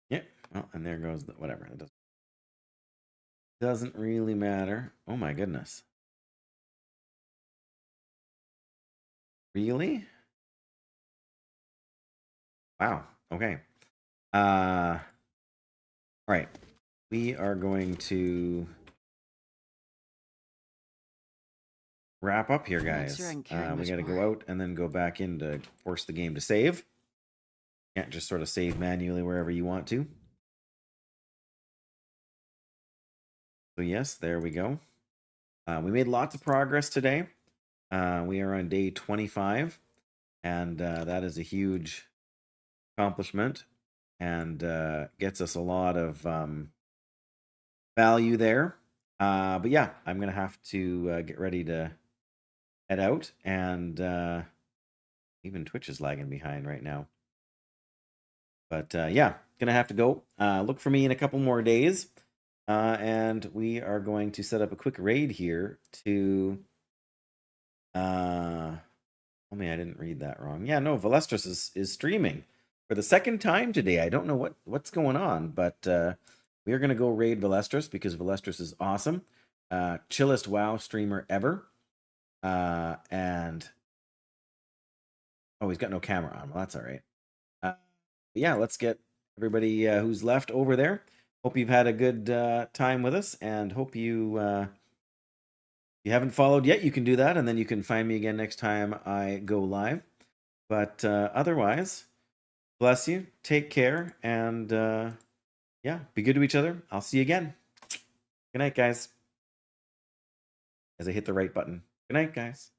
Yep. Well, and there goes the whatever. It doesn't really matter. Oh my goodness. Really? Wow. Okay. All right. We are going to wrap up here, guys. Sure We got to go out and then go back in to force the game to save. Can't just sort of save manually wherever you want to. So yes, there we go. We made lots of progress today. We are on day 25, and that is a huge accomplishment and gets us a lot of value there. But yeah, I'm going to have to get ready to head out, and even Twitch is lagging behind right now. But yeah, going to have to go. Look for me in a couple more days. And we are going to set up a quick raid here to... Oh man, I didn't read that wrong. Yeah, no, Valestris is streaming for the second time today. I don't know what's going on, but we are going to go raid Valestris because Valestris is awesome. Chillest WoW streamer ever. And... Oh, he's got no camera on. Well, that's all right. Yeah, let's get everybody who's left over there. Hope you've had a good time with us, and hope you... if you haven't followed yet, you can do that, and then you can find me again next time I go live. But otherwise, bless you, take care, and yeah, be good to each other. I'll see you again. Good night, guys. As I hit the right button. Good night, guys.